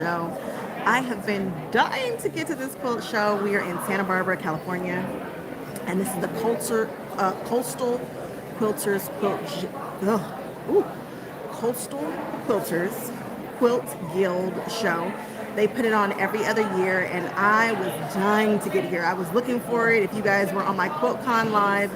show. I have been dying to get to this quilt show. We are in Santa Barbara, California, and this is the Coastal Quilters Coastal Quilters Quilt Guild show. They put it on every other year, and I was dying to get here. I was looking for it. If you guys were on my QuiltCon live,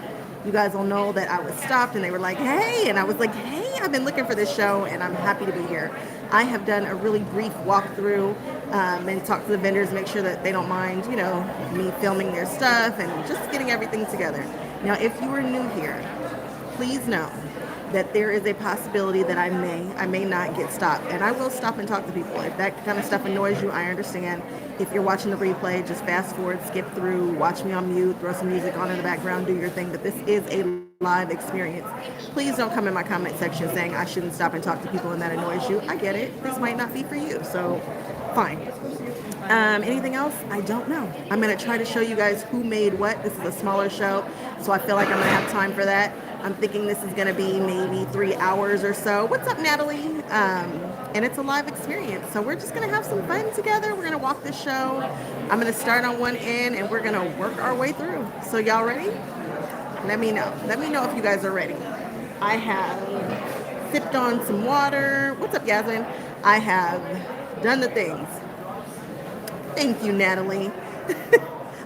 you guys will know that I was stopped and they were like, hey, and I was like, hey, I've been looking for this show and I'm happy to be here. I have done a really brief walkthrough and talked to the vendors, make sure that they don't mind, me filming their stuff and just getting everything together. Now, if you are new here, please know that there is a possibility that I may not get stopped. And I will stop and talk to people. If that kind of stuff annoys you, I understand. If you're watching the replay, just fast forward, skip through, watch me on mute, throw some music on in the background, do your thing. But this is a live experience. Please don't come in my comment section saying I shouldn't stop and talk to people and that annoys you. I get it. This might not be for you. So fine. Anything else? I don't know. I'm going to try to show you guys who made what. This is a smaller show, so I feel like I'm going to have time for that. I'm thinking this is going to be maybe 3 hours or so. What's up, Natalie? And it's a live experience, so we're just going to have some fun together. We're going to walk this show. I'm going to start on one end, and we're going to work our way through. So y'all ready? Let me know. Let me know if you guys are ready. I have sipped on some water. What's up, Yasmin? I have done the things. Thank you, Natalie.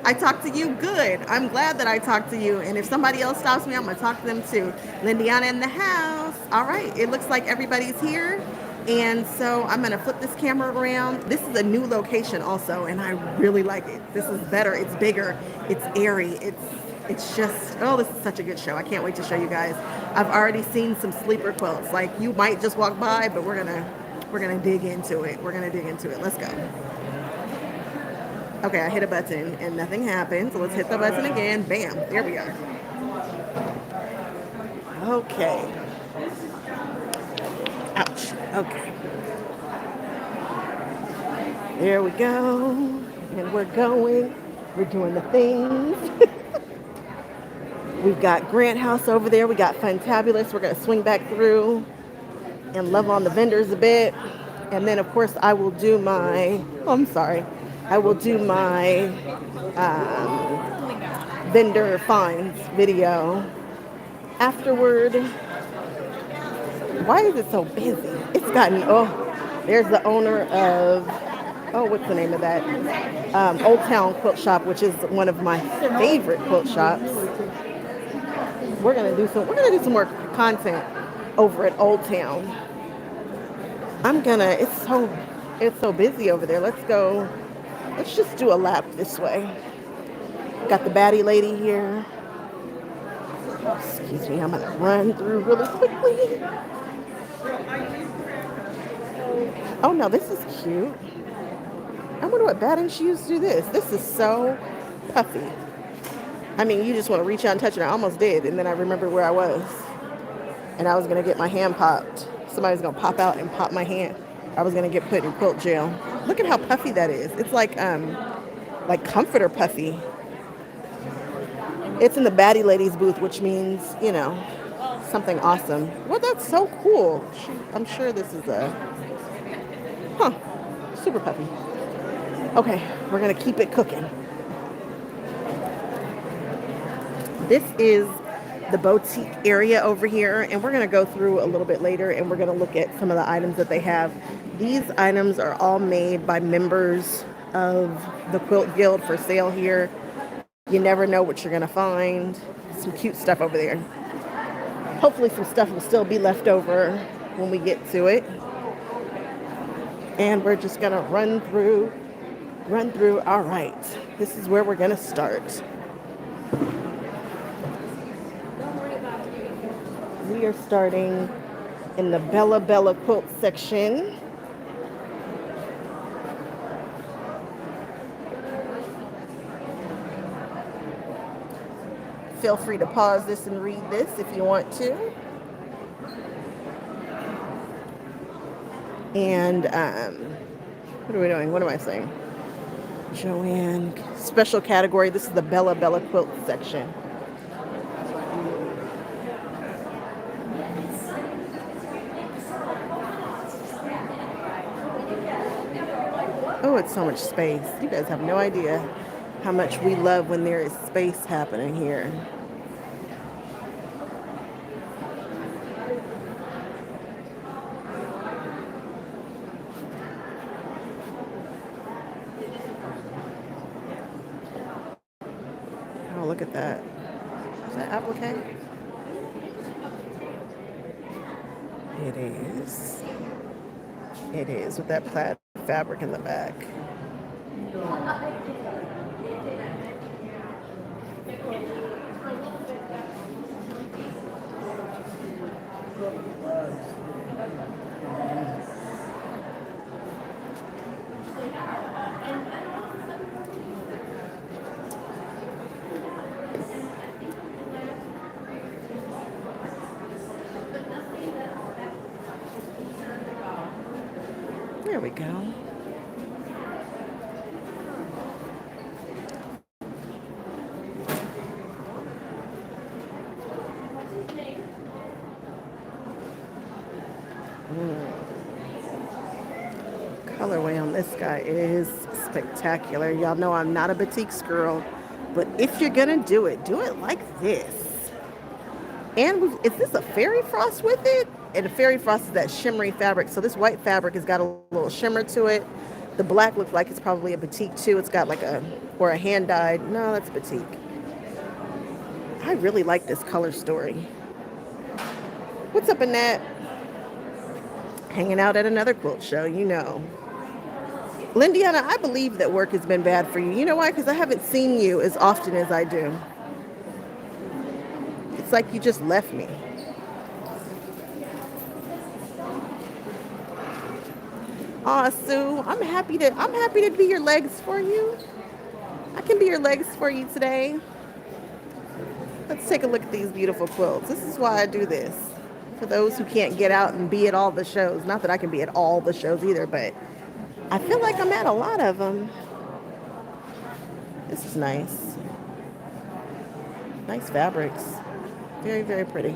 I talked to you. Good. I'm glad that I talked to you. And if somebody else stops me, I'm going to talk to them too. Lindiana in the house. All right. It looks like everybody's here. And so I'm going to flip this camera around. This is a new location also, and I really like it. This is better. It's bigger. It's airy. It's just, oh, this is such a good show. I can't wait to show you guys. I've already seen some sleeper quilts. Like, you might just walk by, but we're going to dig into it. We're going to dig into it. Let's go. Okay, I hit a button and nothing happened. So let's hit the button again. Bam, there we are. Okay. Ouch. Okay. There we go. And we're going. We're doing the things. We've got Grant House over there. We got Funtabulous. We're going to swing back through and love on the vendors a bit. And then, of course, I will do my... Oh, I'm sorry. I will do my vendor finds video afterward. Why is it so busy? It's gotten, there's the owner of, what's the name of that? Old Town Quilt Shop, which is one of my favorite quilt shops. We're gonna do some more content over at Old Town. It's so busy over there. Let's just do a lap this way. Got the baddie lady here. Excuse me, I'm gonna run through really quickly. Oh no, this is cute. I wonder what batting she used to do this. This is so puffy. I mean, you just want to reach out and touch it. I almost did, and then I remembered where I was. And I was gonna get my hand popped. Somebody's gonna pop out and pop my hand. I was gonna get put in quilt jail. Look at how puffy that is. It's like comforter puffy. It's in the baddie ladies booth, which means, something awesome. Well, that's so cool. I'm sure this is super puffy. Okay, we're gonna keep it cooking. This is the boutique area over here, and we're going to go through a little bit later and we're going to look at some of the items that they have. These items are all made by members of the Quilt Guild for sale here. You never know what you're going to find. Some cute stuff over there. Hopefully some stuff will still be left over when we get to it. And we're just going to run through. All right, this is where we're going to start. We are starting in the Bella quilt section. Feel free to pause this and read this if you want to. And what are we doing? What am I saying? Joanne, special category. This is the Bella quilt section. Oh, it's so much space. You guys have no idea how much we love when there is space happening here. Oh, look at that. Is that applique? It is. It is, with that plaid fabric in the back. There we go. Colorway on this guy is spectacular. Y'all know I'm not a batiks girl, but if you're gonna do it like this. And is this a fairy frost with it? And the fairy frost is that shimmery fabric. So this white fabric has got a little shimmer to it. The black looks like it's probably a batik too. It's got like or a hand dyed. No, that's batik. I really like this color story. What's up, Annette? Hanging out at another quilt show, you know. Lindiana, I believe that work has been bad for you. You know why? Because I haven't seen you as often as I do. It's like you just left me. Aw, Sue, I'm happy to be your legs for you. I can be your legs for you today. Let's take a look at these beautiful quilts. This is why I do this. For those who can't get out and be at all the shows. Not that I can be at all the shows either, but I feel like I'm at a lot of them. This is nice. Nice fabrics. Very, very pretty.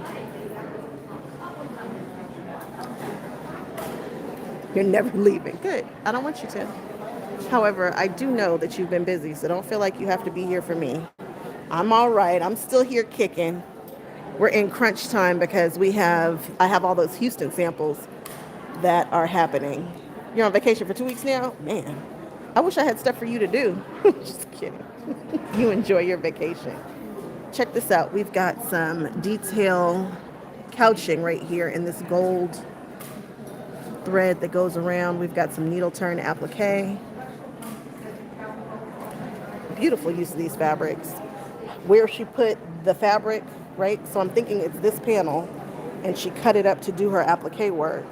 You're never leaving. Good. I don't want you to. However, I do know that you've been busy, so don't feel like you have to be here for me. I'm all right. I'm still here kicking. We're in crunch time because I have all those Houston samples that are happening. You're on vacation for 2 weeks now? Man, I wish I had stuff for you to do. Just kidding. You enjoy your vacation. Check this out. We've got some detail couching right here in this gold thread that goes around. We've got some needle turn applique. Beautiful use of these fabrics. Where she put the fabric, right? So I'm thinking it's this panel, and she cut it up to do her applique work.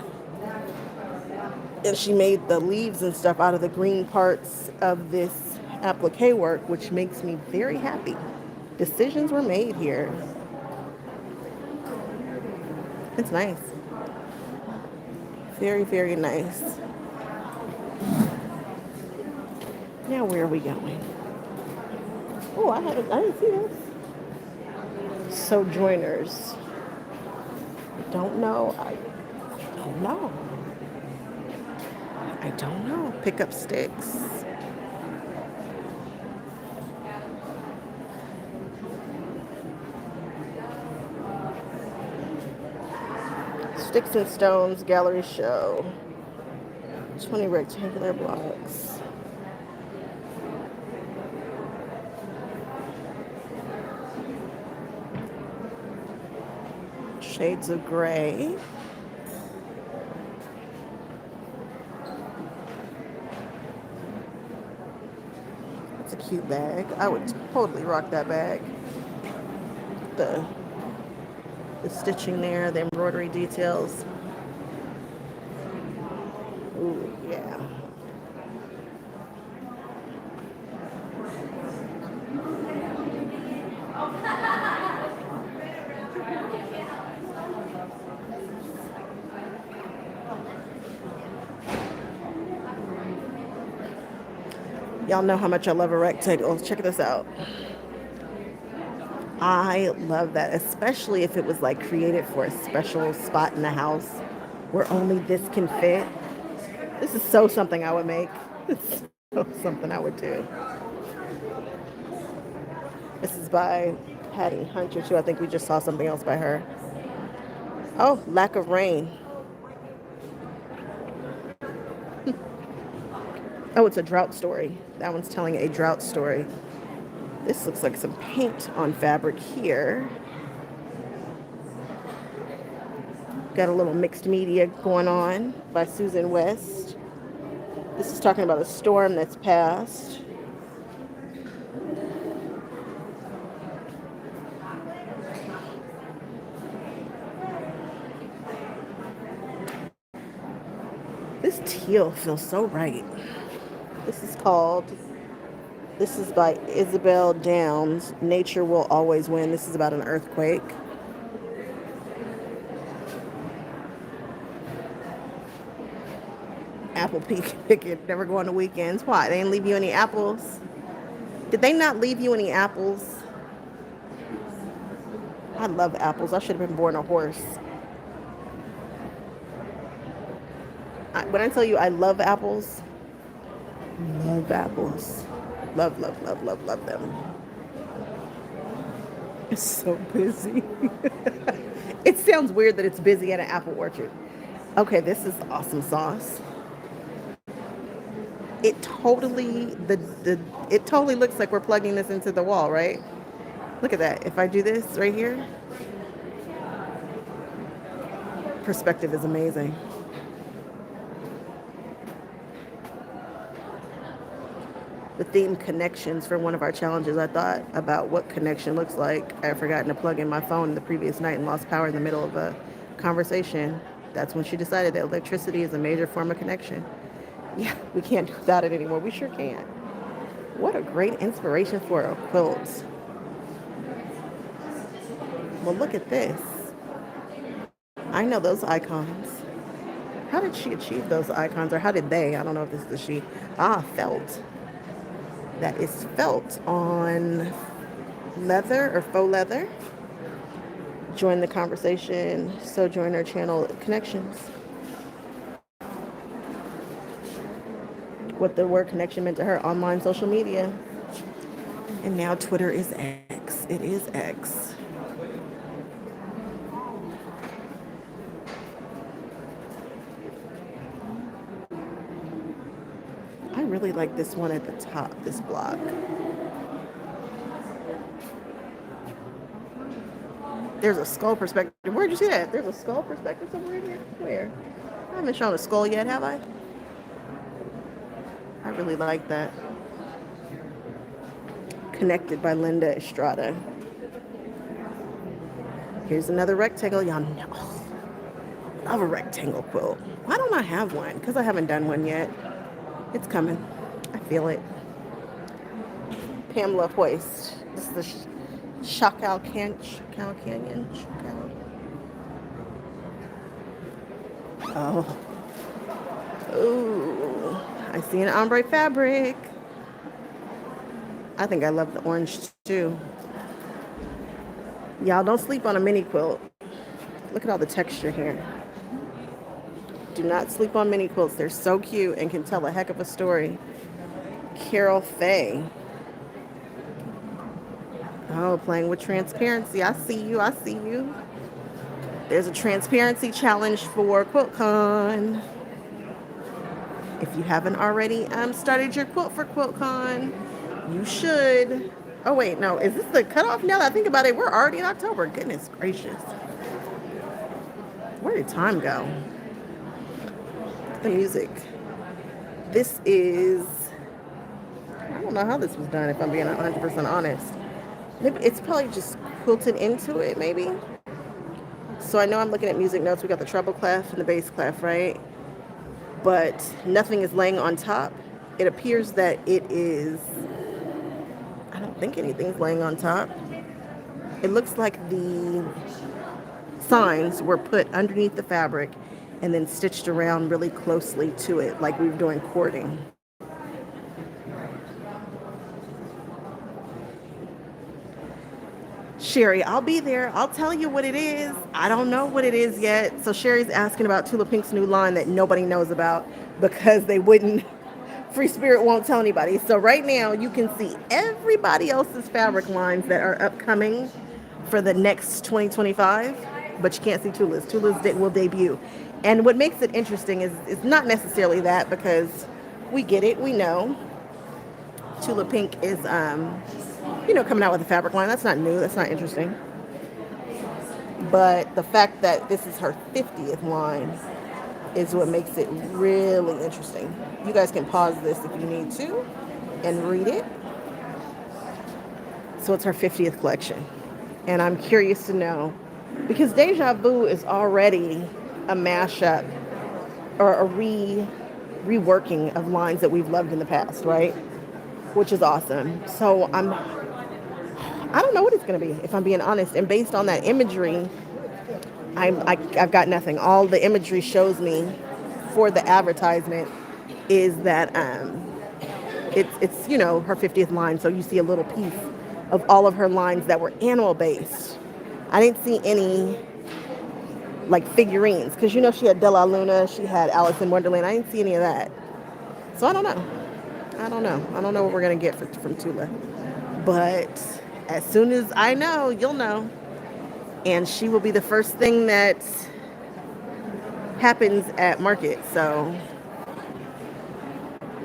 And she made the leaves and stuff out of the green parts of this applique work, which makes me very happy. Decisions were made here. It's nice. Very, very nice. Now where are we going? Oh, I didn't see this. Sojourners. Don't know. I don't know. I don't know. Pick up sticks. Sticks and Stones Gallery Show. 20 rectangular blocks. Shades of gray. It's a cute bag. I would totally rock that bag. The stitching there, the embroidery details. Ooh, yeah. Y'all know how much I love a rectangle. Check this out. I love that, especially if it was like created for a special spot in the house where only this can fit. This is so something I would make. It's something I would do. This is by Patty Hunter too. I think we just saw something else by her. Oh, lack of rain. Oh, it's a drought story. That one's telling a drought story. This looks like some paint on fabric here. Got a little mixed media going on by Susan West. This is talking about a storm that's passed. This teal feels so right. This is by Isabel Downs. Nature Will Always Win. This is about an earthquake. Apple picking, never go on the weekends. Why? They didn't leave you any apples? Did they not leave you any apples? I love apples. I should have been born a horse. When I tell you I love apples, love apples. Love, love, love, love, love them. It's so busy. It sounds weird that it's busy at an apple orchard. Okay, this is awesome sauce. It totally it totally looks like we're plugging this into the wall, right? Look at that. If I do this right here, perspective is amazing. The theme connections for one of our challenges. I thought about what connection looks like. I had forgotten to plug in my phone the previous night and lost power in the middle of a conversation. That's when she decided that electricity is a major form of connection. Yeah, we can't do without it anymore. We sure can't. What a great inspiration for a quilt. Well, look at this. I know those icons. How did she achieve those icons? Or how did they? I don't know if this is the she. Felt. That is felt on leather or faux leather. Join the conversation. So join our channel Connections. What the word connection meant to her, online social media. And now Twitter is X. It is X. I really like this one at the top, this block. There's a skull perspective. Where'd you see that? There's a skull perspective somewhere in here? Where? I haven't shown a skull yet, have I? I really like that. Connected by Linda Estrada. Here's another rectangle. Y'all know. Love a rectangle quilt. Why don't I have one? Because I haven't done one yet. It's coming. I feel it. Pamela Hoist. This is the Sashiko Canyon. Oh. Ooh. I see an ombre fabric. I think I love the orange too. Y'all don't sleep on a mini quilt. Look at all the texture here. Do not sleep on mini quilts. They're so cute and can tell a heck of a story. Carol Faye. Oh, playing with transparency. I see you. I see you. There's a transparency challenge for QuiltCon. If you haven't already started your quilt for QuiltCon, you should. Oh, wait, no. Is this the cutoff? Now that I think about it, we're already in October. Goodness gracious. Where did time go? The music. This is, I don't know how this was done, if I'm being 100% honest. Maybe it's probably just quilted into it, maybe. So I know I'm looking at music notes. We got the treble clef and the bass clef, right? But nothing is laying on top. It appears that it is, I don't think anything's laying on top. It looks like the signs were put underneath the fabric and then stitched around really closely to it, like we were doing cording. Sherry, I'll be there. I'll tell you what it is. I don't know what it is yet. So Sherry's asking about Tula Pink's new line that nobody knows about because they wouldn't Free Spirit won't tell anybody. So right now you can see everybody else's fabric lines that are upcoming for the next 2025, but you can't see Tula's. Will debut. And what makes it interesting is it's not necessarily that, because we get it, we know. Tula Pink is, coming out with a fabric line. That's not new, that's not interesting. But the fact that this is her 50th line is what makes it really interesting. You guys can pause this if you need to and read it. So it's her 50th collection. And I'm curious to know, because Deja Vu is already a mashup or a reworking of lines that we've loved in the past, right? Which is awesome. So I don't know what it's going to be, if I'm being honest. And based on that imagery, I've got nothing. All the imagery shows me for the advertisement is that it's her 50th line. So you see a little piece of all of her lines that were animal based. I didn't see any like figurines, because she had Della Luna, she had Alice in Wonderland. I didn't see any of that. So I don't know. I don't know what we're gonna get from Tula. But as soon as I know, you'll know. And she will be the first thing that happens at market. So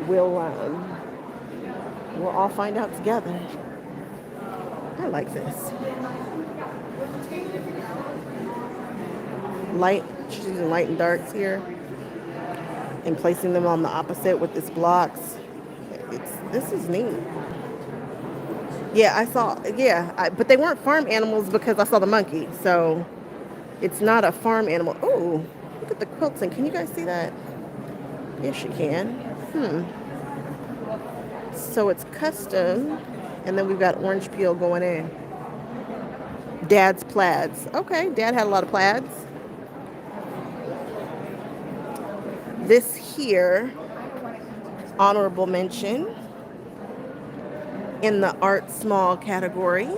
we'll all find out together. I like this. Light, she's using light and darks here and placing them on the opposite with this blocks. This is neat. Yeah, but they weren't farm animals because I saw the monkey. So it's not a farm animal. Oh, look at the quilting. Can you guys see that? Yes, you can. So it's custom, and then we've got orange peel going in. Dad's plaids. Okay, Dad had a lot of plaids. This here, honorable mention in the art small category.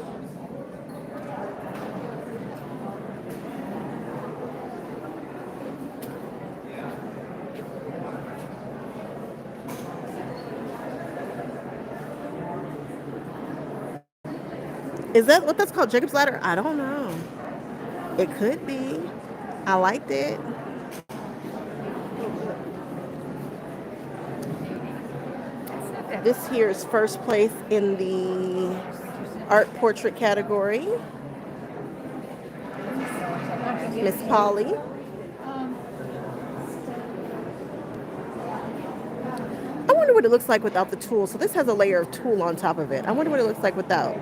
Is that what that's called? Jacob's Ladder? I don't know. It could be. I liked it. This here is first place in the art portrait category. Miss Polly. I wonder what it looks like without the tulle. So this has a layer of tulle on top of it. I wonder what it looks like without.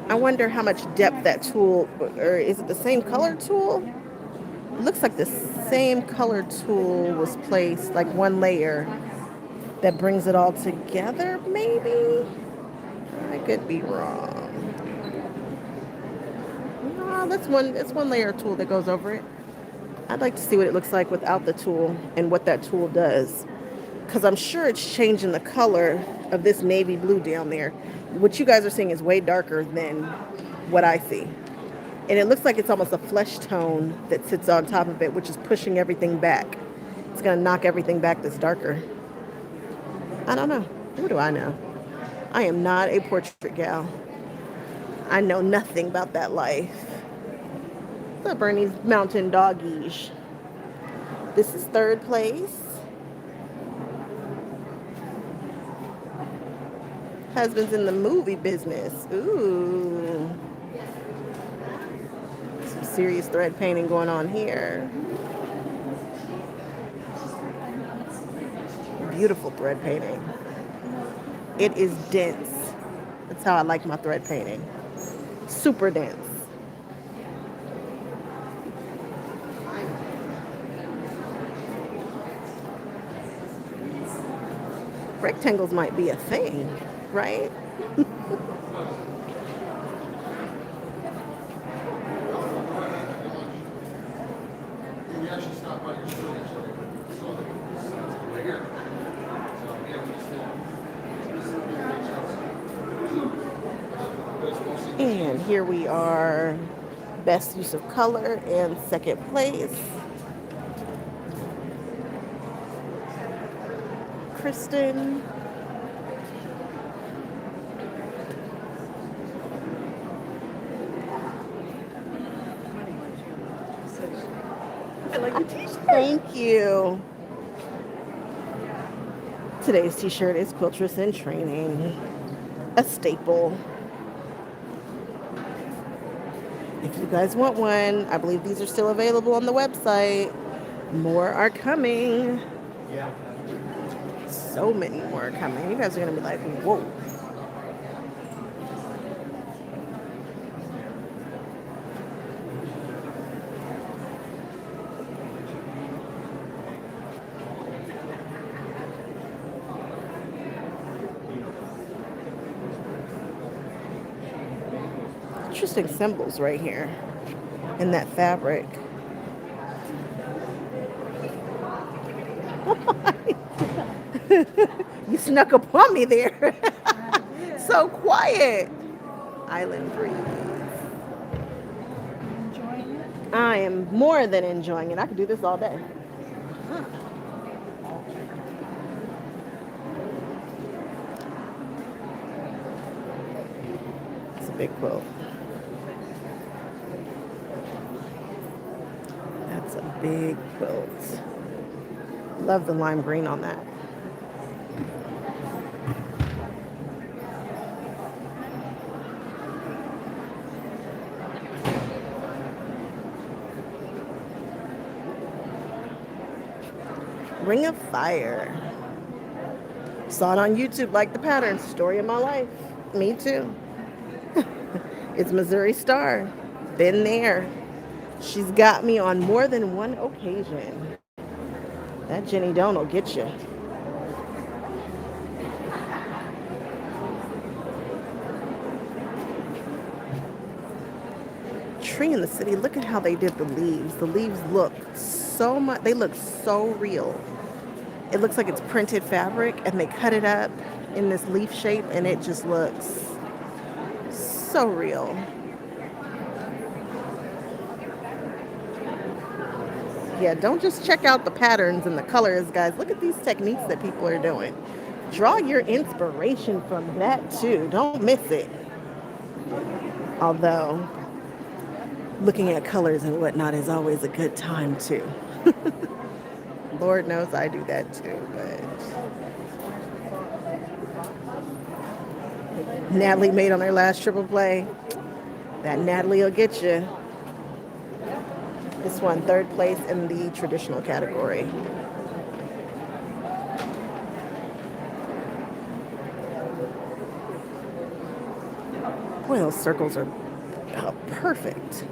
I wonder how much depth that tulle, or is it the same color tulle? It looks like the same color tulle was placed, like one layer that brings it all together, maybe? I could be wrong. No, that's one layer of tulle that goes over it. I'd like to see what it looks like without the tulle and what that tulle does, because I'm sure it's changing the color of this navy blue down there. What you guys are seeing is way darker than what I see. And it looks like it's almost a flesh tone that sits on top of it, which is pushing everything back. It's going to knock everything back that's darker. I don't know. What do I know? I am not a portrait gal. I know nothing about that life. The Bernese Mountain Doggies. This is third place. Husband's in the movie business. Ooh. Some serious thread painting going on here. Beautiful thread painting. It is dense. That's how I like my thread painting. Super dense. Rectangles might be a thing, right? And here we are, best use of color and second place. Kristen. I like the t-shirt. Thank you. Today's t-shirt is Quilters in Training, a staple. If you guys want one, I believe these are still available on the website. More are coming. So many more are coming. You guys are going to be like, whoa. Interesting symbols right here in that fabric. You snuck up on me there. So quiet. Island breeze. Enjoying it? I am more than enjoying it. I could do this all day. It's a big quilt. That's a big quilt. Love the lime green on that. Ring of Fire. Saw it on YouTube, like the pattern. Story of my life. Me too. It's Missouri Star. Been there. She's got me on more than one occasion. That Jenny Doan will get you. Tree in the City. Look at how they did the leaves. The leaves look so much, they look so real. It looks like it's printed fabric and they cut it up in this leaf shape and it just looks so real. Yeah, don't just check out the patterns and the colors, guys. Look at these techniques that people are doing. Draw your inspiration from that too. Don't miss it. Although, looking at colors and whatnot is always a good time too. Lord knows I do that too, but Natalie made on her last triple play. That Natalie will get you. This one, third place in the traditional category. Boy, those circles are perfect.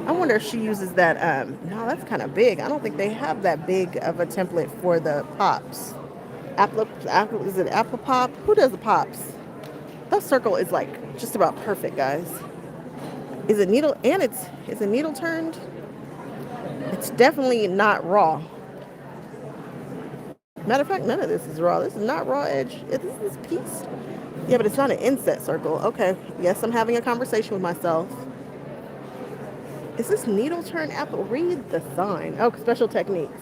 I wonder if she uses that. No, that's kind of big. I don't think they have that big of a template for the pops. Is it apple pop? Who does the pops? That circle is like just about perfect, guys. Is it needle? And is it needle turned? It's definitely not raw. Matter of fact, none of this is raw. This is not raw edge. This is piece. Yeah, but it's not an inset circle. Okay. Yes, I'm having a conversation with myself. Is this needle turn apple? Read the sign. Oh, special techniques.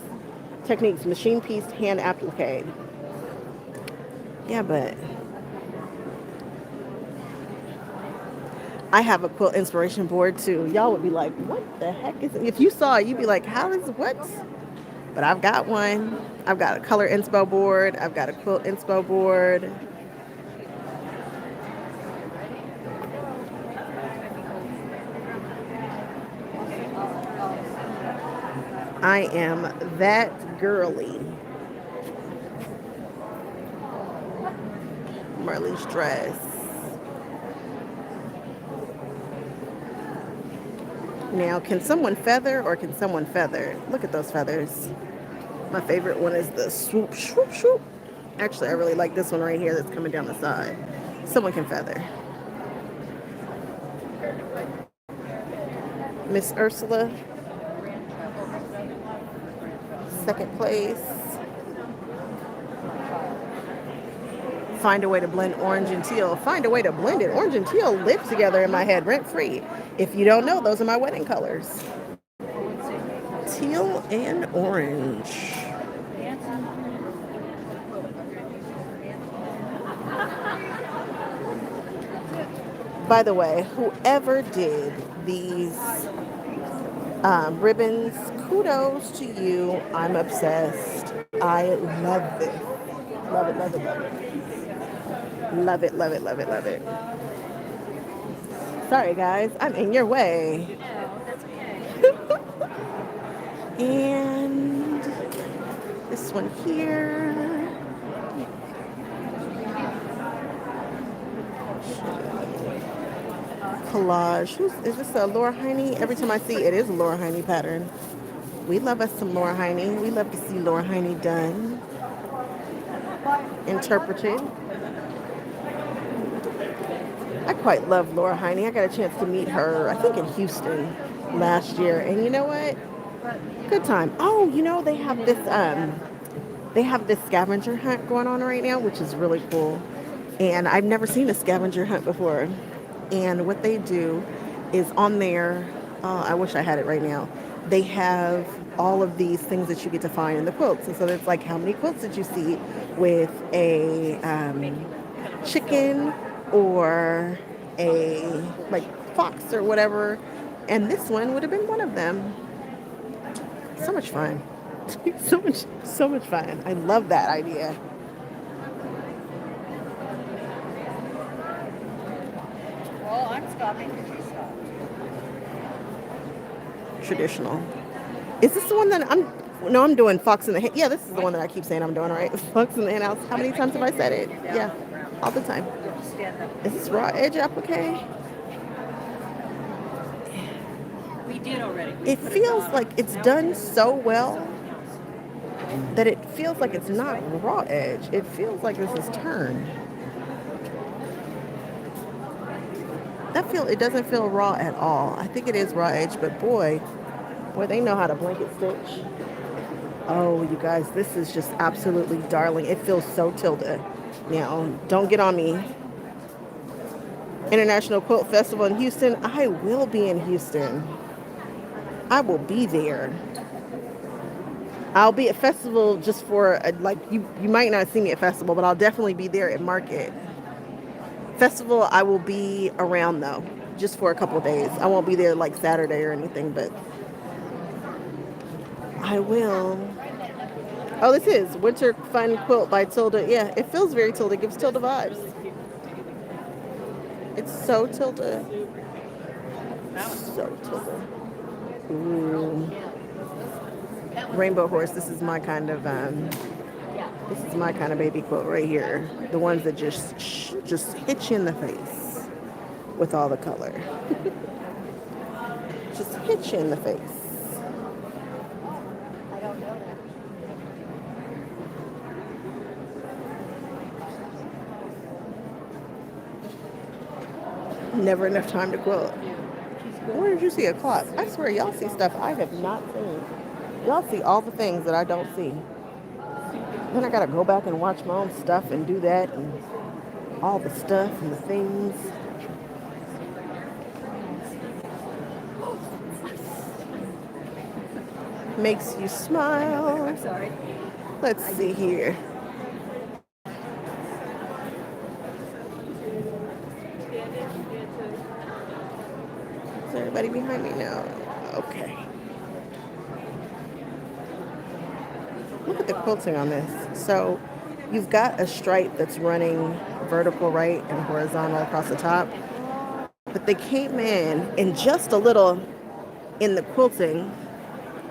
Techniques, machine pieced, hand applique. Yeah, but I have a quilt inspiration board too. Y'all would be like, what the heck is it? If you saw it, you'd be like, how is what? But I've got one. I've got a color inspo board. I've got a quilt inspo board. I am that girly. Marley's dress. Now, can someone feather or can someone feather? Look at those feathers. My favorite one is the swoop, swoop, swoop. Actually, I really like this one right here that's coming down the side. Someone can feather. Miss Ursula. Second place. Find a way to blend orange and teal. Find a way to blend it. Orange and teal live together in my head rent free. If you don't know, those are my wedding colors. Teal and orange. By the way, whoever did these ribbons, kudos to you. I'm obsessed. I love this. Love it, love it, love it. Love it, love it, love it, love it. Sorry, guys, I'm in your way. No, that's okay. And this one here. Collage. Is this a Laura Heine? Every time I see it, it is a Laura Heine pattern. We love us some Laura Heine. We love to see Laura Heine done, interpreted. I quite love Laura Heine. I got a chance to meet her, I think in Houston last year. And you know what? Good time. Oh, you know, they have this scavenger hunt going on right now, which is really cool. And I've never seen a scavenger hunt before. And what they do is on there, I wish I had it right now. They have all of these things that you get to find in the quilts. And so it's like, how many quilts did you see with a chicken or a like fox or whatever? And this one would have been one of them. So much fun. so much fun. I love that idea. Well, I'm stopping because you stopped. Traditional. Is this the one that I'm doing Fox in the Hen? Yeah, this is the one that I keep saying I'm doing, right? Fox in the Hen House. How many times have I said it? Yeah, all the time. Stand up. Is this raw edge applique? We did already. It feels like it's done so well that it feels like it's not raw edge. It feels like this is turned. It doesn't feel raw at all. I think it is raw edge, but boy, they know how to blanket stitch. Oh, you guys, this is just absolutely darling. It feels so Tilda. Now, don't get on me. International Quilt Festival in Houston. I will be in Houston. I will be there. I'll be at festival just for, you might not see me at festival, but I'll definitely be there at market. Festival, I will be around though, just for a couple of days. I won't be there like Saturday or anything, but I will. Oh, this is Winter Fun Quilt by Tilda. Yeah, it feels very Tilda. It gives Tilda vibes. It's so Tilda. So Tilda. Ooh. Rainbow Horse. This is my kind of baby quilt right here. The ones that just hit you in the face with all the color. Just hit you in the face. Never enough time to quilt. Where did you see a clock? I swear y'all see stuff I have not seen. Y'all see all the things that I don't see. Then I gotta go back and watch my own stuff and do that and all the stuff and the things. Makes you smile. I'm sorry. Let's see here. Is everybody behind me now? Okay. Look at the quilting on this. So you've got a stripe that's running vertical right and horizontal across the top. But they came in just a little in the quilting.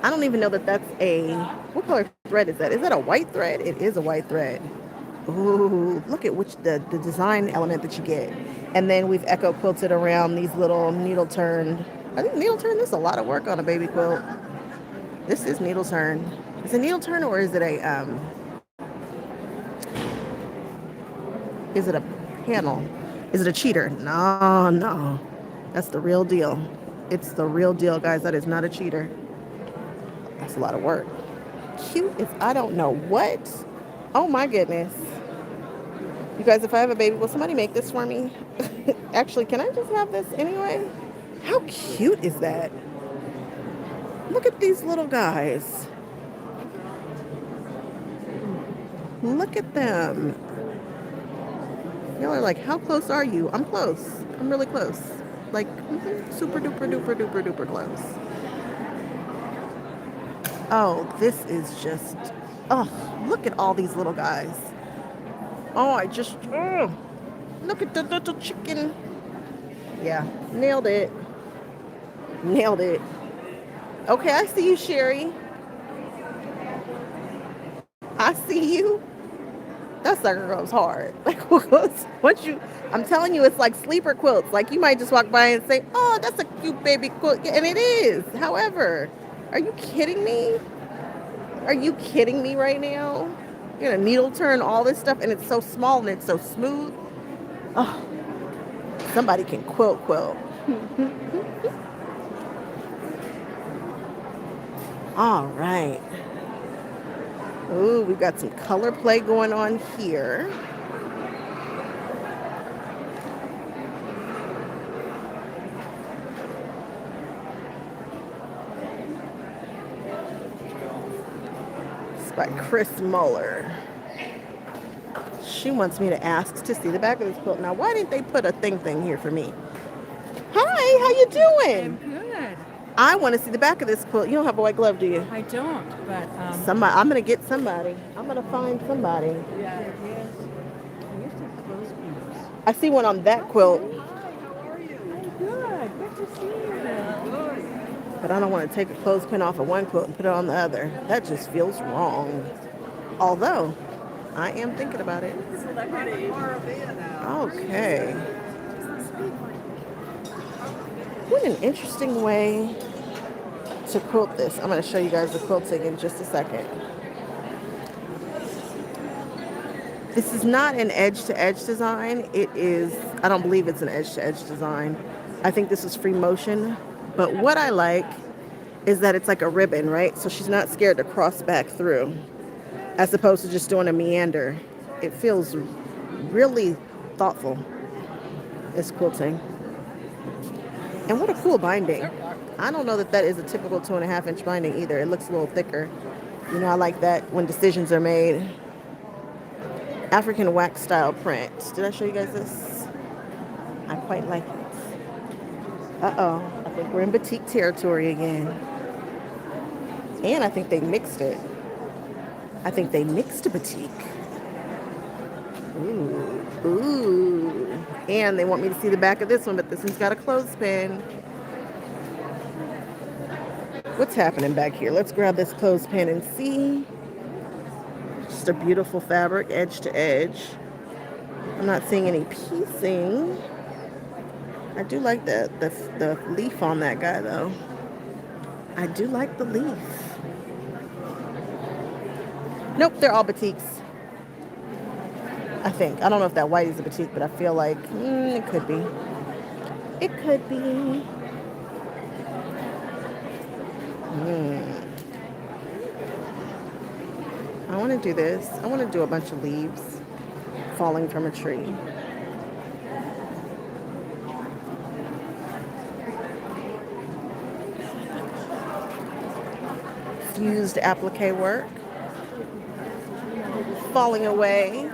I don't even know that that's what color thread is that? Is that a white thread? It is a white thread. Ooh, look at the design element that you get. And then we've echo quilted around these little needle turned. I think needle turn, this is a lot of work on a baby quilt. This is needle turn. Is it needle turn or is it a panel? Is it a cheater? No. That's the real deal. It's the real deal, guys. That is not a cheater. That's a lot of work. Cute as I don't know what. Oh my goodness. You guys, if I have a baby, will somebody make this for me? Actually, can I just have this anyway? How cute is that? Look at these little guys. Look at them. Y'all are like, how close are you? I'm close. I'm really close. Like, super duper duper duper duper close. Oh, this is just, oh, look at all these little guys. Oh, look at the little chicken. Yeah, nailed it. Nailed it. Okay, I see you, Sherry. I see you. That sucker goes hard. Like, once you, I'm telling you, it's like sleeper quilts. Like, you might just walk by and say, oh, that's a cute baby quilt. And it is. However, are you kidding me? Are you kidding me right now? You're gonna needle turn all this stuff and it's so small and it's so smooth. Oh, somebody can quilt. All right. Ooh, we've got some color play going on here. It's by Chris Muller. She wants me to ask to see the back of this quilt. Now, why didn't they put a thing here for me? Hi, how you I'm doing? good. I want to see the back of this quilt. You don't have a white glove, do you? I don't, but Somebody, I'm gonna get somebody. I'm gonna find somebody. yeah, it is. I used to have clothespins. I see one on that quilt, Good. Good to see you. but I don't want to take a clothespin off of one quilt and put it on the other. That just feels wrong. Although, I am thinking about it. Okay. What an interesting way to quilt this. I'm going to show you guys the quilting in just a second. This is not an edge-to-edge design. It is, I don't believe it's an edge-to-edge design. I think this is free motion. But what I like is that it's like a ribbon, right? So she's not scared to cross back through, as opposed to just doing a meander. It feels really thoughtful, this quilting. And what a cool binding. I don't know that that is a typical 2.5-inch binding either. It looks a little thicker. You know, I like that when decisions are made. African wax style print. Did I show you guys this? I quite like it. Uh-oh. I think we're in batik territory again. And I think they mixed it. I think they mixed a batik. Ooh. And they want me to see the back of this one, but this one's got a clothespin. What's happening back here? Let's grab this clothespin and see. Just a beautiful fabric, edge to edge. I'm not seeing any piecing. I do like the leaf on that guy, though. I do like the leaf. Nope, they're all batiks. I think. I don't know if that white is a batik, but I feel like it could be. It could be. I want to do this. I want to do a bunch of leaves falling from a tree. Fused applique work. Falling away.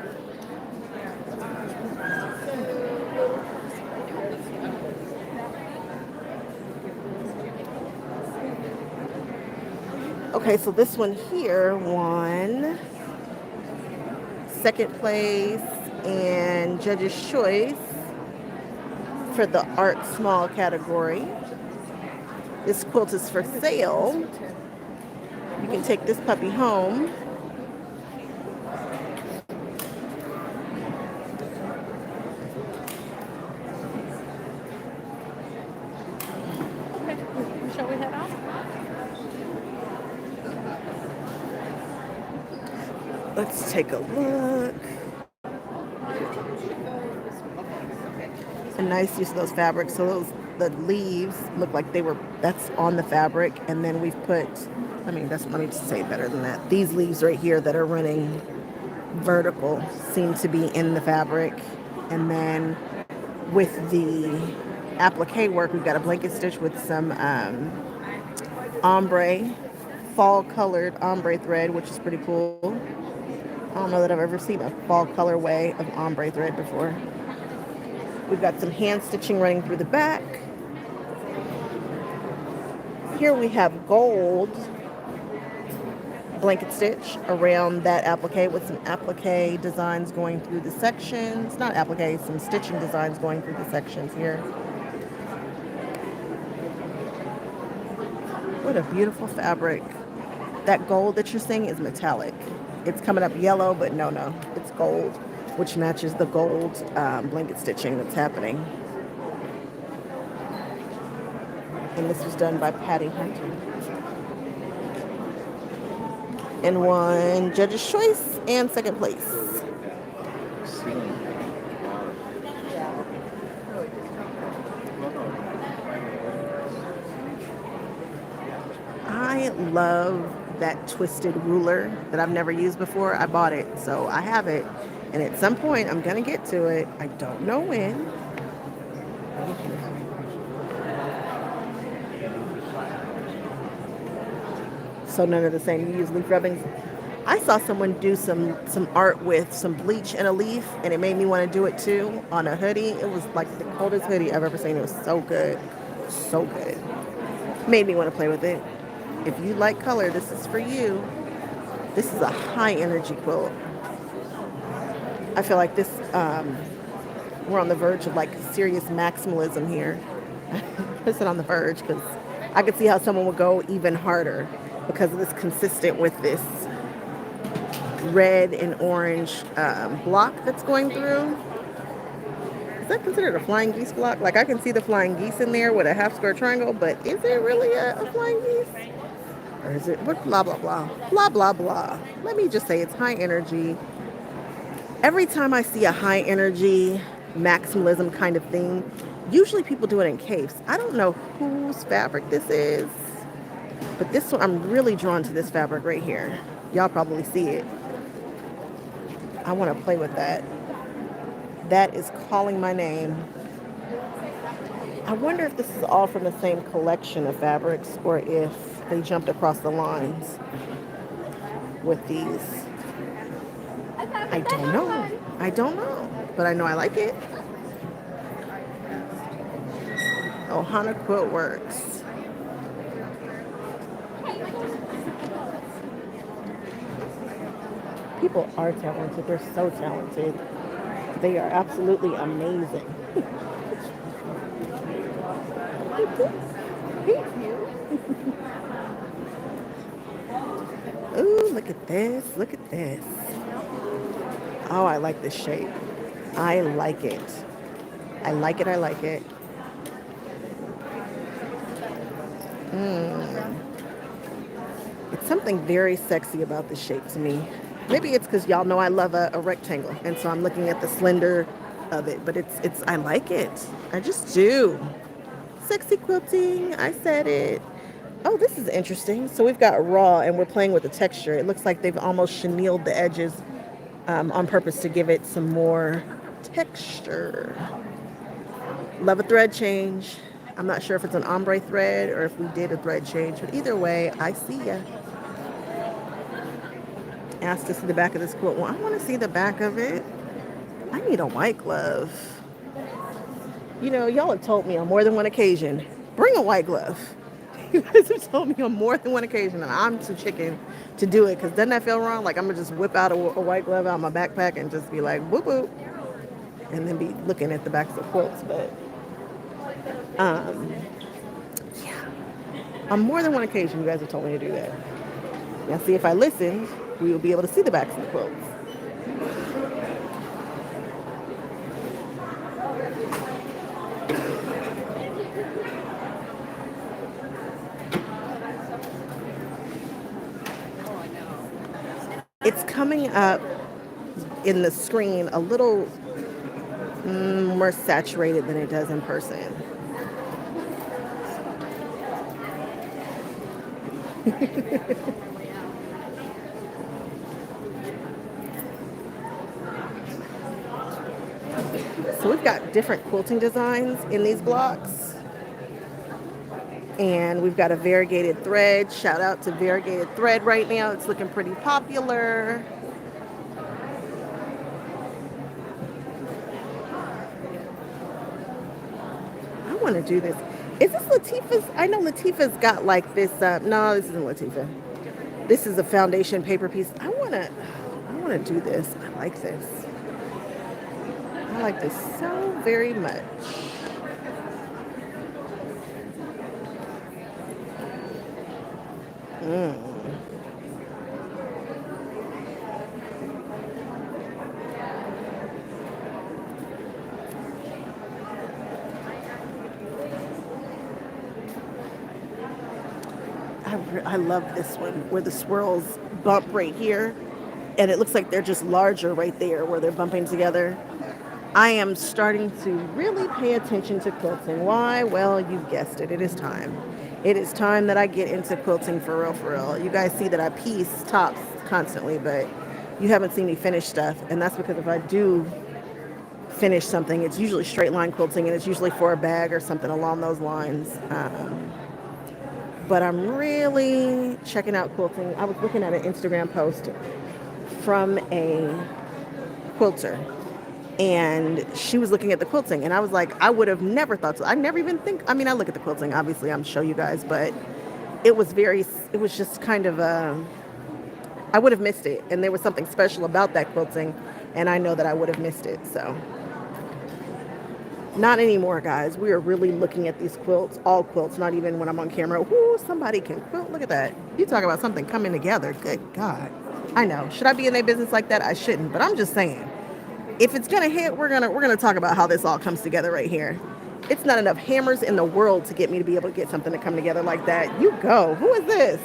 Okay, so this one here won second place and judge's choice for the art small category. This quilt is for sale. You can take this puppy home. Shall we head out? Let's take a look. A nice use of those fabrics. So the leaves look like that's on the fabric, and then we've put, let me just say better than that. These leaves right here that are running vertical seem to be in the fabric. And then with the applique work, we've got a blanket stitch with some ombre, fall colored ombre thread, which is pretty cool. I don't know that I've ever seen a fall colorway of ombre thread before. We've got some hand stitching running through the back. Here we have gold blanket stitch around that applique with some applique designs going through the sections. Not applique, some stitching designs going through the sections here. What a beautiful fabric. That gold that you're seeing is metallic. It's coming up yellow, but no, it's gold, which matches the gold blanket stitching that's happening. And this was done by Patty Hunter. And won Judge's Choice and second place. I love that twisted ruler that I've never used before. I bought it, so I have it. And at some point, I'm going to get to it. I don't know when. So none of the same. You use leaf rubbings. I saw someone do some art with some bleach and a leaf, and it made me want to do it too on a hoodie. It was like the coldest hoodie I've ever seen. It was so good. So good. Made me want to play with it. If you like color, this is for you. This is a high energy quilt. I feel like this, we're on the verge of like serious maximalism here. I said on the verge because I could see how someone would go even harder because of this consistent with this red and orange block that's going through. Is that considered a flying geese block? Like I can see the flying geese in there with a half square triangle, but is it really a flying geese? Or is it what blah blah blah blah blah blah? Let me just say it's high energy. Every time I see a high energy maximalism kind of thing, usually people do it in capes. I don't know whose fabric this is, but this one I'm really drawn to this fabric right here. Y'all probably see it. I want to play with that. That is calling my name. I wonder if this is all from the same collection of fabrics or if they jumped across the lines with these. I don't know. I don't know. But I know I like it. Ohana Quilt Works. People are talented. They're so talented. They are absolutely amazing. Thank you. Ooh, look at this. Look at this. Oh, I like this shape. I like it. I like it. I like it. It's something very sexy about this shape to me. Maybe it's because y'all know I love a rectangle, and so I'm looking at the slender of it. But it's I like it. I just do. Sexy quilting. I said it. Oh, this is interesting. So we've got raw, and we're playing with the texture. It looks like they've almost chenilled the edges on purpose to give it some more texture. Love a thread change. I'm not sure if it's an ombre thread or if we did a thread change, but either way, I see ya. Asked to see the back of this quilt. Well, I want to see the back of it. I need a white glove. You know, y'all have told me on more than one occasion, bring a white glove. You guys have told me on more than one occasion, and I'm too chicken to do it, because doesn't that feel wrong? Like I'm going to just whip out a white glove out of my backpack and just be like, whoop whoop, and then be looking at the backs of quilts. But, yeah. On more than one occasion, you guys have told me to do that. Now, see, if I listened, we will be able to see the backs of the quilts. It's coming up in the screen a little more saturated than it does in person. So we've got different quilting designs in these blocks. And we've got a variegated thread. Shout out to variegated thread right now. It's looking pretty popular. want to do this. Is this Latifah's? I know Latifah's got like this. No, this isn't Latifah. This is a foundation paper piece. I wanna do this. I like this. I like this so very much. I love this one where the swirls bump right here, and it looks like they're just larger right there where they're bumping together. I am starting to really pay attention to quilting. Why? Well, you guessed it. It is time. It is time that I get into quilting for real, for real. You guys see that I piece tops constantly, but you haven't seen me finish stuff, and that's because if I do finish something, it's usually straight line quilting, and it's usually for a bag or something along those lines. But I'm really checking out quilting. I was looking at an Instagram post from a quilter, and she was looking at the quilting, and I was like, I would have never thought so. I never even think, I mean, I look at the quilting, obviously, I'm show you guys, but it was just kind of I would have missed it, and there was something special about that quilting, and I know that I would have missed it, so. Not anymore, guys. We are really looking at these quilts, all quilts, not even when I'm on camera. Whoo, somebody can quilt. Look at that. You talk about something coming together. Good God. I know. Should I be in their business like that? I shouldn't, but I'm just saying. If it's gonna hit, we're gonna talk about how this all comes together right here. It's not enough hammers in the world to get me to be able to get something to come together like that. You go. Who is this?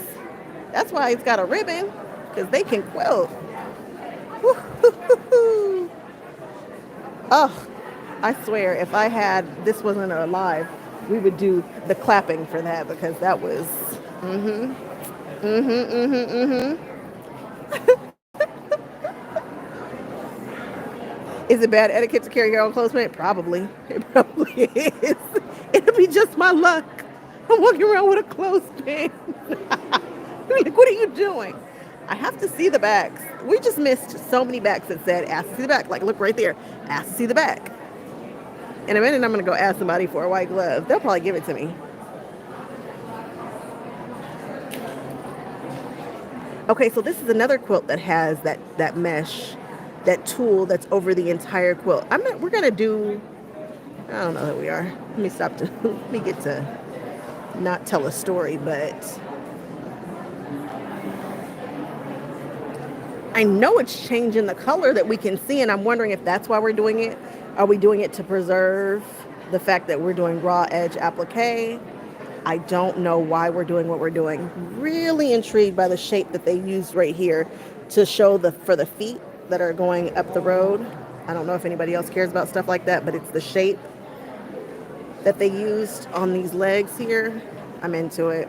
That's why it's got a ribbon, because they can quilt. Woo-hoo-hoo-hoo. Oh. I swear, if I had, this wasn't a live, we would do the clapping for that, because that was, Is it bad etiquette to carry your own clothespin? Probably. It probably is. It'll be just my luck. I'm walking around with a clothespin. Like, what are you doing? I have to see the backs. We just missed so many backs that said, ask to see the back. Like, look right there. Ask to see the back. In a minute, I'm going to go ask somebody for a white glove. They'll probably give it to me. Okay, so this is another quilt that has that mesh, that tulle that's over the entire quilt. We're going to do, I don't know who we are. Let me stop let me get to not tell a story, but I know it's changing the color that we can see, and I'm wondering if that's why we're doing it. Are we doing it to preserve the fact that we're doing raw edge applique? I don't know why we're doing what we're doing. Really intrigued by the shape that they used right here to show for the feet that are going up the road. I don't know if anybody else cares about stuff like that, but it's the shape that they used on these legs here. I'm into it.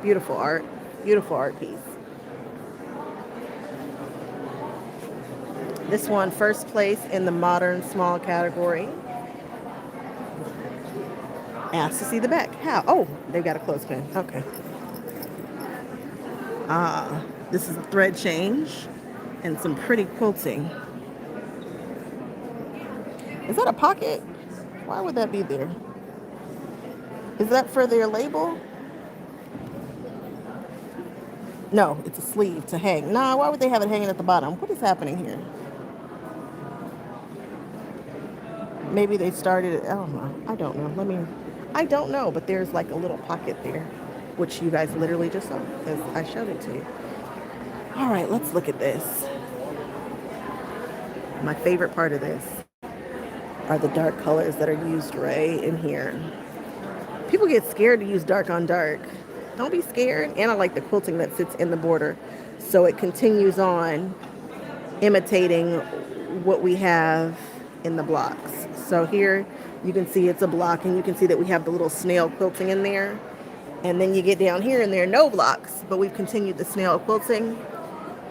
Beautiful art piece. This one, first place in the modern small category. Asked to see the back. How? Oh, they've got a clothespin. Okay. This is a thread change and some pretty quilting. Is that a pocket? Why would that be there? Is that for their label? No, it's a sleeve to hang. Nah, why would they have it hanging at the bottom? What is happening here? Maybe they started it. I don't know. I don't know, but there's like a little pocket there, which you guys literally just saw because I showed it to you. All right, let's look at this. My favorite part of this are the dark colors that are used right in here. People get scared to use dark on dark. Don't be scared. And I like the quilting that sits in the border. So it continues on imitating what we have in the blocks. So here you can see it's a block, and you can see that we have the little snail quilting in there. And then you get down here and there are no blocks, but we've continued the snail quilting.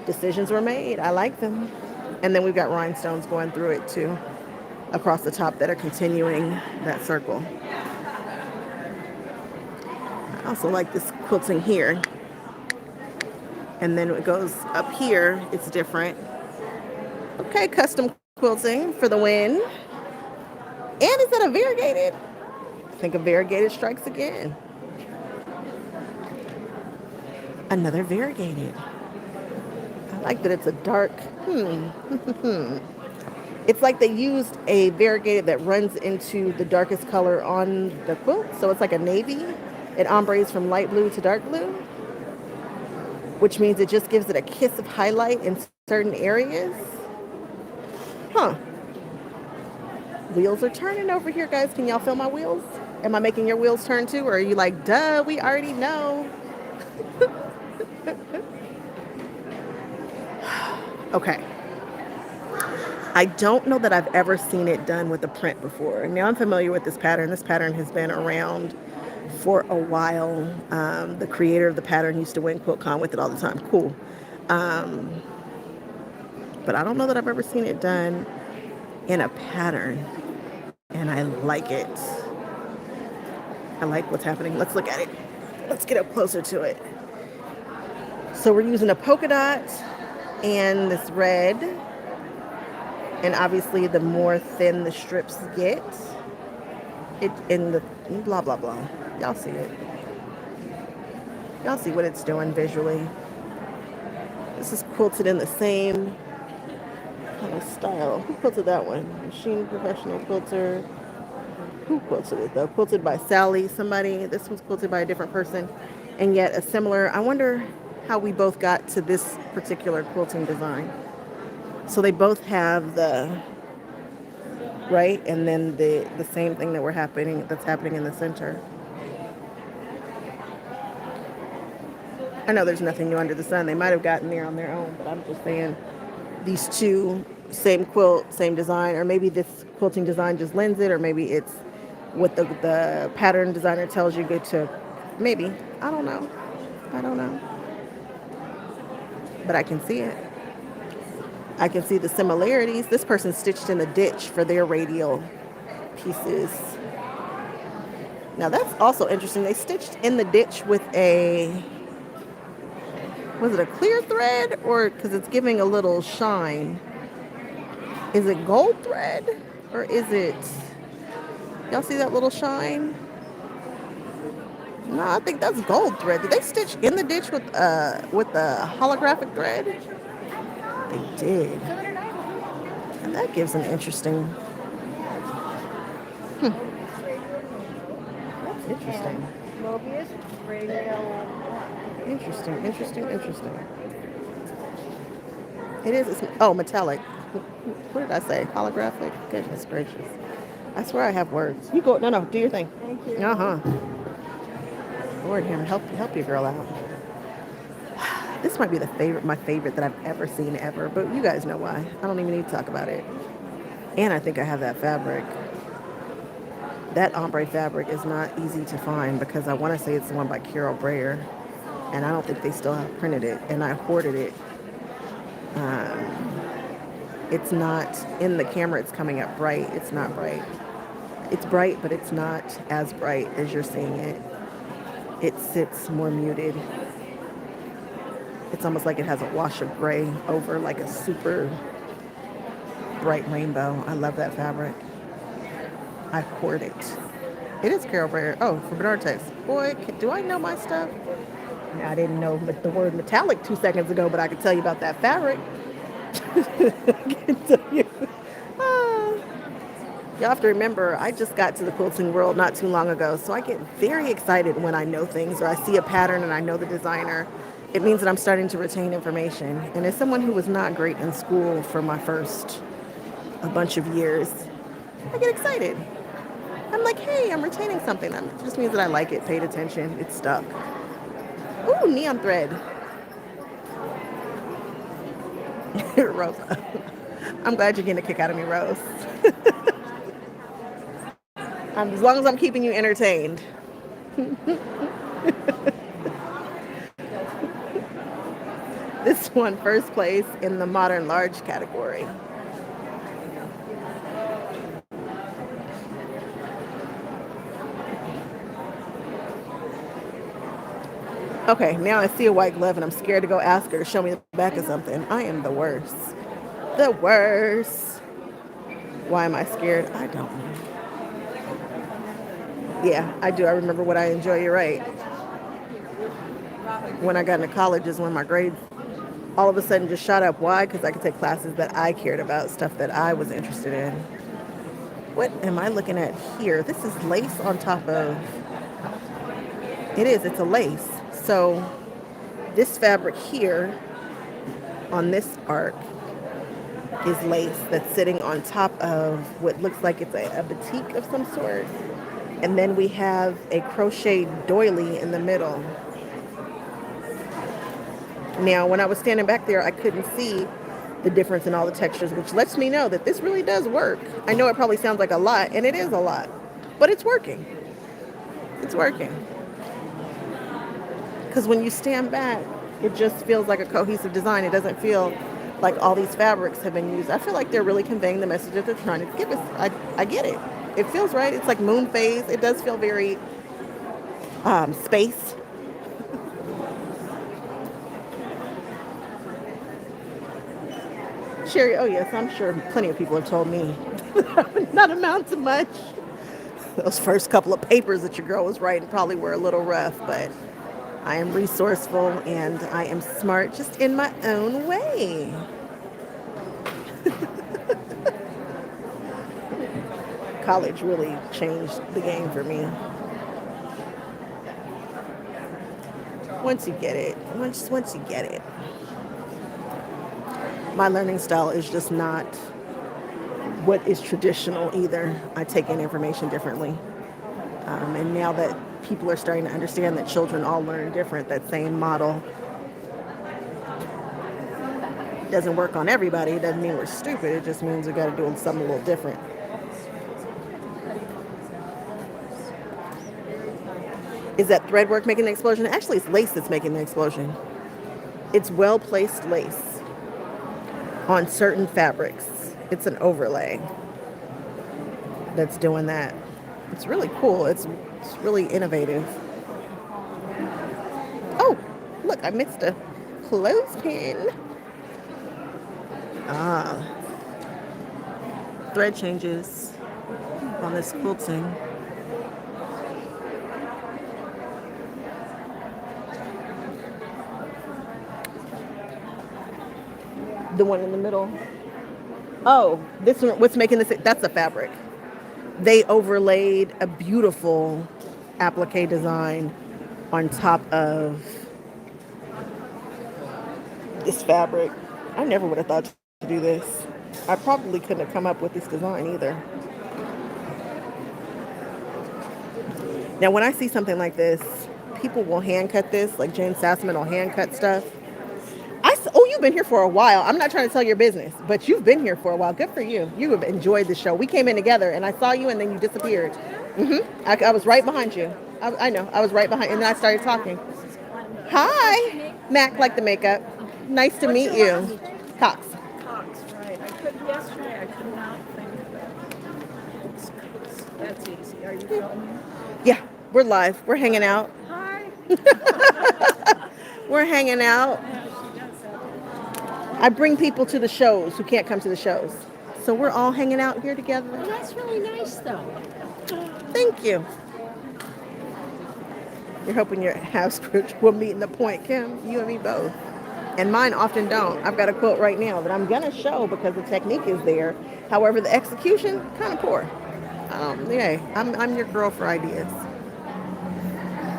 Decisions were made. I like them. And then we've got rhinestones going through it too, across the top, that are continuing that circle. I also like this quilting here. And then it goes up here, it's different. Okay, custom quilting for the win. And is that a variegated? think a variegated strikes again. Another variegated. I like that it's a dark. It's like they used a variegated that runs into the darkest color on the quilt. So it's like a navy. It ombres from light blue to dark blue, which means it just gives it a kiss of highlight in certain areas. Huh. Wheels are turning over here, guys. Can y'all feel my wheels? Am I making your wheels turn too? Or are you like, duh, we already know? Okay. I don't know that I've ever seen it done with a print before. Now I'm familiar with this pattern. This pattern has been around for a while. The creator of the pattern used to win QuiltCon with it all the time. Cool. But I don't know that I've ever seen it done in a pattern. And I like it. I like what's happening. Let's look at it. Let's get up closer to it. So we're using a polka dot and this red. And obviously the more thin the strips get, it in the blah, blah, blah. Y'all see it. Y'all see what it's doing visually. This is quilted in the same kind of style. Who quilted that one? Machine Professional Quilter. Who quilted it though? Quilted by Sally, somebody. This was quilted by a different person. And yet a similar, I wonder how we both got to this particular quilting design. So they both have the right, and then the same thing that's happening in the center. I know there's nothing new under the sun. They might have gotten there on their own, but I'm just saying these two, same quilt, same design, or maybe this quilting design just lends it, or maybe it's what the pattern designer tells you good to, maybe. I don't know. But I can see it. I can see the similarities. This person stitched in the ditch for their radial pieces. Now that's also interesting. They stitched in the ditch with was it a clear thread, or because it's giving a little shine? Is it gold thread, or is it, y'all see that little shine? No, I think that's gold thread. Did they stitch in the ditch with the holographic thread? They did. And that gives an interesting. That's interesting. Interesting. It is. Oh, metallic. What did I say? Holographic? Goodness gracious. I swear I have words. You go. No. Do your thing. Thank you. Lord, him, help your girl out. This might be my favorite that I've ever seen ever, but you guys know why. I don't even need to talk about it. And I think I have that fabric. That ombre fabric is not easy to find because I want to say it's the one by Carol Breyer, and I don't think they still have printed it, and I hoarded it. It's not in the camera. It's coming up bright. It's not bright. It's bright, but it's not as bright as you're seeing it. It sits more muted. It's almost like it has a wash of gray over like a super bright rainbow. I love that fabric. I hoard it. It is Carol Breyer. Oh, for Bernard Text. Boy, do I know my stuff? I didn't know the word metallic 2 seconds ago, but I could tell you about that fabric. I can tell you. You have to remember, I just got to the quilting world not too long ago, so I get very excited when I know things or I see a pattern and I know the designer. It means that I'm starting to retain information. And as someone who was not great in school for my first a bunch of years, I get excited. I'm like, hey, I'm retaining something. That just means that I like it, paid attention, it's stuck. Ooh, neon thread. Rosa. I'm glad you're getting a kick out of me, Rose. As long as I'm keeping you entertained. This won first place in the modern large category. Okay, now I see a white glove and I'm scared to go ask her to show me the back of something. I am the worst. The worst. Why am I scared? I don't know. Yeah, I do. I remember what I enjoy. You're right. When I got into college is when my grades all of a sudden just shot up. Why? Because I could take classes that I cared about, stuff that I was interested in. What am I looking at here? This is lace on top of, it is, it's a lace. So this fabric here on this arc is lace that's sitting on top of what looks like it's a batik of some sort. And then we have a crochet doily in the middle. Now, when I was standing back there, I couldn't see the difference in all the textures, which lets me know that this really does work. I know it probably sounds like a lot, and it is a lot, but it's working. It's working. Because when you stand back, it just feels like a cohesive design. It doesn't feel like all these fabrics have been used. I feel like they're really conveying the message that they're trying to give us. I get it. It feels right. It's like moon phase. It does feel very space. Sherry, oh yes, I'm sure plenty of people have told me not amount to much. Those first couple of papers that your girl was writing probably were a little rough, but I am resourceful and I am smart just in my own way. College really changed the game for me. Once you get it, once you get it. My learning style is just not what is traditional either. I take in information differently. And now that people are starting to understand that children all learn different, that same model doesn't work on everybody. It doesn't mean we're stupid. It just means we got to do something a little different. Is that thread work making the explosion? Actually, it's lace that's making the explosion. It's well-placed lace on certain fabrics. It's an overlay that's doing that. It's really cool. It's really innovative. Oh, look, I missed a clothespin. Thread changes on this quilting. The one in the middle. Oh, this one, what's making this? That's the fabric. They overlaid a beautiful applique design on top of this fabric. I never would have thought to do this. I probably couldn't have come up with this design either. Now, when I see something like this, people will hand cut this, like Jane Sassman will hand cut stuff. Oh, you've been here for a while. I'm not trying to tell your business, but you've been here for a while. Good for you. You have enjoyed the show. We came in together, and I saw you, and then you disappeared. I was right behind you. I know. I was right behind, and then I started talking. Hi, Mac, like the makeup. Nice to meet you. Cox. Cox, right. Yesterday I could not think of that. That's easy. Are you filming? Yeah, we're live. We're hanging out. Hi. We're hanging out. I bring people to the shows who can't come to the shows. So we're all hanging out here together. Well, that's really nice, though. Thank you. You're hoping your house group will meet in the point, Kim. You and me both. And mine often don't. I've got a quilt right now that I'm going to show because the technique is there. However, the execution, kind of poor. Yeah, I'm your girl for ideas.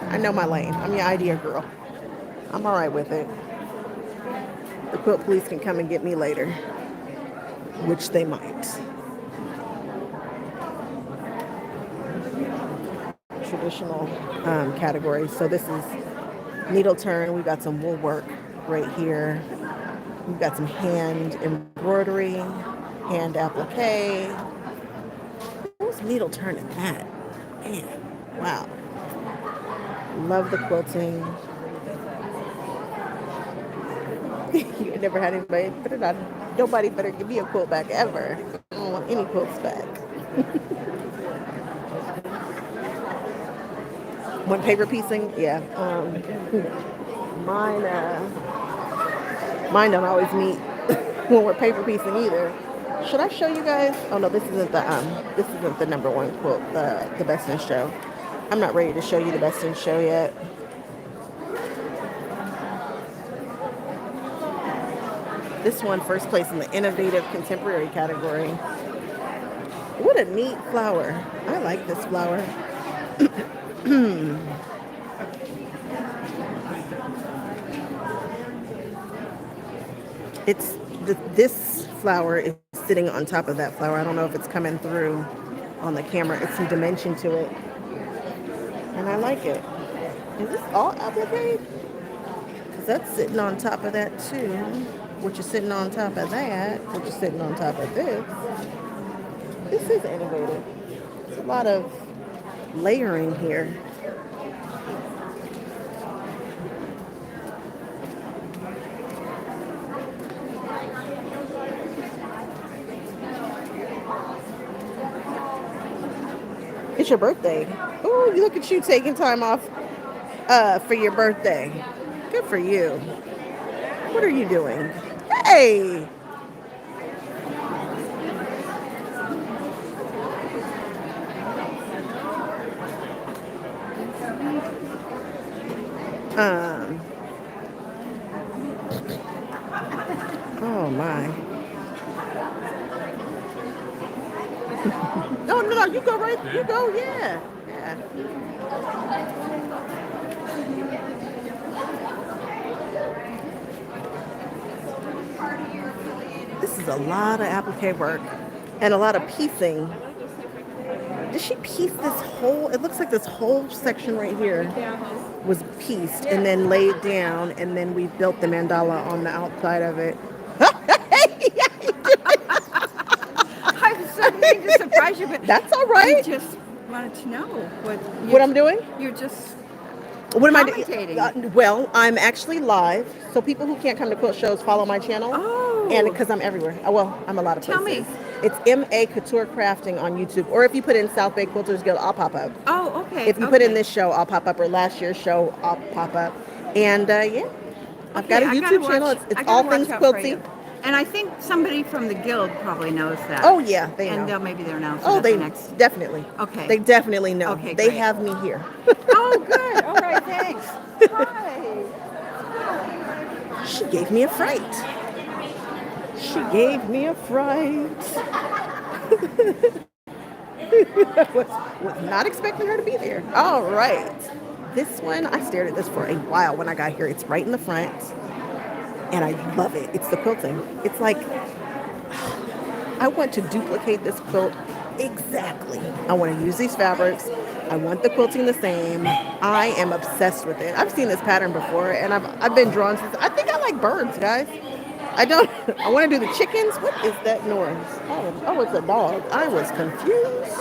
I know my lane. I'm your idea girl. I'm all right with it. The quilt police can come and get me later, which they might. Traditional categories. So this is needle turn. We've got some wool work right here. We've got some hand embroidery, hand applique. Who's needle turn in that? Man, wow. Love the quilting. You never had anybody, nobody better give me a quilt back ever. I don't want any quilts back. When paper piecing, yeah. Mine don't always meet when we're paper piecing either. Should I show you guys? Oh no, this isn't the number one quilt, the best in show. I'm not ready to show you the best in show yet. This one first place in the innovative contemporary category. What a neat flower. I like this flower. This flower is sitting on top of that flower. I don't know if it's coming through on the camera. It's some dimension to it. And I like it. Is this all applique? Because that's sitting on top of that too. Which is sitting on top of that. Which is sitting on top of this. This is innovative. There's a lot of layering here. It's your birthday. Oh, look at you taking time off for your birthday. Good for you. What are you doing? Hey! Oh my. No, you go right, you go, yeah. This is a lot of applique work and a lot of piecing. Did she piece this whole, it looks like this whole section right here was pieced and then laid down, and then we built the mandala on the outside of it. I was so mean to surprise you, but that's all right. I just wanted to know what I'm doing. You're just what am I doing? Well, I'm actually live, so people who can't come to quilt shows follow my channel. Oh. And because I'm everywhere. Well, I'm a lot of places. Tell me. It's A Couture Crafting on YouTube, or if you put in South Bay Quilters Guild, I'll pop up. Oh, okay. If you put in this show, I'll pop up, or last year's show, I'll pop up. And yeah, I've got a YouTube channel. It's all things quilty. And I think somebody from the guild probably knows that. Oh yeah, they know. And maybe they're announcing. Oh, they next. definitely. Okay. They definitely know. Okay, they great. have me here. Oh, good. All right, thanks. Hi. She gave me a fright. She gave me a fright. was not expecting her to be there. All right. This one, I stared at this for a while when I got here. It's right in the front. And I love it. It's the quilting. It's like, I want to duplicate this quilt exactly. I want to use these fabrics. I want the quilting the same. I am obsessed with it. I've seen this pattern before, and I've been drawn since. I think I like birds, guys. I want to do the chickens. What is that noise? Oh, it's a dog. I was confused.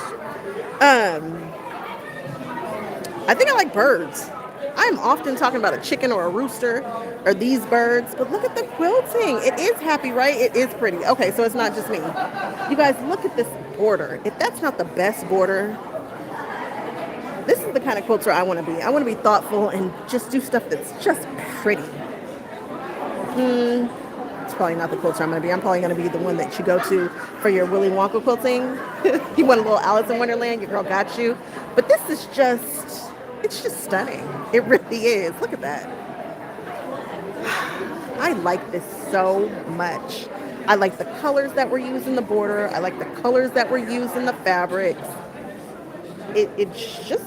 I think I like birds. I'm often talking about a chicken or a rooster or these birds, but look at the quilting. It is happy, right? It is pretty. Okay, so it's not just me. You guys, look at this border. If that's not the best border, this is the kind of quilter I want to be. I want to be thoughtful and just do stuff that's just pretty. It's probably not the quilter I'm going to be. I'm probably going to be the one that you go to for your Willy Wonka quilting. You want a little Alice in Wonderland, your girl got you. But this is just, it's just stunning. It really is. Look at that. I like this so much. I like the colors that were used in the border. I like the colors that were used in the fabrics. It's just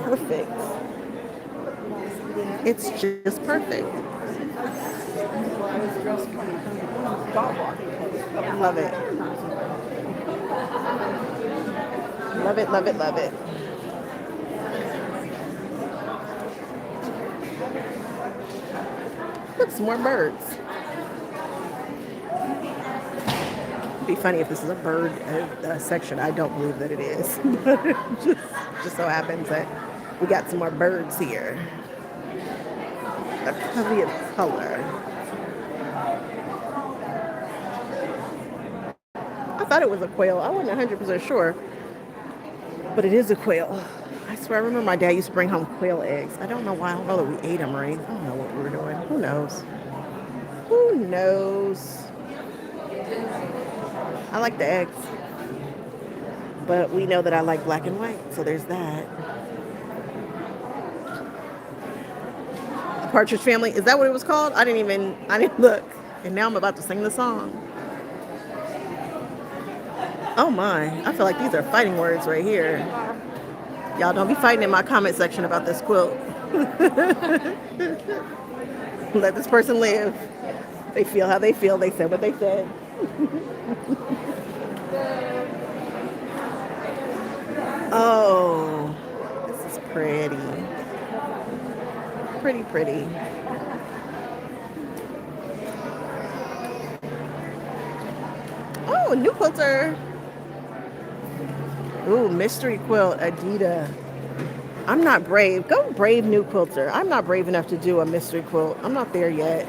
perfect. It's just perfect. Love it. Love it, love it, love it. Look, some more birds. It'd be funny if this is a bird section. I don't believe that it is. just so happens that we got some more birds here. A covey of color. I thought it was a quail. I wasn't 100% sure, but it is a quail. I swear, I remember my dad used to bring home quail eggs. I don't know why. I don't know that we ate them or anything. I don't know what we were doing. Who knows? Who knows? I like the eggs, but we know that I like black and white, so there's that. Partridge Family. Is that what it was called? I didn't look. And now I'm about to sing the song. Oh my, I feel like these are fighting words right here. Y'all don't be fighting in my comment section about this quilt. Let this person live. They feel how they feel. They said what they said. Oh, this is pretty. Pretty, pretty. Oh, a new quilter. Ooh, mystery quilt, Adida. I'm not brave. Go brave new quilter. I'm not brave enough to do a mystery quilt. I'm not there yet.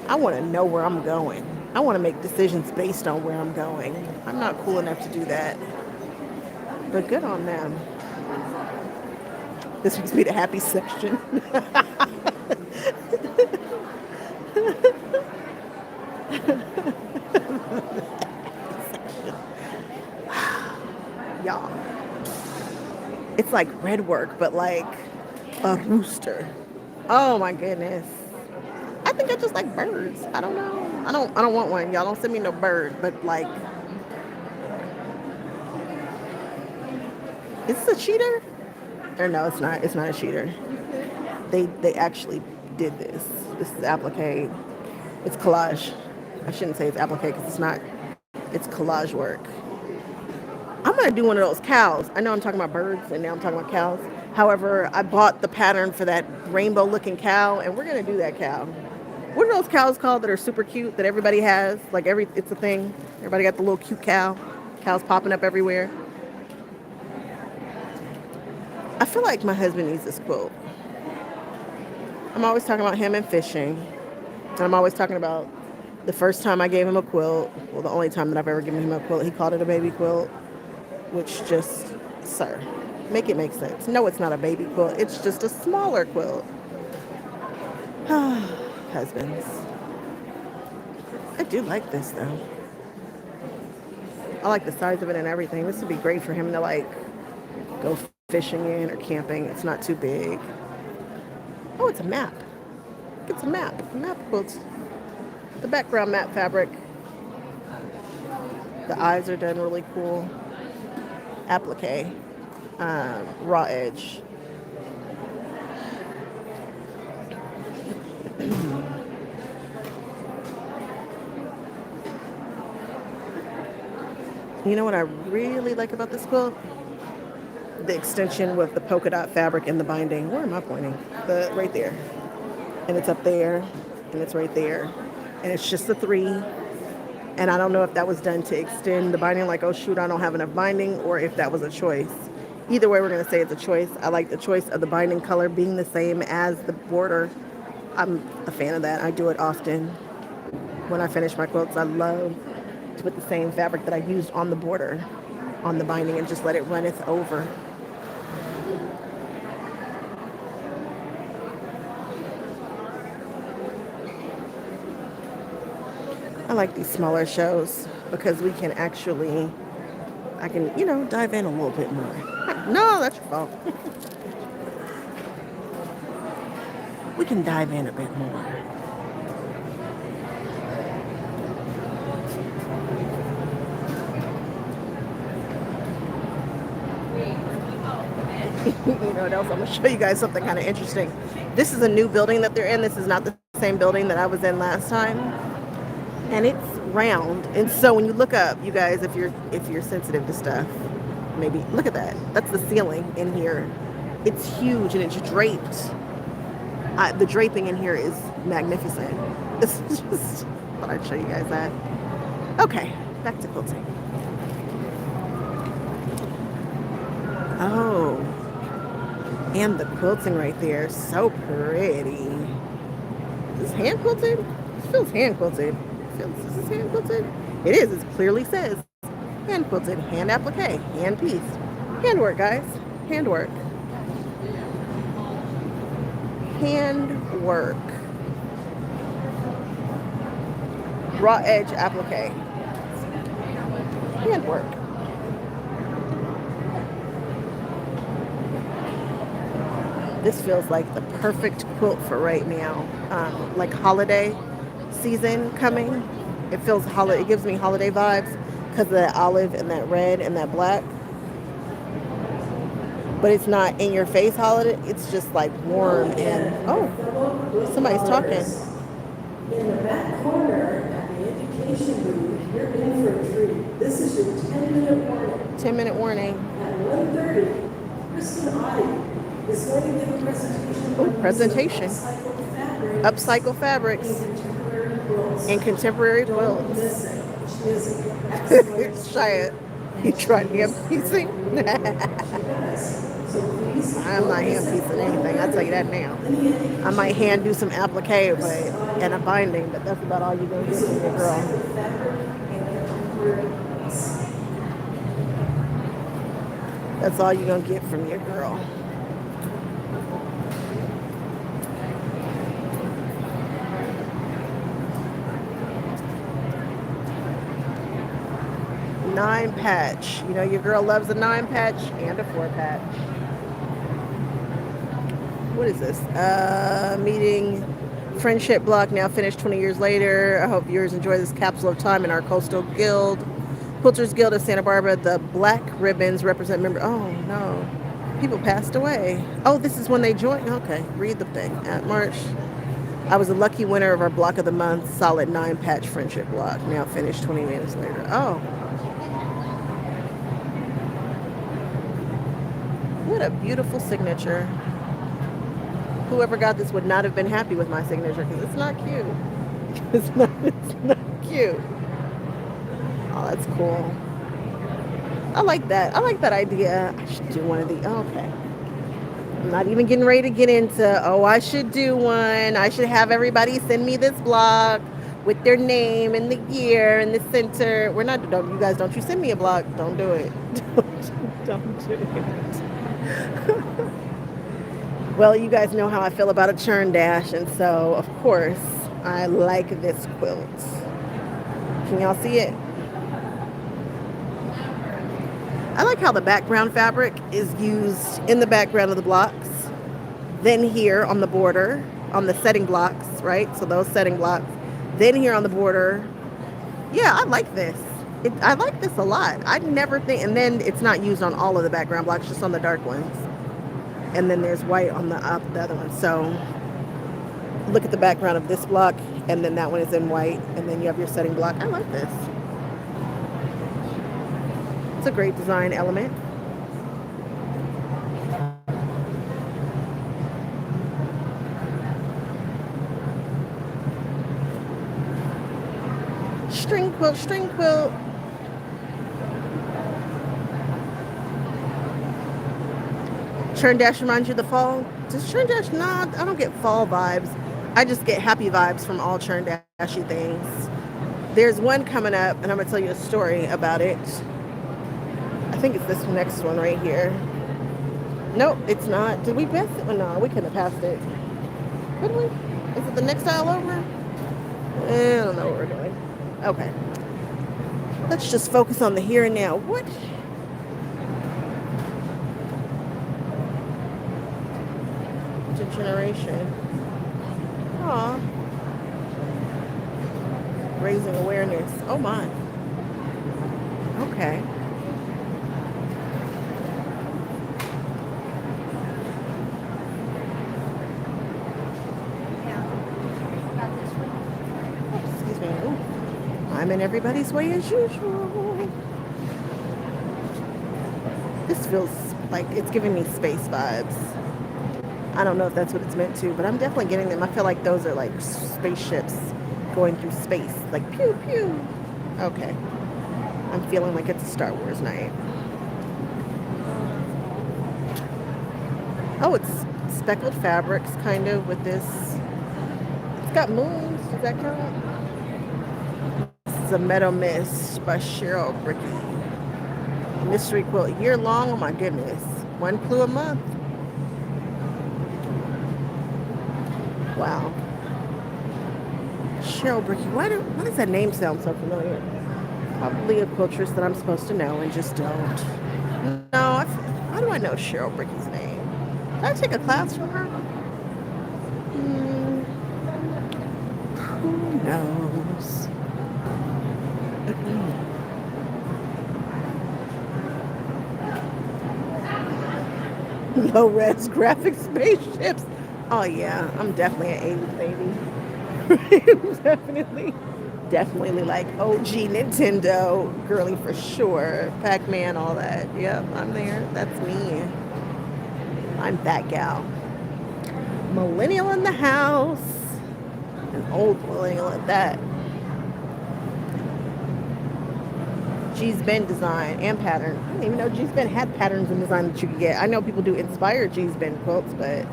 I want to know where I'm going. I want to make decisions based on where I'm going. I'm not cool enough to do that. But good on them. This must be the happy section. Y'all. It's like red work, but like a rooster. Oh my goodness. I think I just like birds. I don't know. I don't want one. Y'all don't send me no bird, but like, is this a cheater? Or no, it's not. It's not a cheater. They actually did this. This is applique. It's collage. I shouldn't say it's applique because it's not. It's collage work. I'm gonna do one of those cows. I know I'm talking about birds and now I'm talking about cows. However, I bought the pattern for that rainbow looking cow and we're gonna do that cow. What are those cows called that are super cute that everybody has? Like it's a thing. Everybody got the little cute cow. Cows popping up everywhere. I feel like my husband needs this quilt. I'm always talking about him and fishing. And I'm always talking about the first time I gave him a quilt. Well, the only time that I've ever given him a quilt, he called it a baby quilt. Which just, sir, make it make sense. No, it's not a baby quilt. It's just a smaller quilt. Husbands. I do like this though. I like the size of it and everything. This would be great for him to like go fishing in or camping. It's not too big. Oh, it's a map. It's a map. A map quilt. The background map fabric. The eyes are done really cool. Applique. Raw edge. You know what I really like about this quilt? The extension with the polka dot fabric and the binding. Where am I pointing? Right there. And it's up there. And it's right there. And it's just a 3. And I don't know if that was done to extend the binding, like, oh shoot, I don't have enough binding, or if that was a choice. Either way, we're going to say it's a choice. I like the choice of the binding color being the same as the border. I'm a fan of that. I do it often. When I finish my quilts, I love to put the same fabric that I used on the border on the binding and just let it runneth over. I like these smaller shows because we can actually, I can, dive in a little bit more. No, that's your fault. We can dive in a bit more. You know what else? I'm going to show you guys something kind of interesting. This is a new building that they're in. This is not the same building that I was in last time. And it's round. And so when you look up, you guys, if you're sensitive to stuff, maybe look at that. That's the ceiling in here. It's huge and it's draped. The draping in here is magnificent. This is just, thought I'd show you guys that. Okay, back to quilting. Oh, and the quilting right there, so pretty. Is this hand quilted? This feels hand quilted. Is this hand quilted? It is. It clearly says hand quilted, hand applique, hand piece. Handwork, guys. Handwork. Handwork. Raw edge applique. Handwork. This feels like the perfect quilt for right now. Like holiday season coming. It feels holiday. It gives me holiday vibes because of that olive and that red and that black. But it's not in your face holiday. It's just like warm and oh, somebody's talking. In the back corner at the education booth, you're in for a treat. This is your 10-minute warning. 10-minute warning. At 1:30, Kristen Audie is going to give a presentation. Oh, presentation. Upcycle fabrics and contemporary quilts. Shia, you tried hand piecing? I'm not hand piecing anything, I'll tell you that now. I might hand do some applique and a binding, but that's about all you're going to get from your girl. That's all you're going to get from your girl. Nine patch. You know, your girl loves a 9 patch and a 4 patch. What is this? Meeting friendship block now finished 20 years later. I hope viewers enjoy this capsule of time in our coastal guild. Quilters Guild of Santa Barbara. The black ribbons represent member. Oh no, people passed away. Oh, this is when they joined. Okay, read the thing. At March, I was a lucky winner of our block of the month. Solid 9 patch friendship block. Now finished 20 minutes later. Oh. What a beautiful signature. Whoever got this would not have been happy with my signature because it's not cute. It's not cute. Oh, that's cool. I like that. I like that idea. I should do one of these. Oh, okay. I'm not even getting ready to get into, oh, I should do one. I should have everybody send me this block with their name and the year and the center. We're not, don't, you guys, don't you send me a block. Don't do it. Don't do it. Well, you guys know how I feel about a churn dash, and so of course I like this quilt. Can y'all see it? I like how the background fabric is used in the background of the blocks, then here on the border, on the setting blocks, right? So those setting blocks, then here on the border. Yeah, I like this. I like this a lot. I never think, and then it's not used on all of the background blocks, just on the dark ones. And then there's white on the other one. So look at the background of this block, and then that one is in white, and then you have your setting block. I like this. It's a great design element. String quilt, string quilt. Churn dash reminds you of the fall. Does churn dash? Nah, I don't get fall vibes. I just get happy vibes from all churn dashy things. There's one coming up, and I'm gonna tell you a story about it. I think it's this next one right here. Nope, it's not. Did we pass it? Oh, no, we couldn't have passed it. Couldn't we? Is it the next tile over? I don't know what we're doing. Okay. Let's just focus on the here and now. What? Generation. Aw. Raising awareness. Oh my. Okay. Excuse me. Ooh. I'm in everybody's way as usual. This feels like it's giving me space vibes. I don't know if that's what it's meant to, but I'm definitely getting them. I feel like those are like spaceships going through space, like pew pew. Okay. I'm feeling like it's a Star Wars night. Oh, it's speckled fabrics kind of with this. It's got moons. Does that count? This is a Meadow Mist by Cheryl Bricky. Mystery quilt, year long. Oh my goodness. 1 clue a month. Wow. Cheryl Bricky. Why does that name sound so familiar? Probably a quiltress that I'm supposed to know and just don't. No, how do I know Cheryl Bricky's name? Did I take a class from her? Who knows? Low res graphic spaceships. Oh yeah, I'm definitely an 80s baby. Definitely like OG Nintendo girly for sure. Pac-Man, all that. Yep, I'm there. That's me. I'm that gal. Millennial in the house. An old millennial at that. G's Ben design and pattern. I didn't even know G's Ben had patterns and design that you could get. I know people do inspired G's Ben quilts, but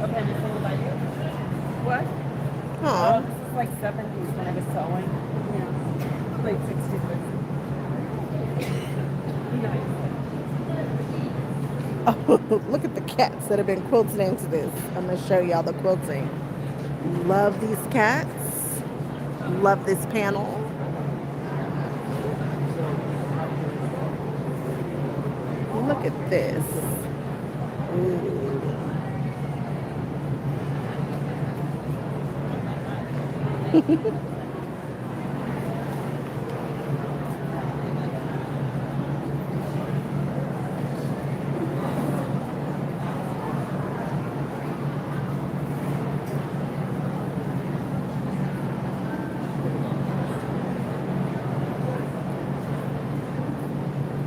Okay, anything about you? What? oh, This is like 70s when I was sewing. Yeah. Late 60s. oh, look at the cats that have been quilted into this. I'm gonna show y'all the quilting. Love these cats. Love this panel. Look at this. Ooh.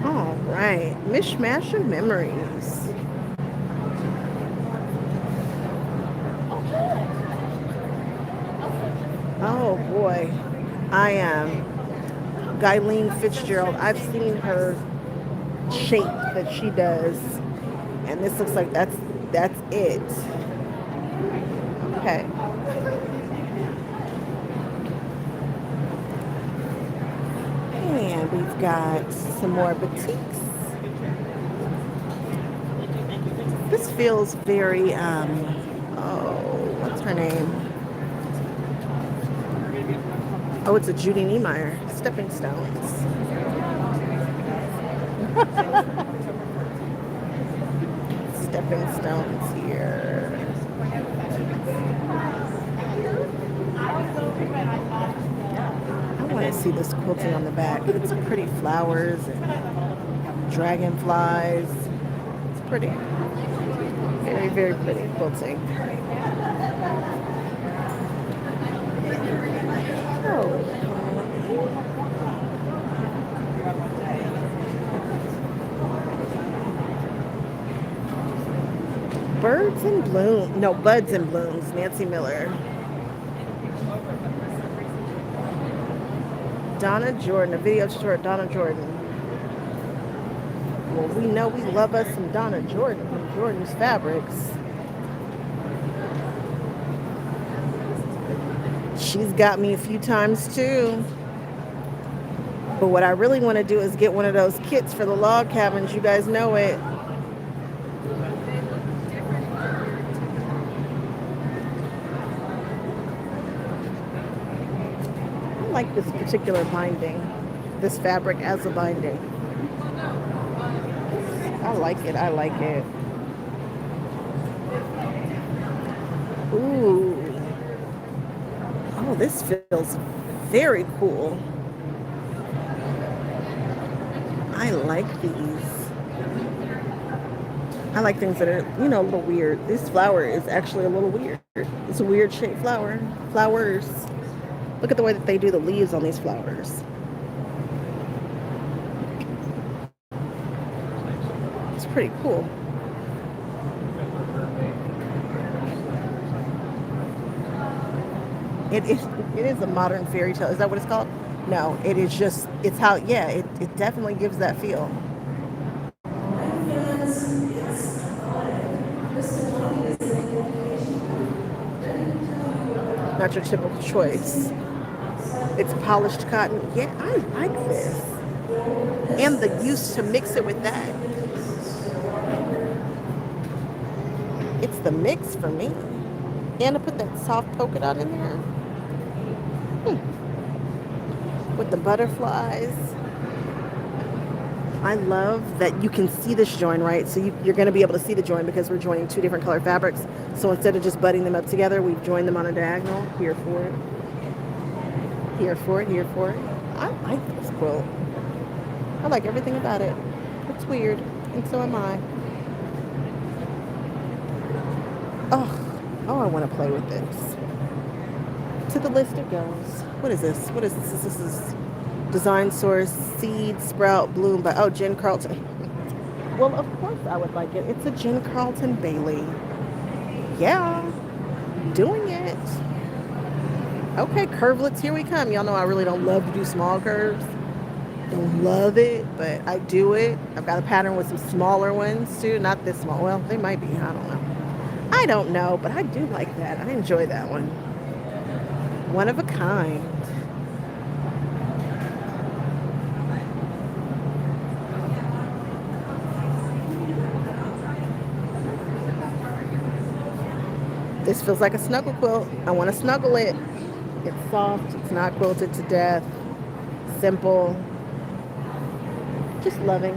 All right, mishmash of memories. Oh boy, I am Guyleen Fitzgerald. I've seen her shape that she does, and this looks like that's it. Okay. And we've got some more batiks. This feels very, oh, what's her name? Oh, it's a Judy Niemeyer, Stepping Stones. Stepping Stones here. I want to see this quilting on the back. It's pretty flowers and dragonflies. It's pretty. Very, very pretty quilting. Oh. Birds in Bloom. No, Buds in Blooms. Nancy Miller. Donna Jordan. A video short. Donna Jordan. Well, we know we love us some Donna Jordan from Jordan's Fabrics. She's got me a few times too. But what I really want to do is get one of those kits for the log cabins. You guys know it. I like this particular binding. This fabric as a binding. I like it. I like it. Ooh. Oh, this feels very cool. I like these. I like things that are, you know, a little weird. This flower is actually a little weird. It's a weird shaped flower. Flowers. Look at the way that they do the leaves on these flowers. It's pretty cool. It is a modern fairy tale. Is that what it's called? No, it is just, it's how, yeah, it definitely gives that feel. Not your typical choice. It's polished cotton. Yeah, I like this. And the use to mix it with that. It's the mix for me. And to put that soft polka dot in there. With the butterflies. I love that you can see this join, right? So you're going to be able to see the join because we're joining two different color fabrics. So instead of just butting them up together, we've joined them on a diagonal. Here for it. Here for it. Here for it. I like this quilt. I like everything about it. It's weird, and so am I. Oh, I want to play with this. To the list it goes. What is this? What is this? This is Design Source, Seed, Sprout, Bloom by, oh, Jen Carlton. Well, of course I would like it. It's a Jen Carlton Bailey. Yeah, doing it. Okay, curvelets, here we come. Y'all know I really don't love to do small curves. Don't love it, but I do it. I've got a pattern with some smaller ones too. Not this small. Well, they might be. I don't know. I don't know, but I do like that. I enjoy that one. One of a kind. This feels like a snuggle quilt. I want to snuggle it. It's soft. It's not quilted to death. Simple. Just loving.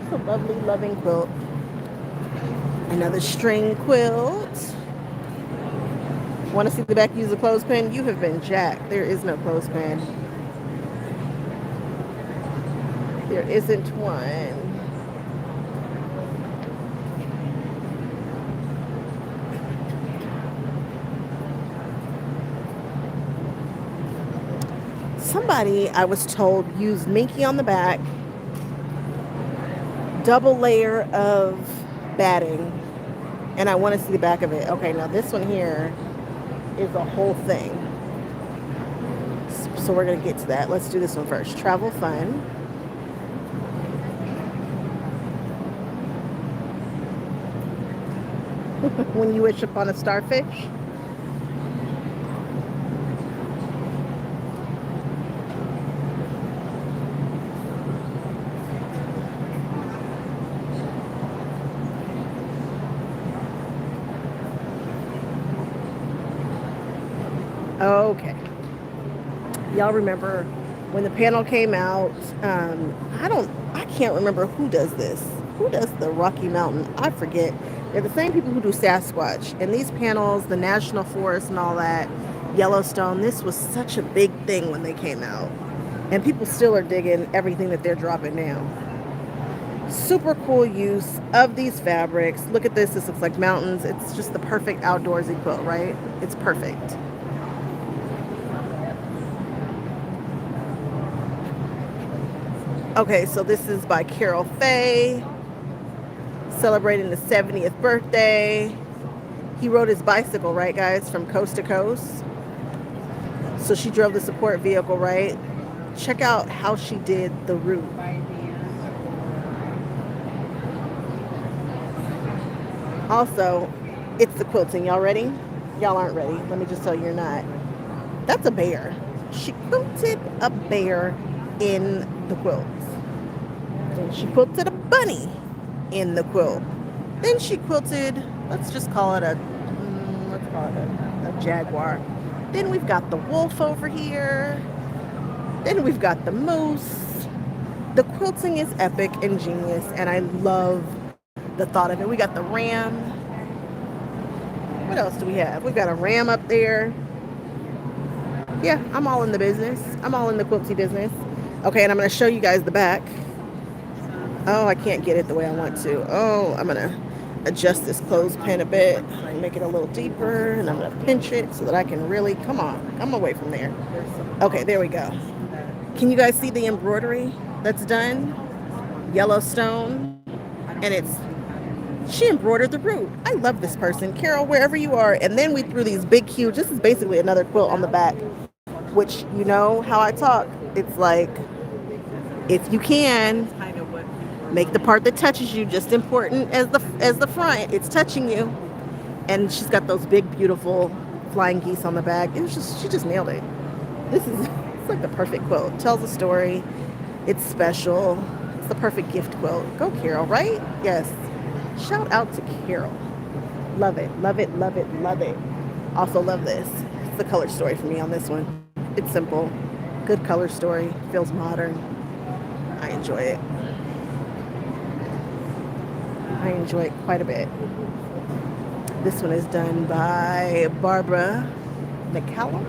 It's a lovely, loving quilt. Another string quilt. Want to see the back use a clothespin? You have been jacked. There is no clothespin. There isn't one. Somebody, I was told, used Minky on the back, double layer of batting, and I want to see the back of it. Okay, now this one here is a whole thing. So we're going to get to that. Let's do this one first. Travel Fun. When you wish upon a starfish. Okay. Y'all remember when the panel came out? I can't remember who does this. Who does the Rocky Mountain? I forget. They're the same people who do Sasquatch. And these panels, the National Forest and all that, Yellowstone, this was such a big thing when they came out. And people still are digging everything that they're dropping now. Super cool use of these fabrics. Look at this. This looks like mountains. It's just the perfect outdoorsy quilt, right? It's perfect. Okay, so this is by Carol Faye, celebrating the 70th birthday. He rode his bicycle, right, guys, from coast to coast. So she drove the support vehicle, right? Check out how she did the route. Also, it's the quilting. Y'all ready? Y'all aren't ready. Let me just tell you, you're not. That's a bear. She quilted a bear in the quilt. Then she quilted a bunny in the quilt. Then she quilted, let's call it a jaguar. Then we've got the wolf over here. Then we've got the moose. The quilting is epic and genius, and I love the thought of it. We got the ram. What else do we have? We've got a ram up there. Yeah, I'm all in the business. I'm all in the quilty business. Okay, and I'm going to show you guys the back. Oh, I can't get it the way I want to. Oh, I'm going to adjust this clothespin a bit, make it a little deeper, and I'm going to pinch it so that I can really, come away from there. Okay, there we go. Can you guys see the embroidery that's done? Yellowstone, and she embroidered the root. I love this person. Carol, wherever you are. And then we threw these big, huge, this is basically another quilt on the back, which, you know how I talk. It's like, if you can, make the part that touches you just important as the front. It's touching you. And she's got those big, beautiful flying geese on the back. It was just, she just nailed it. This is, it's like the perfect quilt. Tells a story. It's special. It's the perfect gift quilt. Go Carol, right? Yes. Shout out to Carol. Love it, love it, love it, love it. Also love this. It's the color story for me on this one. It's simple. Good color story. Feels modern. I enjoy it. I enjoy it quite a bit. This one is done by Barbara McCallum.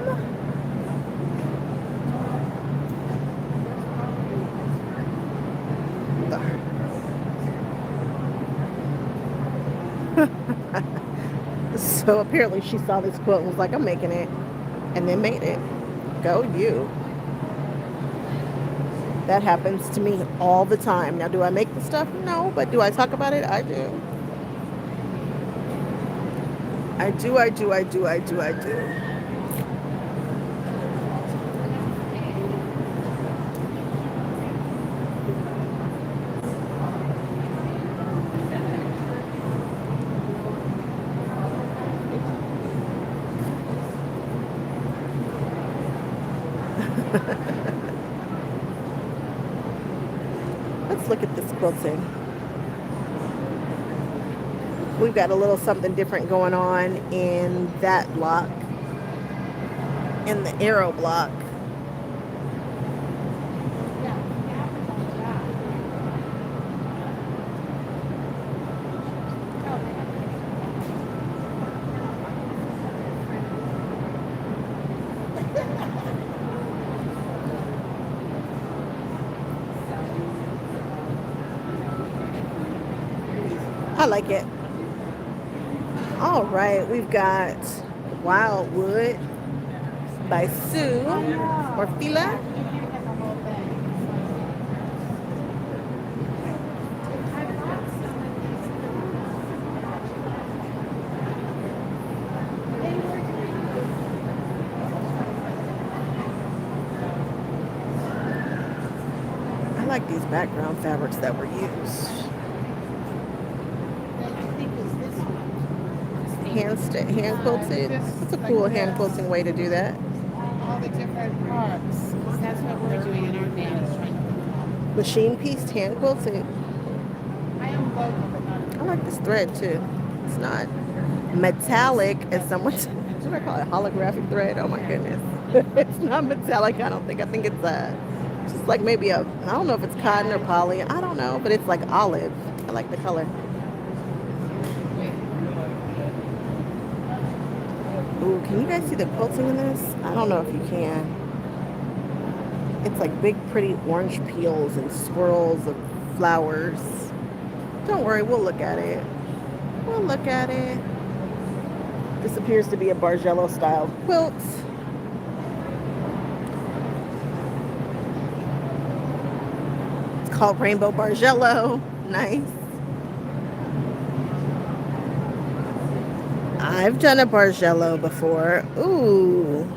So apparently she saw this quilt and was like, I'm making it, and then made it. Go you. That happens to me all the time. Now, do I make the stuff? No, but do I talk about it? I do. I do, I do, I do, I do, I do. Let's look at this quilting. We've got a little something different going on in that block, in the arrow block. I like it. All right, we've got Wildwood by Sue or Fila. I like these background fabrics that were used. Hand quilted. It's a cool hand quilting way to do that. All the different parts. That's what we're doing in our nails. Machine pieced hand quilted. I am local. I like this thread too. It's not metallic as someone said. What do I call it? Holographic thread? Oh my goodness. It's not metallic, I don't think. I think it's just like maybe I don't know if it's cotton or poly. I don't know, but it's like olive. I like the color. Ooh, can you guys see the quilting in this? I don't know if you can. It's like big, pretty orange peels and swirls of flowers. Don't worry, we'll look at it. We'll look at it. This appears to be a Bargello style quilt. It's called Rainbow Bargello. Nice. I've done a Bargello before. Ooh,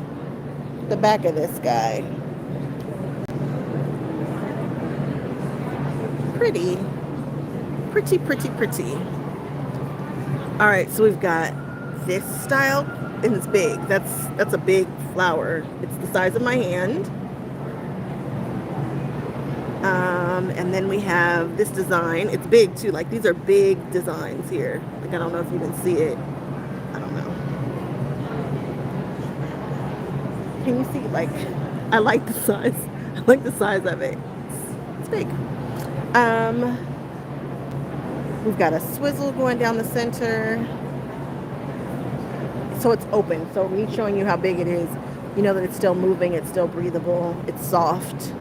the back of this guy. Pretty. Pretty, pretty, pretty. All right, so we've got this style, and it's big. That's a big flower. It's the size of my hand. And then we have this design. It's big too. Like these are big designs here. Like I don't know if you can see it. I don't know. Can you see? Like, I like the size. I like the size of it. It's big. We've got a swizzle going down the center. So it's open. So me showing you how big it is, you know that it's still moving. It's still breathable. It's soft.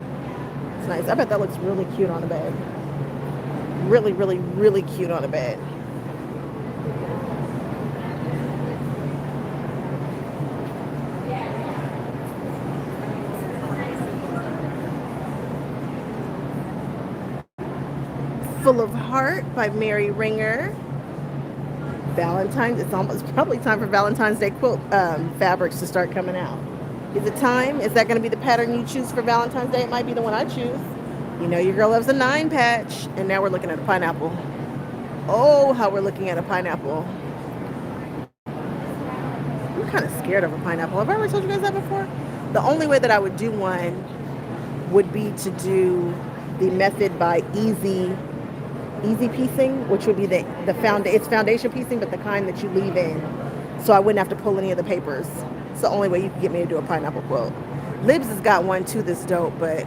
It's nice. I bet that looks really cute on a bed. Really, really, really cute on a bed. Full of Heart by Mary Ringer. Valentine's, it's almost probably time for Valentine's Day quilt fabrics to start coming out. Is it time? Is that going to be the pattern you choose for Valentine's Day? It might be the one I choose. You know your girl loves a 9 patch. And now we're looking at a pineapple. Oh, how we're looking at a pineapple. I'm kind of scared of a pineapple. Have I ever told you guys that before? The only way that I would do one would be to do the method by easy piecing, which would be it's foundation piecing, but the kind that you leave in, so I wouldn't have to pull any of the papers. It's the only way you can get me to do a pineapple quilt. Libs has got one too that's dope, but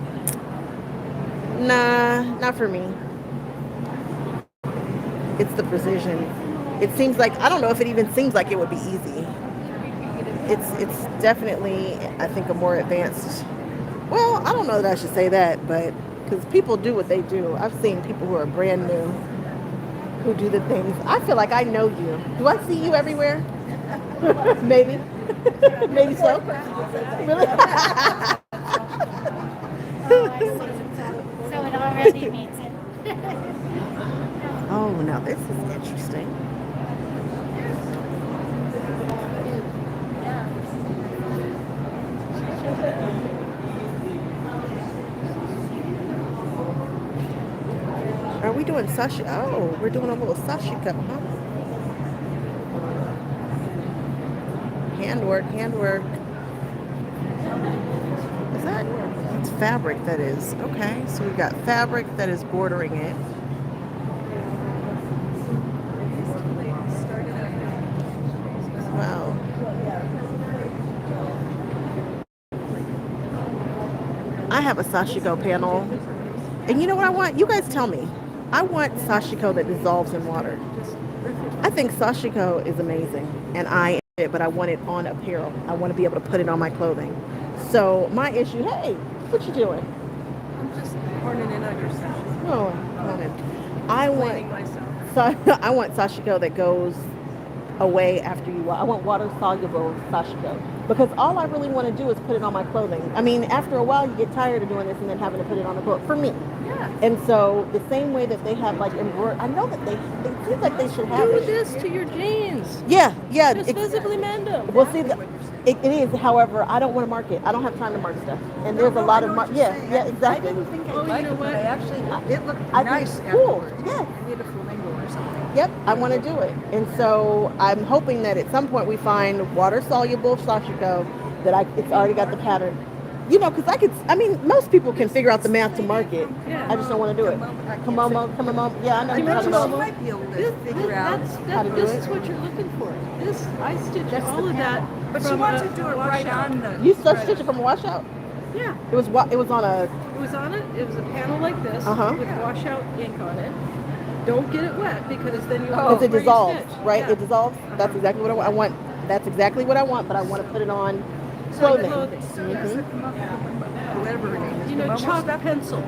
nah, not for me. It's the precision. It seems like, I don't know if it even seems like it would be easy. It's definitely, I think, a more advanced, well, I don't know that I should say that, but because people do what they do. I've seen people who are brand new who do the things. I feel like I know you. Do I see you everywhere? Maybe. Maybe so. Really? Oh, I see. So it already means it. Oh, now this is interesting. Are we doing Sashiko? Oh, we're doing a little Sashiko, huh? Handwork. Is that? It's fabric that is. Okay, so we've got fabric that is bordering it. Wow. I have a Sashiko panel. And you know what I want? You guys tell me. I want Sashiko that dissolves in water. I think Sashiko is amazing, and but I want it on apparel. I want to be able to put it on my clothing. So my issue, hey, what you doing? I'm just horning in on your session. Oh, come on in. I want Sashiko that goes away after you. I want water soluble Sashiko, because all I really want to do is put it on my clothing. I mean, after a while, you get tired of doing this and then having to put it on the quilt. For me. Yeah. And so the same way that they have like embroidery, I know that it seems like they should have Do it. this to your jeans. Yeah. Just physically mend them. Well, see, it is. However, I don't want to mark it. I don't have time to mark stuff. And there's a lot of yeah, exactly. I didn't think I liked you know it, but what? I actually, it looked I nice think it's cool. afterwards. Yeah. I need a flamingo or something. Yep, I want to do it. And so I'm hoping that at some point we find water soluble Sashiko that it's already got the pattern. You know, because most people can figure out the math to mark it. Yeah. I just don't want to do it. Kamomo. Yeah, I know you're talking I about. might be able to figure out. How to do This it. is what you're looking for. I stitched all of that. But she from wants a to do it washout. right on the. You stitched it from a washout? Yeah. It was on a. It was on it. It was a panel like this with washout ink on it. Don't get it wet because then you. Because it dissolves, right? Yeah. It dissolves. That's exactly what I want. That's exactly what I want, but I want to put it on clothing. So does it come up with whatever it is? You know, Momo chalk stuff? pencil.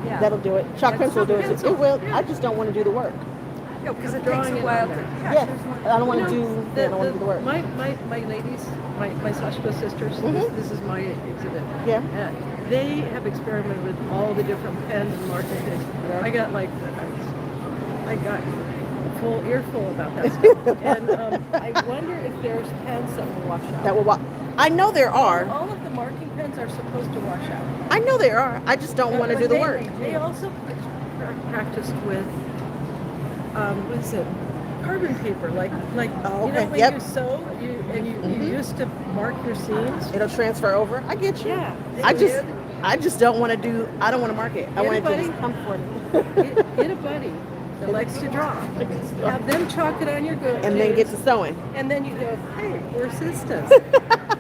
Yeah. That'll do it. Chalk pencil will do it. pencil. It will. Yeah. I just don't want to do the work. Yeah, because it takes Drawing a it while on to. there. Yeah, there's one- I don't want You to know, do. I don't want to do the work. My ladies, my Sashiko sisters, this is my exhibit. Yeah. They have experimented with all the different pens and marking things. Yeah. I got a full earful about that stuff. And I wonder if there's pens that will wash out. That will. I know there are. All of the marking pens are supposed to wash out. I know there are. I just don't want to But do the work. They also practiced with, what is it? Carbon paper, like Oh, you know okay. when Yep. you sew, you used to mark your seams. It'll transfer over. I get you. Yeah. I just don't want to do. I don't want to mark it. I want it to Anybody? just come for me. Get a buddy that likes to draw. Have them chalk it on your good. And then get to sewing. And then you go, hey, we're sisters,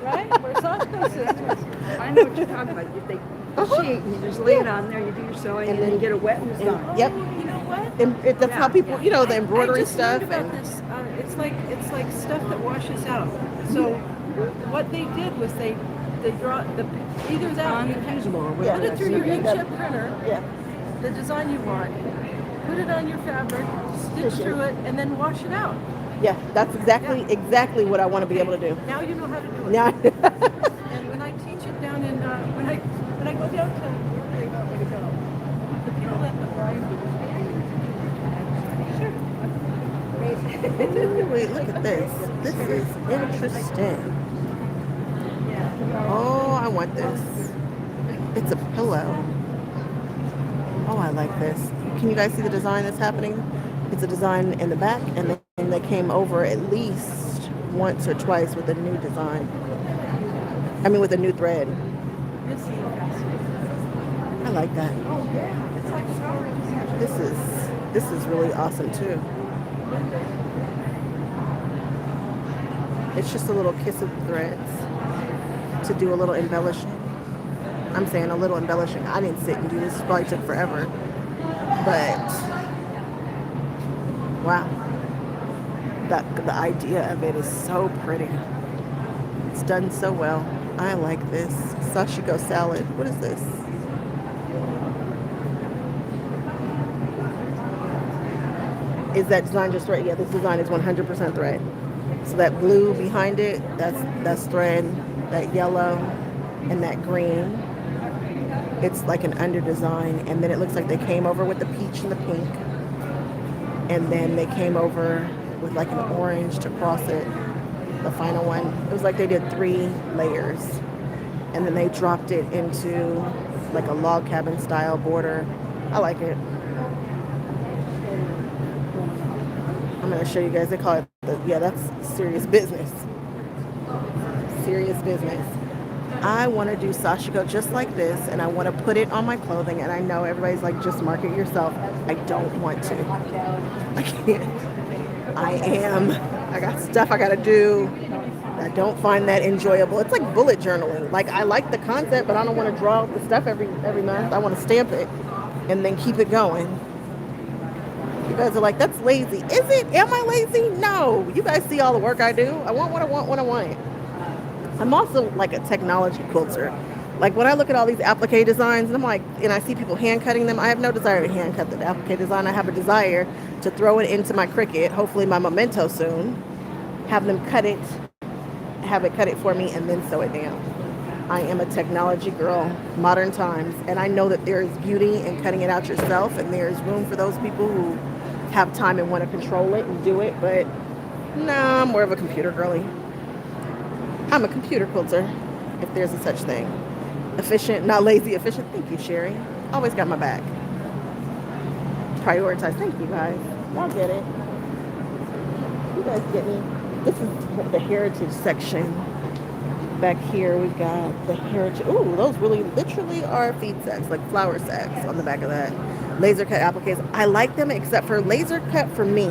right? We're Sashiko sisters. I know what you're talking about. You take a sheet and you just lay it on there, you do your sewing, and then you get it wet and it's done. Yep. Oh, you know what? And that's how people, you know, the embroidery I just stuff. learned about And this. It's like stuff that washes out. So what they did was they draw either that or you Unusable or put whatever. it through your inkjet printer, yeah. the design you want, put it on your fabric, stitch through it, and then wash it out. Yeah, that's exactly what I want to be able to do. Now you know how to do it. Now, And when I teach it down in when I go down to where they want me to go, the people at the Ooh, wait, look at this. This is interesting. Oh, I want this. It's a pillow. Oh, I like this. Can you guys see the design that's happening? It's a design in the back, and then they came over at least once or twice with a new design. I mean, with a new thread. This is fascinating. I like that. Oh yeah, it's like flowers. This is really awesome too. It's just a little kiss of threads to do a little embellishing. I'm saying a little embellishing. I didn't sit and do this. It probably took forever. But wow. The idea of it is so pretty. It's done so well. I like this. Sashiko salad. What is this? Is that design just thread? Yeah, this design is 100% thread. So that blue behind it, that's thread. That yellow and that green, it's like an under design. And then it looks like they came over with the peach and the pink. And then they came over with like an orange to cross it. The final one. It was like they did 3 layers. And then they dropped it into like a log cabin style border. I like it. I'm going to show you guys. They call it, yeah, that's serious business. Serious business. I want to do Sashiko just like this, and I want to put it on my clothing. And I know everybody's like, just mark it yourself. I don't want to. I can't. I am. I got stuff I got to do. I don't find that enjoyable. It's like bullet journaling. Like, I like the concept, but I don't want to draw out the stuff every month. I want to stamp it and then keep it going. You guys are like, that's lazy. Is it? Am I lazy? No. You guys see all the work I do. I want what I want when I want it. I'm also like a technology quilter. Like when I look at all these applique designs, and I'm like, and I see people hand cutting them, I have no desire to hand cut the applique design. I have a desire to throw it into my Cricut, hopefully my Memento soon, have them cut it, have it cut it for me, and then sew it down. I am a technology girl, modern times, and I know that there is beauty in cutting it out yourself, and there's room for those people who have time and want to control it and do it, but no, I'm more of a computer girly. I'm a computer quilter, if there's a such thing. Efficient, not lazy, efficient. Thank you, Sherry. Always got my back. Prioritize. Thank you, guys. Y'all get it. You guys get me. This is the heritage section. Back here, we've got the heritage. Ooh, those really literally are feed sacks, like flour sacks on the back of that. Laser cut appliques. I like them, except for laser cut for me.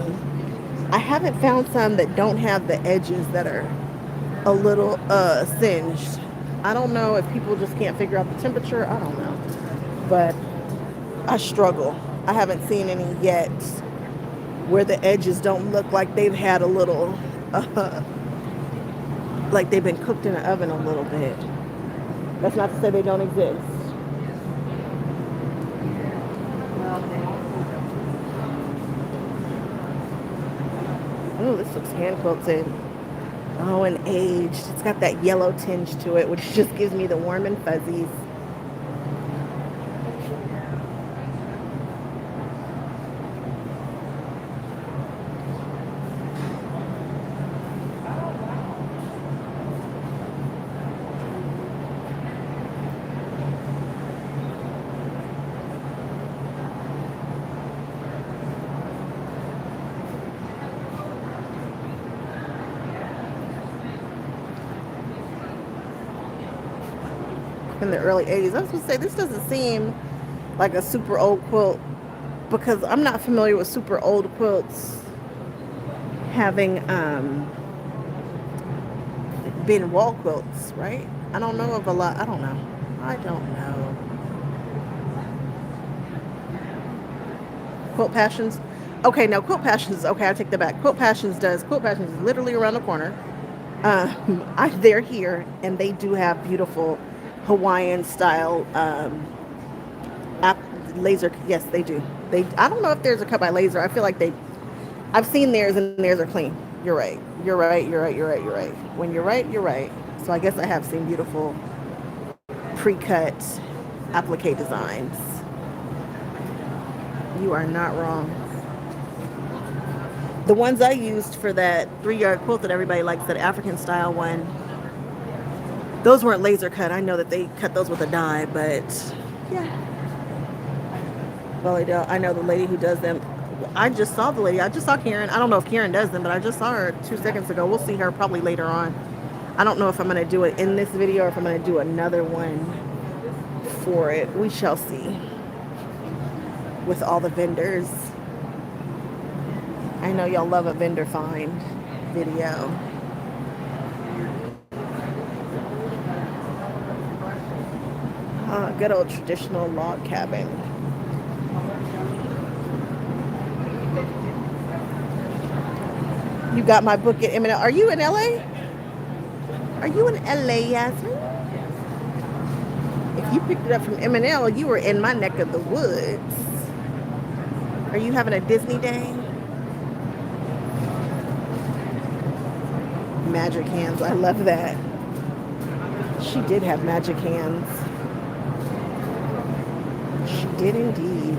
I haven't found some that don't have the edges that are a little singed. I don't know if people just can't figure out the temperature. I don't know. But I struggle. I haven't seen any yet where the edges don't look like they've had a little, like they've been cooked in an oven a little bit. That's not to say they don't exist. Oh, this looks hand quilted. Oh, and aged. It's got that yellow tinge to it, which just gives me the warm and fuzzies. In the early 80s. I was going to say, this doesn't seem like a super old quilt because I'm not familiar with super old quilts having been wall quilts, right? I don't know of a lot. I don't know. Quilt Passions. Okay, no, Quilt Passions. Okay, I take that back. Quilt Passions is literally around the corner. They're here, and they do have beautiful Hawaiian style laser. Yes, they do. I don't know if there's a cut by laser. I feel like I've seen theirs, and theirs are clean. You're right. When you're right, you're right. So I guess I have seen beautiful pre-cut applique designs. You are not wrong. The ones I used for that 3-yard quilt that everybody likes, that African style one, those weren't laser cut. I know that they cut those with a die, but yeah. Well, I know the lady who does them I just saw the lady. I just saw Karen. I don't know if Karen does them, but I just saw her 2 seconds ago. We'll see her probably later on. I don't know if I'm going to do it in this video or if I'm going to do another one for it. We shall see. With all the vendors. I know y'all love a vendor find video. Good old traditional log cabin. You got my book at M&L. Are you in LA? Are you in LA, Yasmin? If you picked it up from M&L, you were in my neck of the woods. Are you having a Disney day? Magic hands. I love that. She did have magic hands. She did indeed.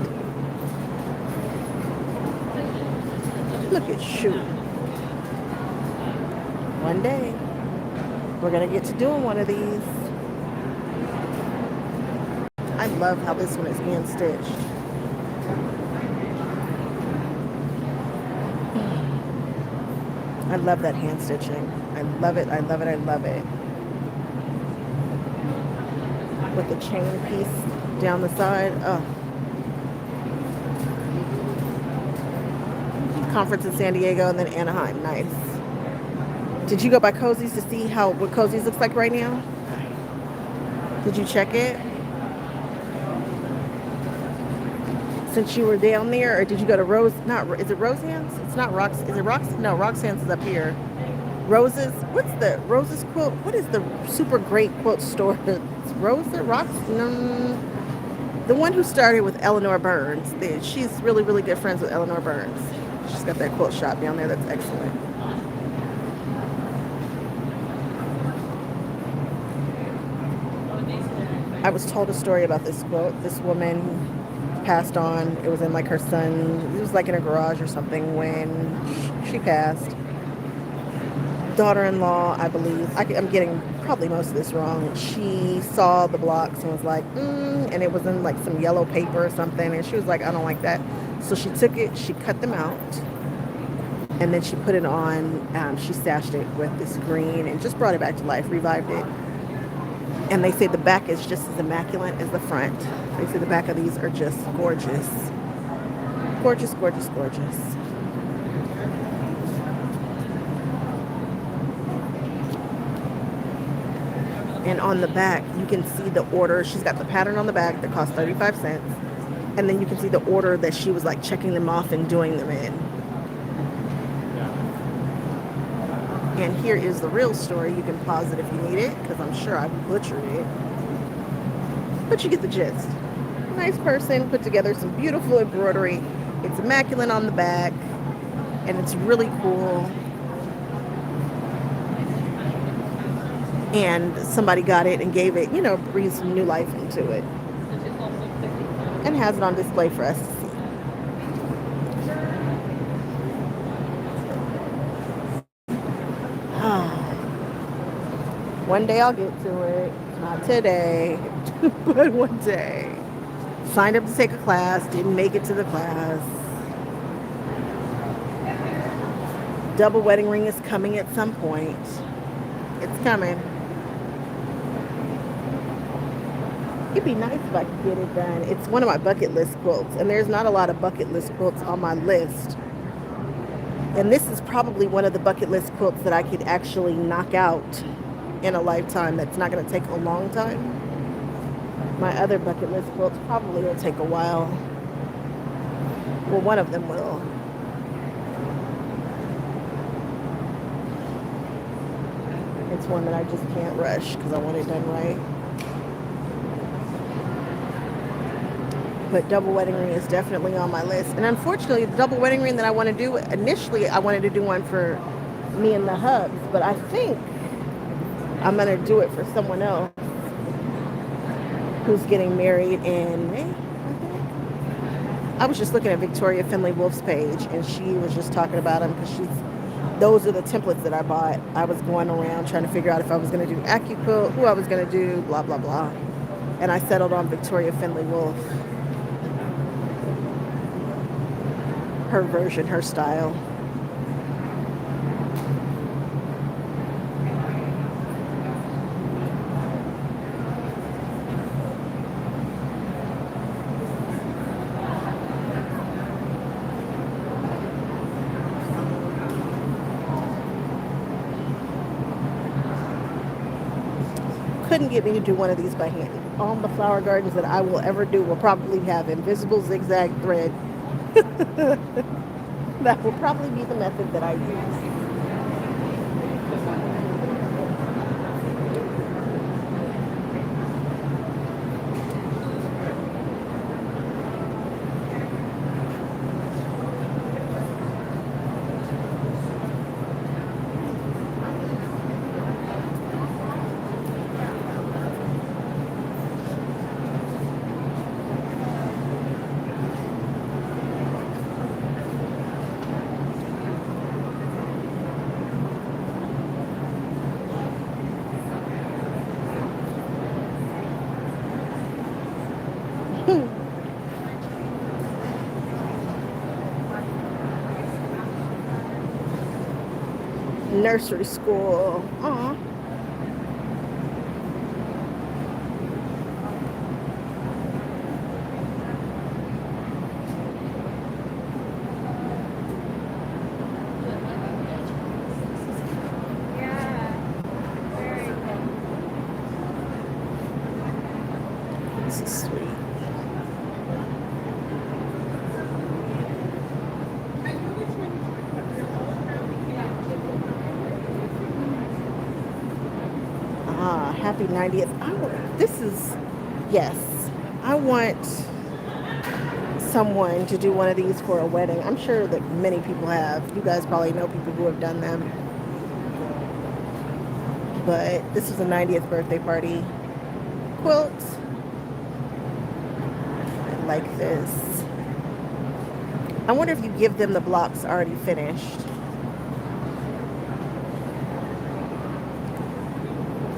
Look at you. One day, we're going to get to doing one of these. I love how this one is hand stitched. I love that hand stitching. I love it, I love it, I love it. With the chain piece down the side. Oh. Conference in San Diego and then Anaheim. Nice. Did you go by Cozy's to see what Cozy's looks like right now? Did you check it? Since you were down there, or did you go to Rose? Is it Rosehands? It's not Rox. Is it Rox? No, Roxanne's is up here. Roses. What's the Roses quilt? What is the super great quilt store? It's Rosa Rox. No, the one who started with Eleanor Burns. She's really, really good friends with Eleanor Burns. She's got that quilt shop down there. That's excellent. I was told a story about this quilt. This woman passed on. It was in like her son. It was like in a garage or something when she passed. Daughter-in-law, I believe. I'm getting probably most of this wrong. She saw the blocks and was like, and it was in like some yellow paper or something. And she was like, I don't like that. So she took it, she cut them out, and then she put it on. She stashed it with this green and just brought it back to life, revived it. And they say the back is just as immaculate as the front. They say the back of these are just gorgeous. Gorgeous, gorgeous, gorgeous. And on the back, you can see the order. She's got the pattern on the back that costs 35 cents. And then you can see the order that she was like checking them off and doing them in. And here is the real story. You can pause it if you need it, because I'm sure I butchered it. But you get the gist. Nice person, put together some beautiful embroidery. It's immaculate on the back, and it's really cool. And somebody got it and gave it, breathed some new life into it. And has it on display for us to see. One day I'll get to it. Not today, but one day. Signed up to take a class, didn't make it to the class. Double wedding ring is coming at some point. It's coming. It'd be nice if I could get it done. It's one of my bucket list quilts, and there's not a lot of bucket list quilts on my list. And this is probably one of the bucket list quilts that I could actually knock out in a lifetime. That's not going to take a long time. My other bucket list quilts probably will take a while. Well, one of them will. It's one that I just can't rush because I want it done right. But double wedding ring is definitely on my list. And unfortunately, the double wedding ring that I want to do, initially I wanted to do one for me and the hubs, but I think I'm going to do it for someone else who's getting married in May, I think. I was just looking at Victoria Finley Wolf's page, and she was just talking about them because those are the templates that I bought. I was going around trying to figure out if I was going to do AccuQuilt, who I was going to do, blah, blah, blah. And I settled on Victoria Finley Wolf. her version, her style. Couldn't get me to do one of these by hand. All the flower gardens that I will ever do will probably have invisible zigzag thread. That will probably be the method that I use. Nursery school. Aw. This is sweet. Happy 90th. This is, yes, I want someone to do one of these for a wedding. I'm sure that many people have. You guys probably know people who have done them. But this is a 90th birthday party quilt. I like this. I wonder if you give them the blocks already finished,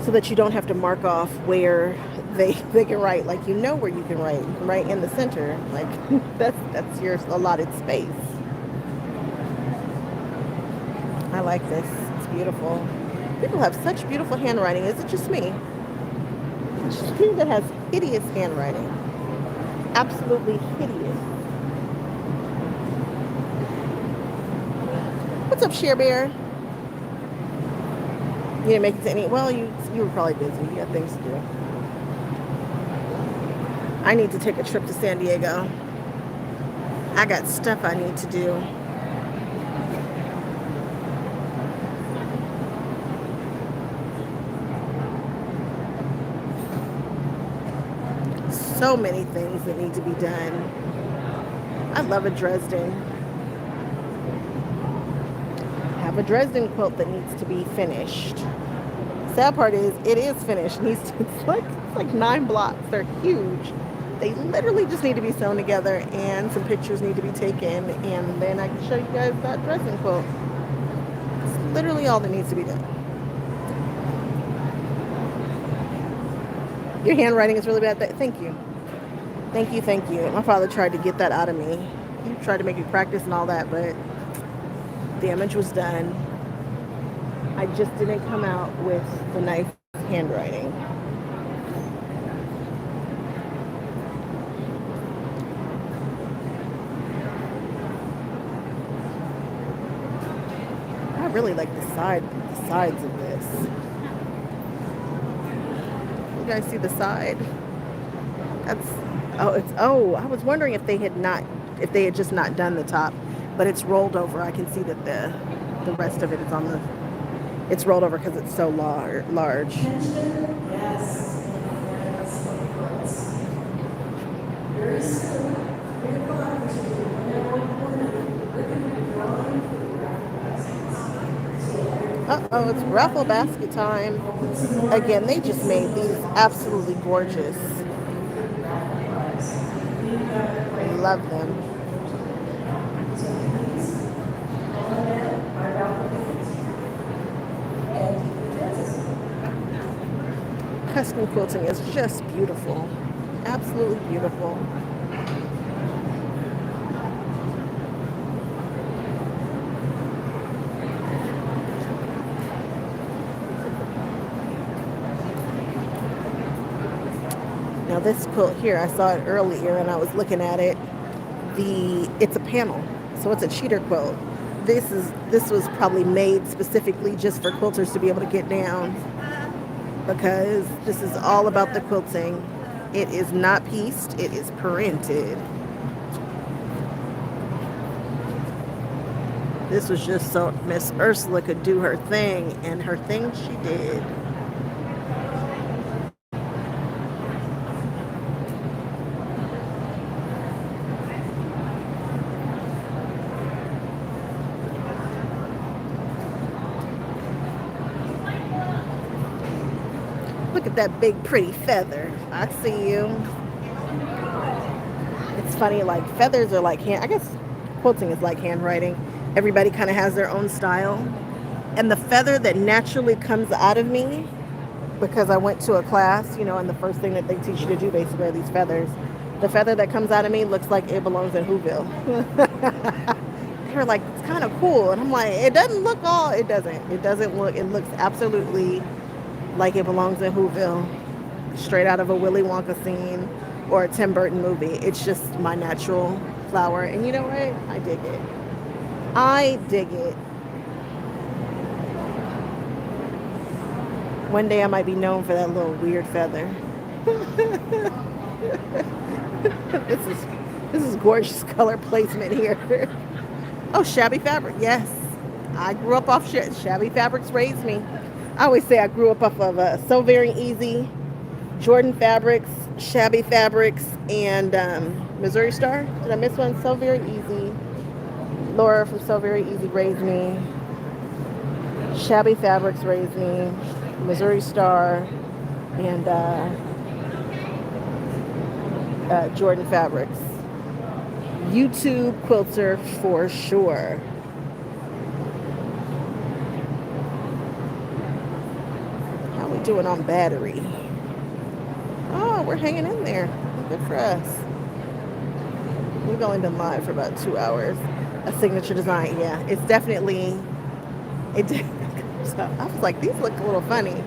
so that you don't have to mark off where they can write. Like, you know where you can write. You can write in the center. Like, that's your allotted space. I like this. It's beautiful. People have such beautiful handwriting. Is it just me? It's just me that has hideous handwriting. Absolutely hideous. What's up, Share Bear? You didn't make it to any. Well, you were probably busy. You had things to do. I need to take a trip to San Diego. I got stuff I need to do. So many things that need to be done. I love a Dresden. Have a Dresden quilt that needs to be finished. Sad part is, it is finished. It's like 9 blocks. They're huge. They literally just need to be sewn together, and some pictures need to be taken, and then I can show you guys that Dresden quilt. It's literally all that needs to be done. Your handwriting is really bad. Thank you. Thank you, thank you. My father tried to get that out of me. He tried to make me practice and all that, but damage was done. I just didn't come out with the nice handwriting. I really like the sides of this. You guys see the side? I was wondering if they had just not done the top, but it's rolled over. I can see that the rest of it is it's rolled over because it's so large. Uh-oh, it's raffle basket time. Again, they just made these absolutely gorgeous. I love them. Custom quilting is just beautiful. Absolutely beautiful. Now this quilt here, I saw it earlier and I was looking at it. It's a panel, so it's a cheater quilt. This was probably made specifically just for quilters to be able to get down, because this is all about the quilting. It is not pieced, it is printed. This was just so Miss Ursula could do her thing, and her thing she did. Look at that big pretty feather. I see you. It's funny, like feathers are like I guess quilting is like handwriting. Everybody kind of has their own style. And the feather that naturally comes out of me, because I went to a class, you know, and the first thing that they teach you to do basically are these feathers. The feather that comes out of me looks like it belongs in Whoville. They were like, it's kind of cool. And I'm like, it doesn't look all, it doesn't. It doesn't look, it looks absolutely like it belongs in Whoville. Straight out of a Willy Wonka scene or a Tim Burton movie. It's just my natural flower. And you know what? I dig it. I dig it. One day I might be known for that little weird feather. This is gorgeous color placement here. Oh, shabby fabric. Yes. I grew up off shabby fabrics raised me. I always say I grew up off of So Very Easy, Jordan Fabrics, Shabby Fabrics, and Missouri Star. Did I miss one? So Very Easy. Laura from So Very Easy raised me. Shabby Fabrics raised me. Missouri Star, and Jordan Fabrics. YouTube Quilter for sure. How we doing on battery? Oh, we're hanging in there. Good for us. We've only been live for about 2 hours. A signature design, yeah. It's definitely, so I was like, these look a little funny.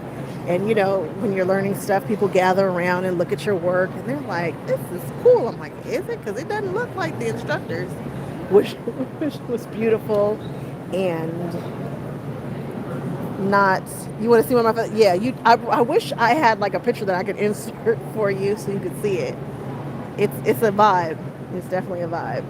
And you know, when you're learning stuff, people gather around and look at your work and they're like, this is cool. I'm like, is it? Because it doesn't look like the instructors, which was beautiful. And not, you want to see one of my, yeah, I wish I had like a picture that I could insert for you so you could see it. It's a vibe. It's definitely a vibe.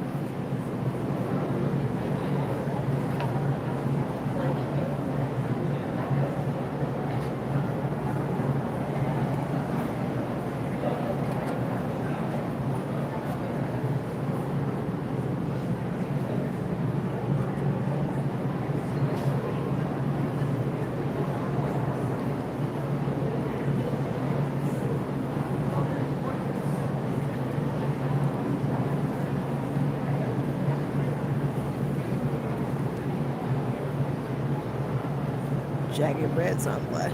Jagged reds on what?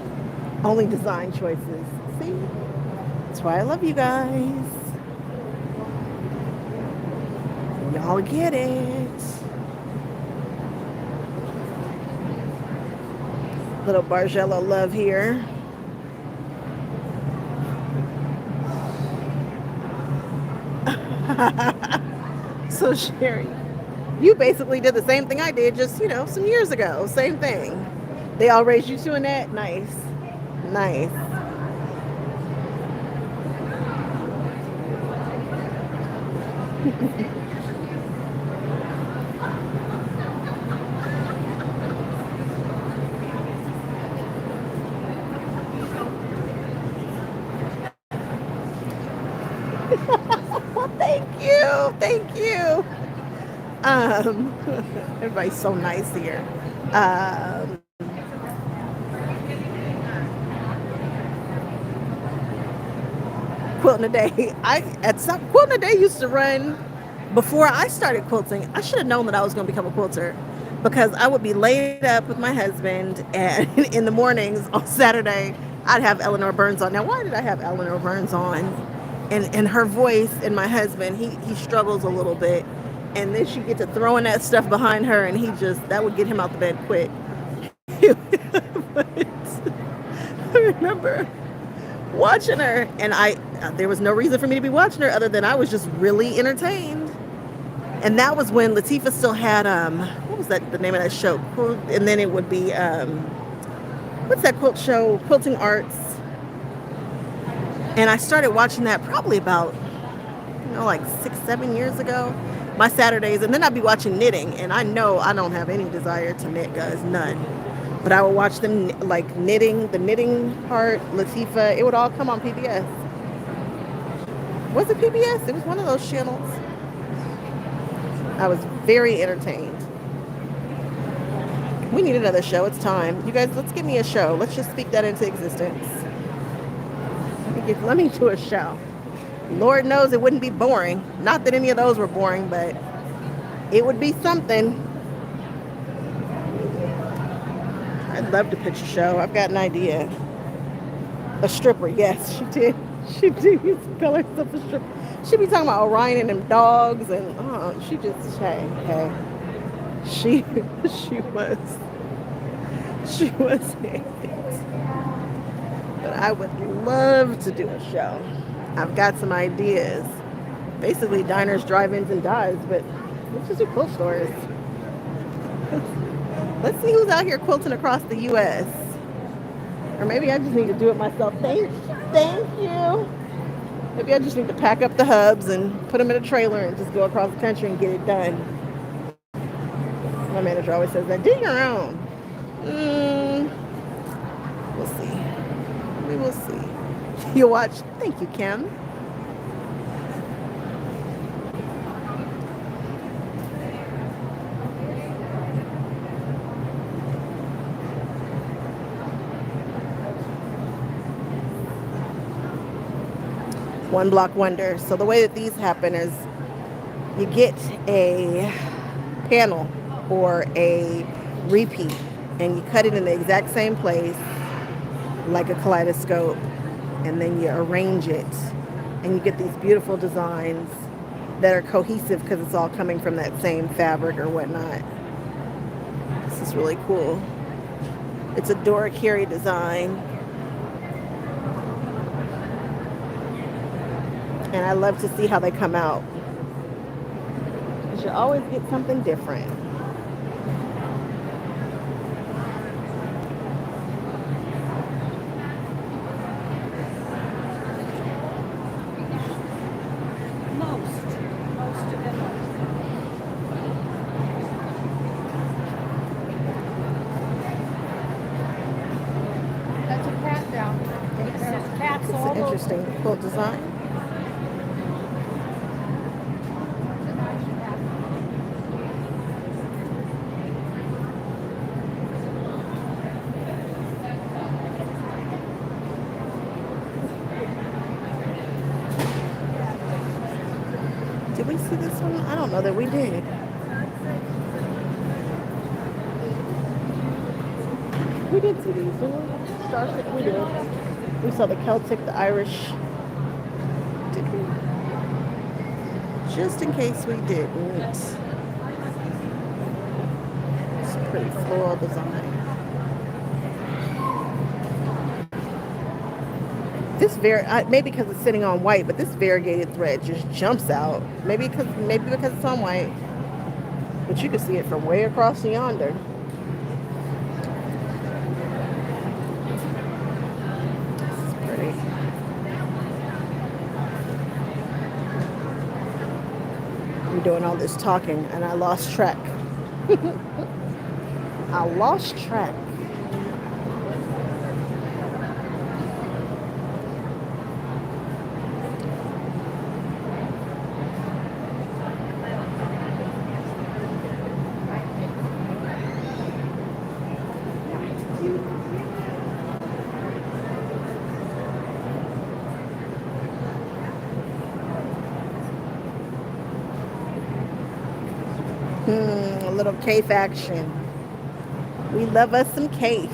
Only design choices. See? That's why I love you guys. Y'all get it. Little Bargello love here. So Sherry, you basically did the same thing I did just, you know, some years ago. Same thing. They all raised you doing that? Nice. Nice. Thank you. Thank you. Everybody's so nice here. Quilting a Day. Quilting a Day used to run before I started quilting. I should have known that I was going to become a quilter, because I would be laid up with my husband, and in the mornings on Saturday I'd have Eleanor Burns on. Now, why did I have Eleanor Burns on? And her voice, and my husband, he struggles a little bit, and then she'd get to throwing that stuff behind her, and that would get him out the bed quick. But I remember watching her, and there was no reason for me to be watching her other than I was just really entertained. And that was when Latifah still had what was that, the name of that show? And then it would be what's that quilt show? Quilting Arts. And I started watching that probably about, like 6-7 years ago. My Saturdays, and then I'd be watching knitting, and I know I don't have any desire to knit, guys, none. But I would watch them like knitting, the knitting part, Latifah. It would all come on PBS. Was it PBS? It was one of those channels. I was very entertained. We need another show. It's time. You guys, let's give me a show. Let's just speak that into existence. Let me do a show. Lord knows it wouldn't be boring. Not that any of those were boring, but it would be something. I'd love to pitch a show. I've got an idea. A stripper, yes, she did. She did use the colors of a stripper. She be talking about Orion and them dogs, and she just, hey. She was it. But I would love to do a show. I've got some ideas. Basically diners, drive-ins, and dives, but let's just do quilt stores. Let's see who's out here quilting across the U.S. Or maybe I just need to do it myself. Thank you. Maybe I just need to pack up the hubs and put them in a trailer and just go across the country and get it done. My manager always says that. Do your own. We'll see. We will see. You watch. Thank you, Kim. One block wonder. So the way that these happen is you get a panel or a repeat and you cut it in the exact same place like a kaleidoscope, and then you arrange it and you get these beautiful designs that are cohesive because it's all coming from that same fabric or whatnot. This is really cool. It's a Dora Carey design, and I love to see how they come out. You should always get something different. That's a cat down. Cats It's all an interesting quilt design. Did we see this one? I don't know that we did. We did see these, didn't we? Starstick, we did. We saw the Celtic, the Irish. Did we? Just in case we didn't. It's a pretty floral design. This maybe because it's sitting on white, but this variegated thread just jumps out. Maybe because it's on white, but you can see it from way across yonder. This is pretty. I'm doing all this talking, and I lost track. I lost track. A little cape action. We love us some cape.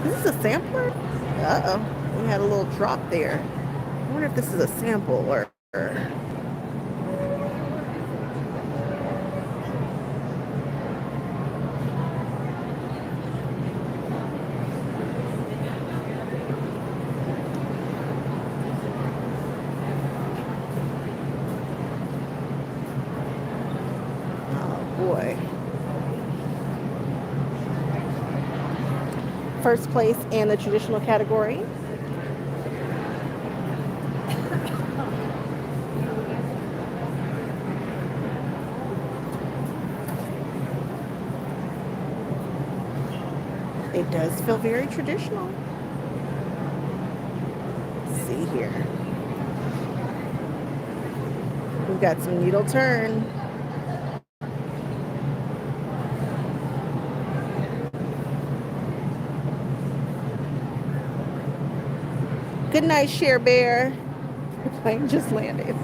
Is this a sampler? Uh-oh. We had a little drop there. I wonder if this is a sample or... first place in the traditional category. It does feel very traditional. Let's see here. We've got some needle turn. Good night, Share Bear. The plane just landed.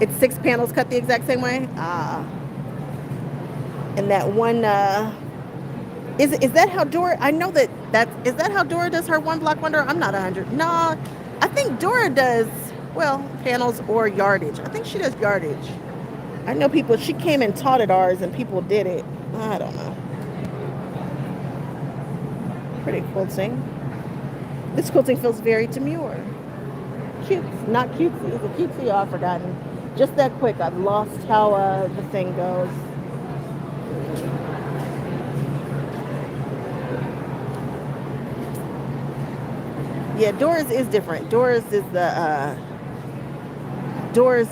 It's 6 panels cut the exact same way. Ah. And that one, is that how Dora? I know is that how Dora does her one block wonder? I'm not 100. No, I think Dora does panels or yardage. I think she does yardage. I know people. She came and taught at ours, and people did it. I don't know. Pretty quilting. This quilting feels very demure. Cute, not cutesy. Is it cutesy? Oh, I've forgotten. Just that quick, I've lost how the thing goes. Yeah, Dora's is different. Dora's is the Dora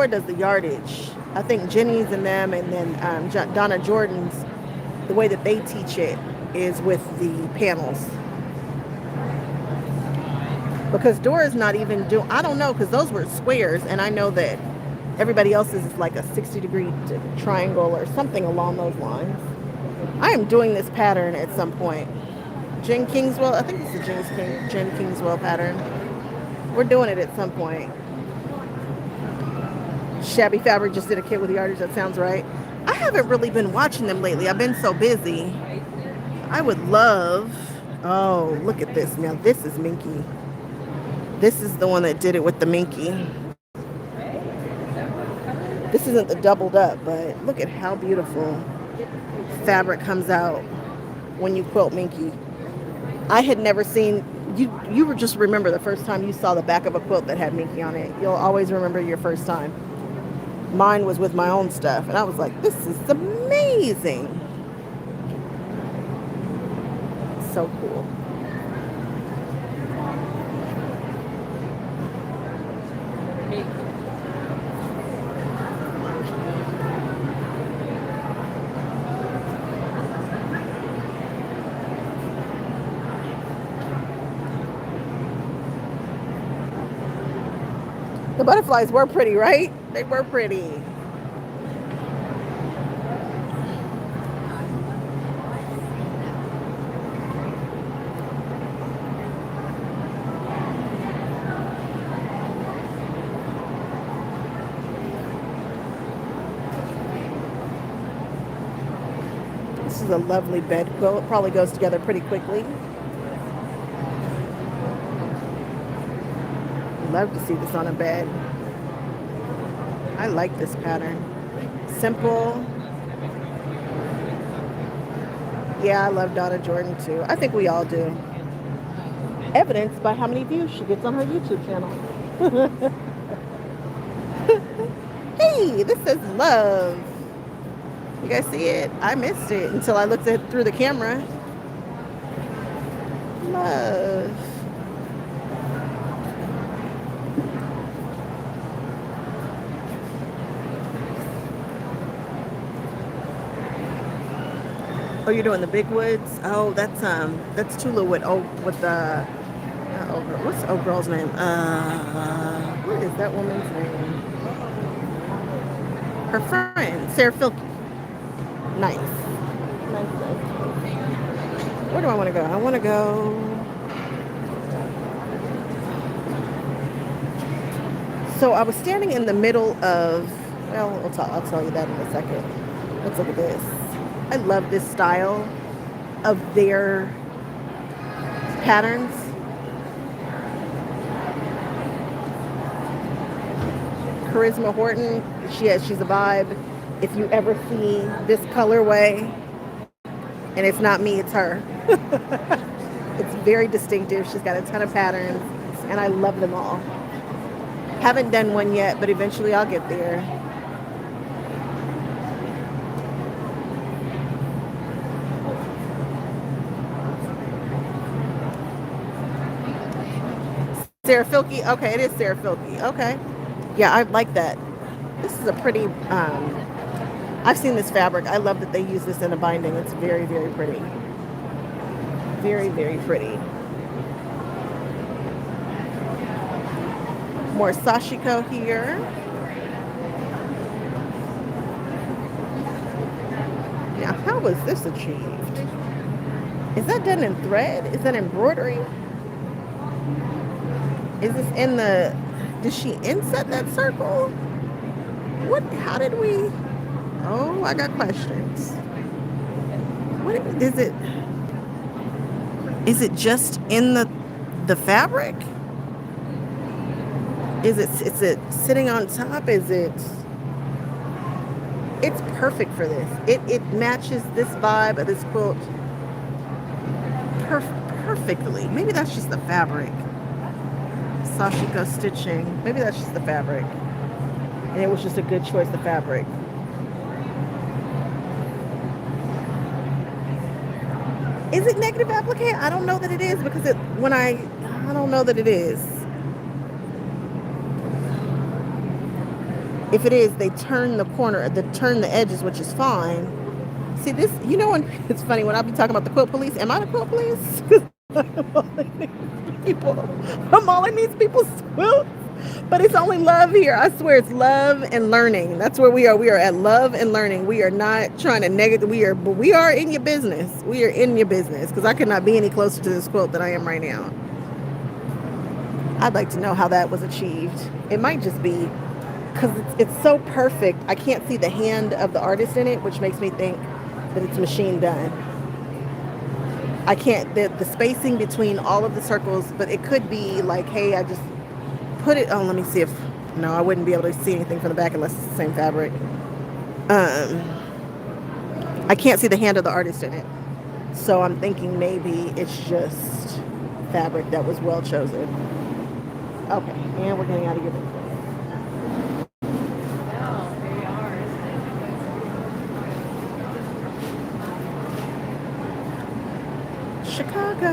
does the yardage. I think Jenny's and them, and then Donna Jordan's, the way that they teach it is with the panels. Because Dora's not even doing, I don't know, because those were squares, and I know that everybody else's is like a 60-degree triangle or something along those lines. I am doing this pattern at some point. Jen Kingswell, I think it's the Jen Kingswell pattern. We're doing it at some point. Shabby Fabric just did a kit with the yardage, that sounds right. I haven't really been watching them lately. I've been so busy. I would love, oh, look at this. Now this is Minky. This is the one that did it with the Minky. This isn't the doubled up, but look at how beautiful fabric comes out when you quilt Minky. I had never seen, you would just remember the first time you saw the back of a quilt that had Minky on it. You'll always remember your first time. Mine was with my own stuff, and I was like, this is amazing. So cool. The butterflies were pretty, right? They were pretty. This is a lovely bed quilt. It probably goes together pretty quickly. Love to see this on a bed. I like this pattern. Simple. Yeah, I love Donna Jordan too. I think we all do. Evidenced by how many views she gets on her YouTube channel. Hey, this says love. You guys see it? I missed it until I looked at it through the camera. Love. Oh, you're doing the big woods? Oh, that's Tula with the what's the old girl's name? What is that woman's name? Her friend, Sarah Filkey. Nice. Where do I want to go? I want to go. So I was standing in the middle of. Well, I'll tell you that in a second. Let's look at this. I love this style of their patterns. Charisma Horton, she's a vibe. If you ever see this colorway, and it's not me, it's her. It's very distinctive. She's got a ton of patterns, and I love them all. Haven't done one yet, but eventually I'll get there. Serafilky? Okay, it is Serafilky. Okay. Yeah, I like that. This is a pretty, I've seen this fabric. I love that they use this in a binding. It's very, very pretty. Very, very pretty. More Sashiko here. Now, how was this achieved? Is that done in thread? Is that embroidery? Is this in the, did she inset that circle? What, how did we, oh, I got questions. What is it? Is it just in the fabric? Is it sitting on top? Is it, it's perfect for this. It matches this vibe of this quilt perfectly. Maybe that's just the fabric. Sashiko stitching. Maybe that's just the fabric. And it was just a good choice of fabric. Is it negative applique? I don't know that it is because I don't know that it is. If it is, they turn the edges, which is fine. See this, you know, when it's funny when I be talking about the quilt police. Am I the quilt police? I'm mauling these people's quilts. But it's only love here. I swear it's love and learning. That's where we are. We are at love and learning. We are not trying to negative. But we are in your business. We are in your business because I could not be any closer to this quilt than I am right now. I'd like to know how that was achieved. It might just be because it's so perfect. I can't see the hand of the artist in it, which makes me think that it's machine done. I can't, the spacing between all of the circles, but it could be like, hey, I just put it, oh, let me see if, no, I wouldn't be able to see anything from the back unless it's the same fabric. I can't see the hand of the artist in it. So I'm thinking maybe it's just fabric that was well chosen. Okay, and we're getting out of here. Chicago.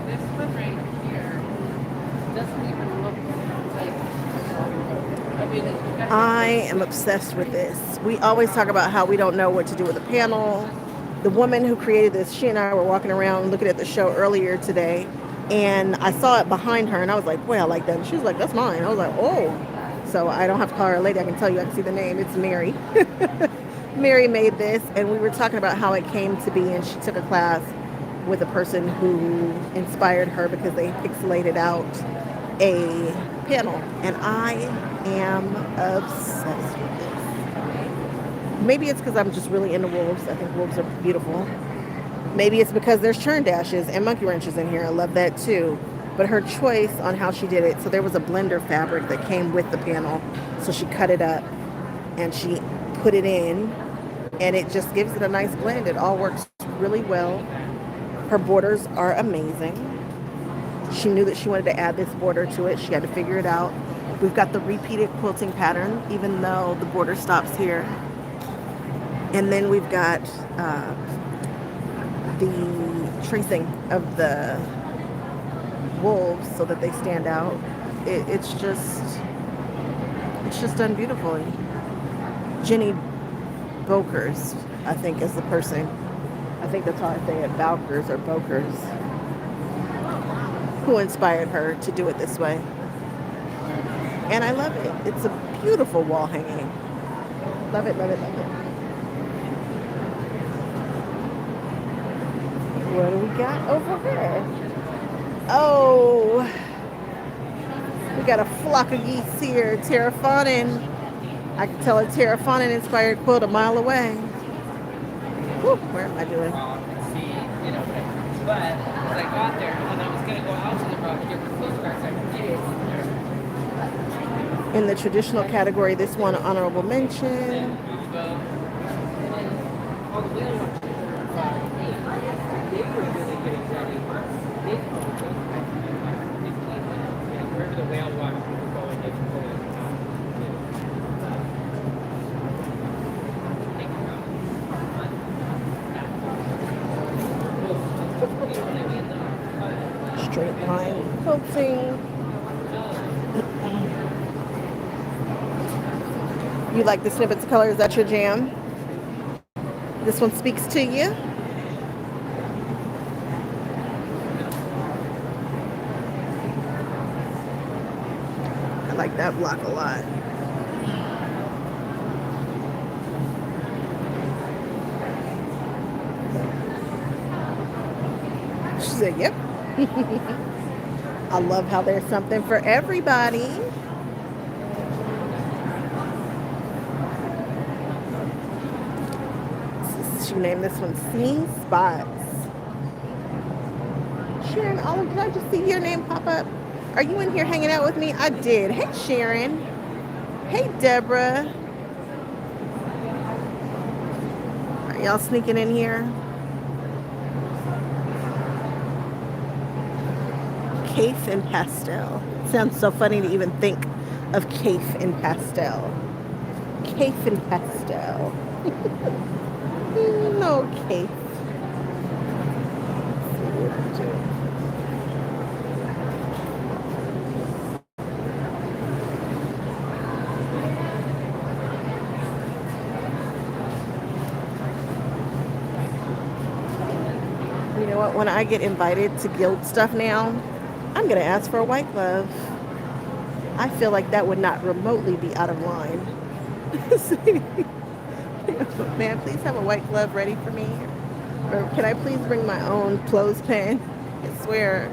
This one right here doesn't even look like, I mean, I am obsessed with this. We always talk about how we don't know what to do with the panel. The woman who created this, she and I were walking around looking at the show earlier today, and I saw it behind her, and I was like, well, I like that. And she was like, that's mine. I was like, oh. So I don't have to call her a lady. I can tell you, I can see the name. It's Mary. Mary made this, and we were talking about how it came to be, and she took a class with a person who inspired her because they pixelated out a panel, and I am obsessed with this. Maybe it's because I'm just really into wolves. I think wolves are beautiful. Maybe it's because there's churn dashes and monkey wrenches in here. I love that too. But her choice on how she did it, so there was a blender fabric that came with the panel, so she cut it up and she put it in, and it just gives it a nice blend. It all works really well. Her borders are amazing. She knew that she wanted to add this border to it. She had to figure it out. We've got the repeated quilting pattern, even though the border stops here. And then we've got the tracing of the wolves so that they stand out. It's just done beautifully. Jenny Bokers, I think, is the person. I think that's how I say it, Bowkers or Bokers, who inspired her to do it this way. And I love it. It's a beautiful wall hanging. Love it, love it, love it. What do we got over here? Oh, we got a flock of geese here. Terraphonin. I can tell a Terraphonin inspired quilt a mile away. Whew, where am I doing? But as I got there, and I was going to go out to the road to get the postcards, I did. In the traditional category, this one, honorable mention. quilting. You like the snippets of color? Is that your jam? This one speaks to you? I like that block a lot. She said, yep. I love how there's something for everybody. She named this one Seam Spots. Sharon Olive, did I just see your name pop up? Are you in here hanging out with me? I did. Hey, Sharon. Hey, Deborah. Are y'all sneaking in here? Cafe and pastel. Sounds so funny to even think of cafe and pastel. Cafe and pastel. No cafe. You know what? When I get invited to guild stuff now, I'm going to ask for a white glove. I feel like that would not remotely be out of line. May I please have a white glove ready for me? Or can I please bring my own clothespin? I swear,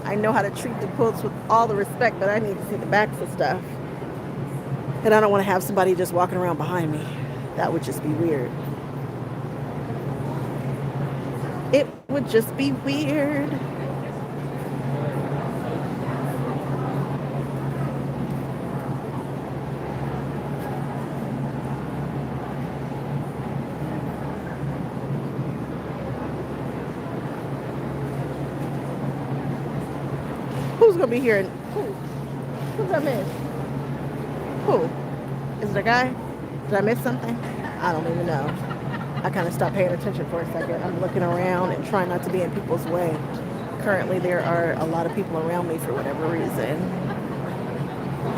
I know how to treat the quilts with all the respect, but I need to see the backs of stuff. And I don't want to have somebody just walking around behind me. That would just be weird. It would just be weird. Who's gonna be here? Who's I miss? Who? Is it a guy? Did I miss something? I don't even know. I kind of stopped paying attention for a second. I'm looking around and trying not to be in people's way. Currently, there are a lot of people around me for whatever reason.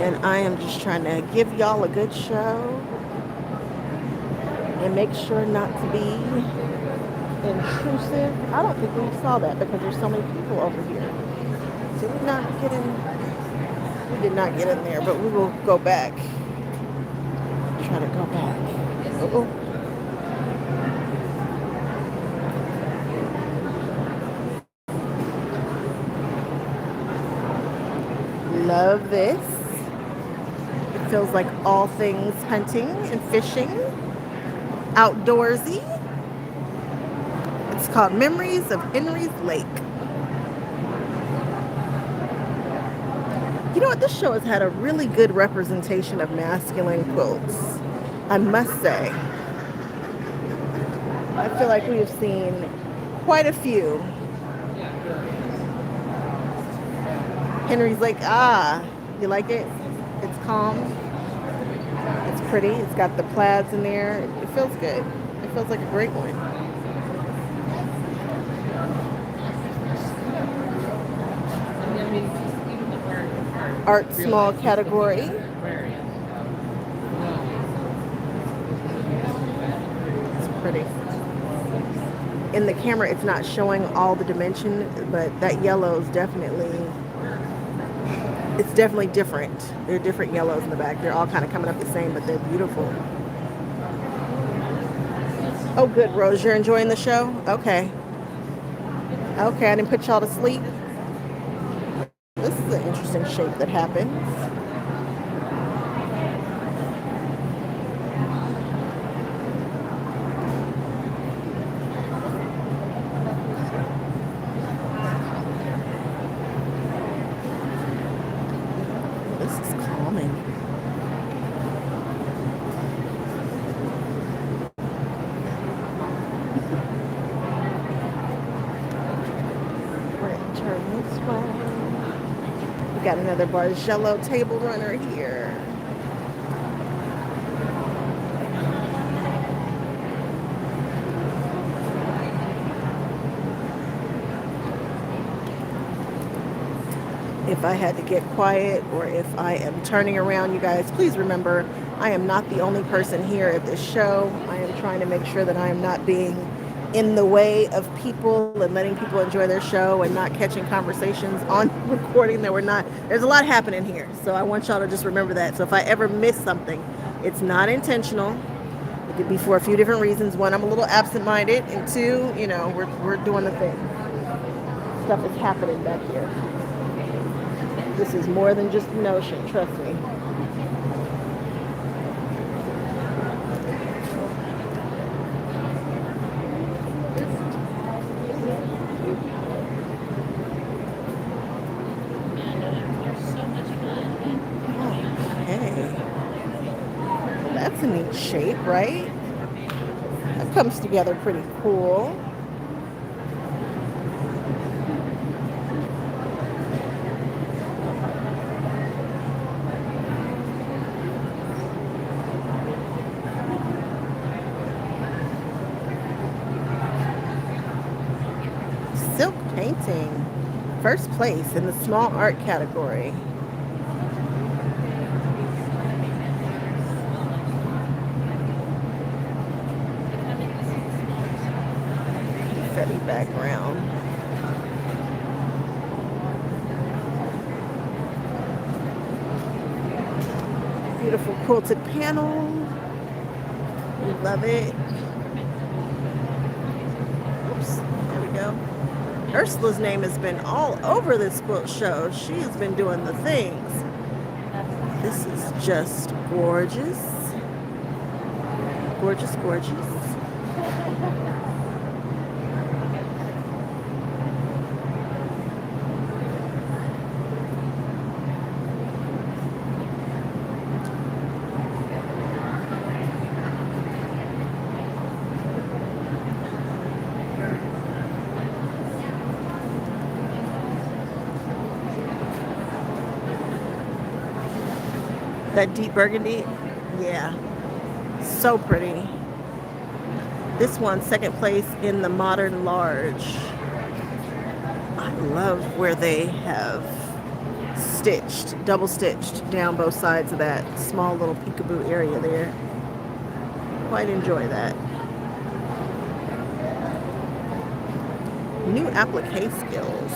And I am just trying to give y'all a good show and make sure not to be intrusive. I don't think we saw that because there's so many people over here. Did we not get in? We did not get in there, but we will go back. Try to go back. Uh-oh. Love this. It feels like all things hunting and fishing. Outdoorsy. It's called Memories of Henry's Lake. You know what? This show has had a really good representation of masculine quilts, I must say. I feel like we have seen quite a few. Henry's Lake, you like it? It's calm. It's pretty. It's got the plaids in there. It feels good. It feels like a great one. Art small category. It's pretty. In the camera, it's not showing all the dimension, but that yellow is definitely, it's definitely different. There are different yellows in the back. They're all kind of coming up the same, but they're beautiful. Oh, good, Rose. You're enjoying the show? Okay. Okay, I didn't put y'all to sleep. This is an interesting shape that happens. This is calming. We're going to turn this way. Got another Bargello table runner here. if I had to get quiet or if I am turning around, you guys, please remember I am not the only person here at this show. I am trying to make sure that I am not being in the way of people and letting people enjoy their show and not catching conversations on recording that we're not. There's a lot happening here. So I want y'all to just remember that. So if I ever miss something, it's not intentional. It could be for a few different reasons. One, I'm a little absent-minded, and two, you know, we're doing the thing. Stuff is happening back here. This is more than just a notion, trust me. Okay. That's a neat shape, right? That comes together pretty cool. Silk painting, first place in the small art category. Confetti background. Beautiful quilted panel. We love it. Oops, there we go. Ursula's name has been all over this quilt show. She has been doing the things. This is just gorgeous. Gorgeous, gorgeous. That deep burgundy, yeah, so pretty. This one, second place in the modern large. I love where they have stitched, double stitched down both sides of that small little peekaboo area there. Quite enjoy that. New applique skills.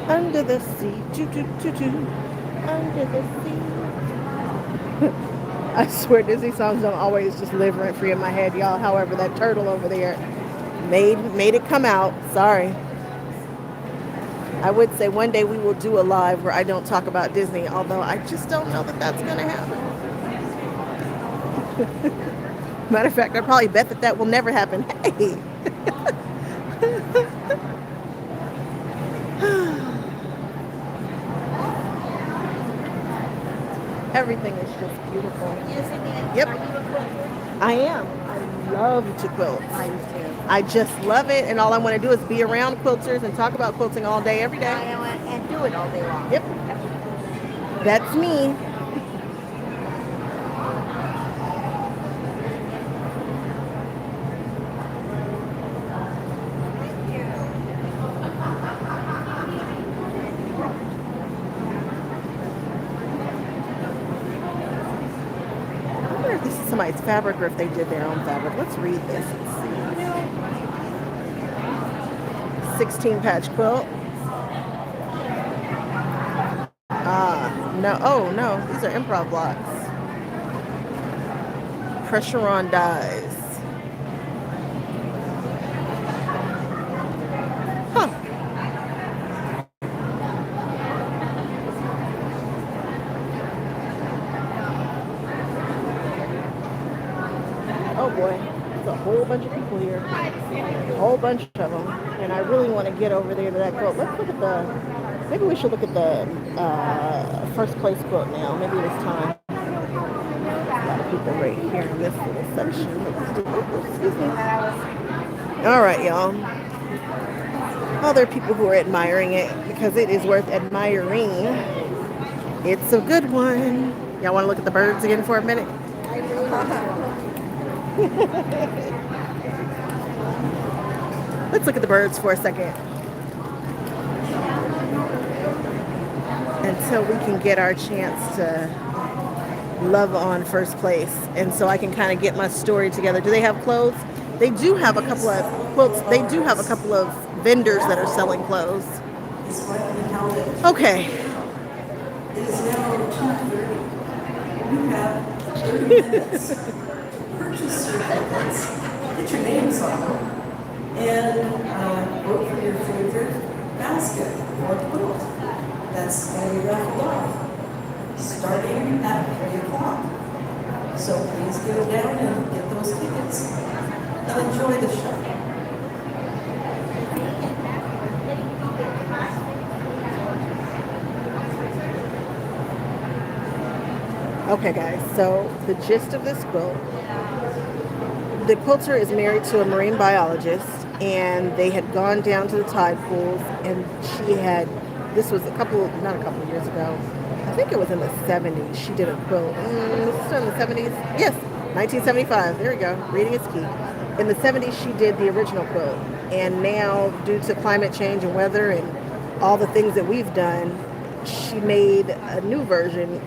Under the sea, under the sea. I swear Disney songs don't always just live rent free in my head, y'all. However, that turtle over there made it come out. Sorry. I would say one day we will do a live where I don't talk about Disney, although I just don't know that that's going to happen. Matter of fact, I probably bet that will never happen. Hey. Everything is just beautiful. Yep. I am. I love to quilt. I just love it, and all I want to do is be around quilters and talk about quilting all day, every day. And do it all day long. Yep. That's me. Somebody's fabric or if they did their own fabric. Let's read this and see. 16 patch quilt. No. Oh, no. These are improv blocks. Pressure on dies. Huh. Oh boy, there's a whole bunch of people here. A whole bunch of them. And I really want to get over there to that quilt. Let's look at the, maybe we should look at the first place quilt now. Maybe it's time. A lot of people right here in this little section. Excuse me. All right, y'all. Well, there are people who are admiring it because it is worth admiring. It's a good one. Y'all want to look at the birds again for a minute? Let's look at the birds for a second until we can get our chance to love on first place. And so I can kind of get my story together. Do they have clothes? They do have a couple of quilts. They do have a couple of vendors that are selling clothes. Okay. It is now 2:30. You have 30 minutes. Purchase your tickets, get your names on them, and vote for your favorite basket or quilt. That's going to be raffled off starting at 3 o'clock. So please go down and get those tickets and enjoy the show. Okay, guys, so the gist of this quilt, the quilter is married to a marine biologist, and they had gone down to the tide pools, and this was not a couple of years ago, I think it was in the 70s, she did a quilt. Was it in the 70s? Yes, 1975, there we go, reading is key. In the 70s, she did the original quilt, and now, due to climate change and weather and all the things that we've done, she made a new version,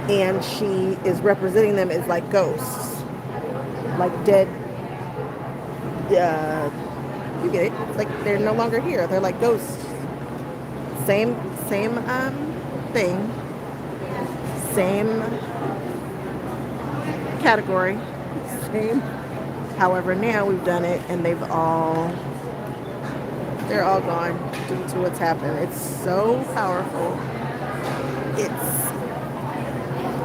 and she is representing them as like ghosts, like dead, you get it, it's like they're no longer here, they're like ghosts. Same thing, same category, same, however now we've done it and they're all gone due to what's happened. It's so powerful.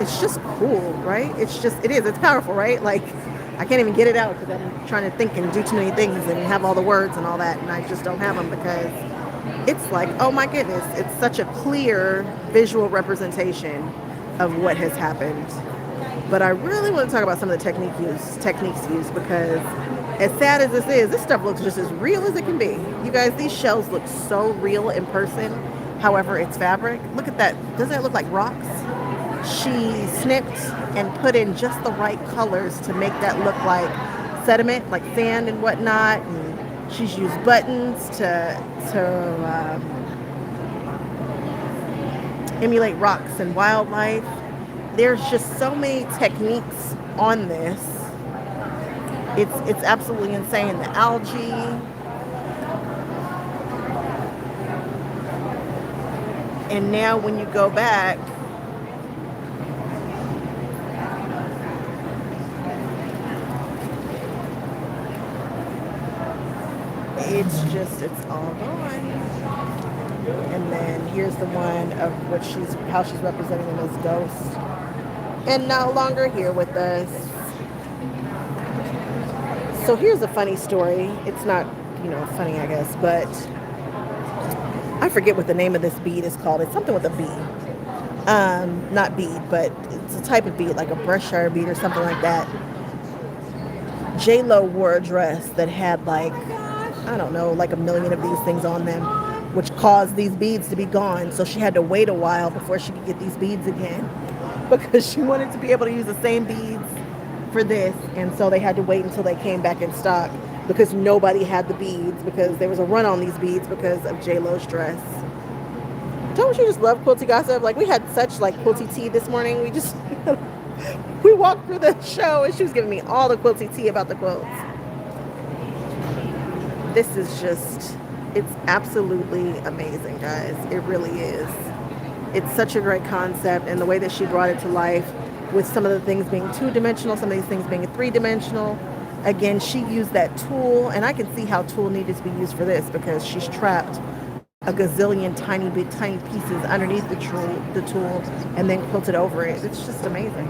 It's just cool, right? It's powerful, right? Like, I can't even get it out because I'm trying to think and do too many things and have all the words and all that, and I just don't have them because it's like, oh my goodness, it's such a clear visual representation of what has happened. But I really want to talk about some of the techniques used because as sad as this stuff looks just as real as it can be. You guys, these shells look so real in person. However, it's fabric. Look at that. Doesn't it look like rocks? She snipped and put in just the right colors to make that look like sediment, like sand and whatnot. And she's used buttons to emulate rocks and wildlife. There's just so many techniques on this. It's absolutely insane. The algae. And now when you go back, it's all gone. And then here's the one of how she's representing them as ghosts. And no longer here with us. So here's a funny story. It's not, funny, I guess, but I forget what the name of this bead is called. It's something with a bead. Not bead, but it's a type of bead, like a brush-shire bead or something like that. J-Lo wore a dress that had like a million of these things on them, which caused these beads to be gone. So she had to wait a while before she could get these beads again because she wanted to be able to use the same beads for this. And so they had to wait until they came back in stock because nobody had the beads because there was a run on these beads because of J-Lo's dress. Don't you just love quilty gossip? Like, we had such like quilty tea this morning. We walked through the show and she was giving me all the quilty tea about the quilts. This is it's absolutely amazing, guys. It really is. It's such a great concept, and the way that she brought it to life with some of the things being two-dimensional, some of these things being three-dimensional. Again, she used that tool, and I can see how tool needed to be used for this because she's trapped a gazillion tiny pieces underneath the tool and then quilted over it. It's just amazing.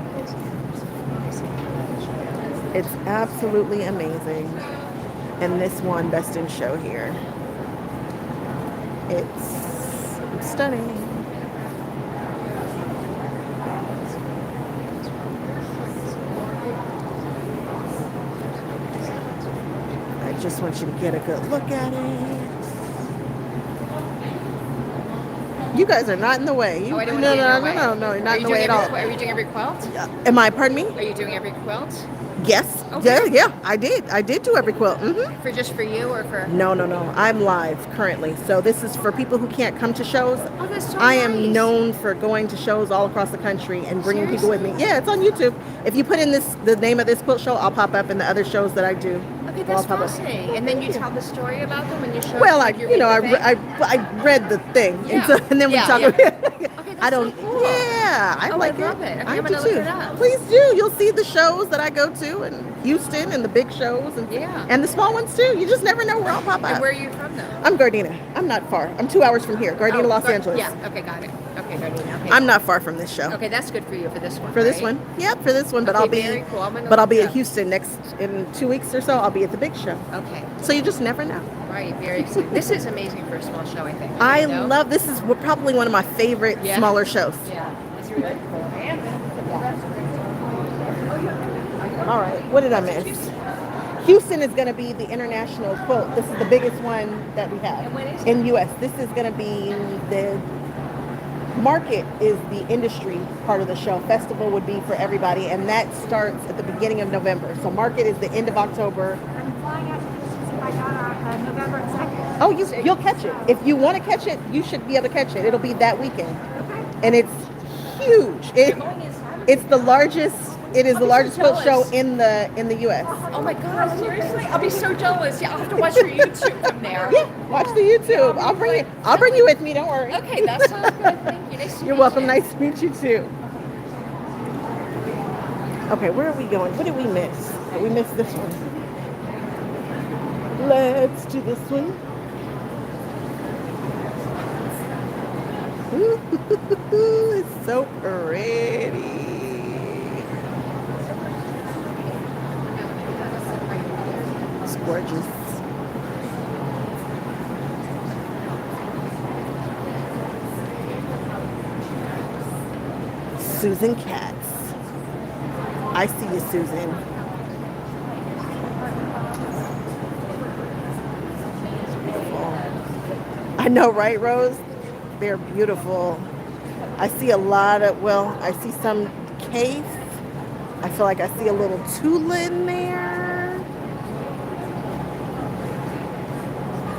It's absolutely amazing. And this one, best in show here. It's stunning. just want you to get a good look at it. You guys are not in the way. Oh, I don't No, want to be in no, your no, way. no, no, you're not Are in you the way doing at all. Are you doing every quilt? Am I? Pardon me? Are you doing every quilt? Yes. Okay. Yeah. I did. I did do every quilt. For just for you or for? No, no, no. I'm live currently. So this is for people who can't come to shows. Oh, that's so I nice. am known for going to shows all across the country and bringing people with me. Yeah, it's on YouTube. If you put in the name of this quilt show, I'll pop up in the other shows that I do. Okay, that's fascinating. And then you tell the story about them when you show. Well, like, I read the thing, Yeah. and then we Yeah, talk. yeah. About Okay, I that's don't. so cool. Yeah, I Oh, like I love it. Okay, I I'm do gonna look too. it up. Please do. You'll see the shows that I go to in Houston and the big shows and the small ones too. You just never know where I'll pop up. And where are you from though? I'm Gardena. I'm not far. I'm 2 hours from here. Gardena, Los Angeles. Yeah. Okay, got it. Okay, Gardena. Okay. I'm not far from this show. Okay, that's good for you for this one. For this right? one, yeah, for this one. But Okay, I'll be, very cool. I'm gonna but I'll look be it at up. Houston in 2 weeks or so. I'll be at the big show. Okay. So you just never know. Right. Very exciting. This is amazing for a small show, I think. I No? love this. Is probably one of my favorite Yeah? smaller shows. Yeah. It's really cool. All right, what did I miss? Houston is going to be the international quilt. This is the biggest one that we have And when is in U.S. This is going to be the market is the industry part of the show. Festival would be for everybody, and that starts at the beginning of November. So market is the end of October. I'm flying out to see my daughter on November 2nd. Oh, you'll catch it. If you want to catch it, you should be able to catch it. It'll be that weekend, and it's huge. It's the largest. It is the largest quilt show in the U.S. Oh my God! Seriously, I'll be so jealous. Yeah, I'll have to watch your YouTube from there. Yeah, watch the YouTube. I'll bring you with me. Don't worry. Okay, that sounds good. Thank you. Nice to You're meet welcome. you. Nice to meet you too. Okay, where are we going? What did we miss? We missed this one. Let's do this one. Ooh, it's so pretty. It's gorgeous. Susan Katz. I see you, Susan. It's beautiful. I know, right, Rose? They're beautiful. I see a lot of, well, I see some case. I feel like I see a little tulle in there.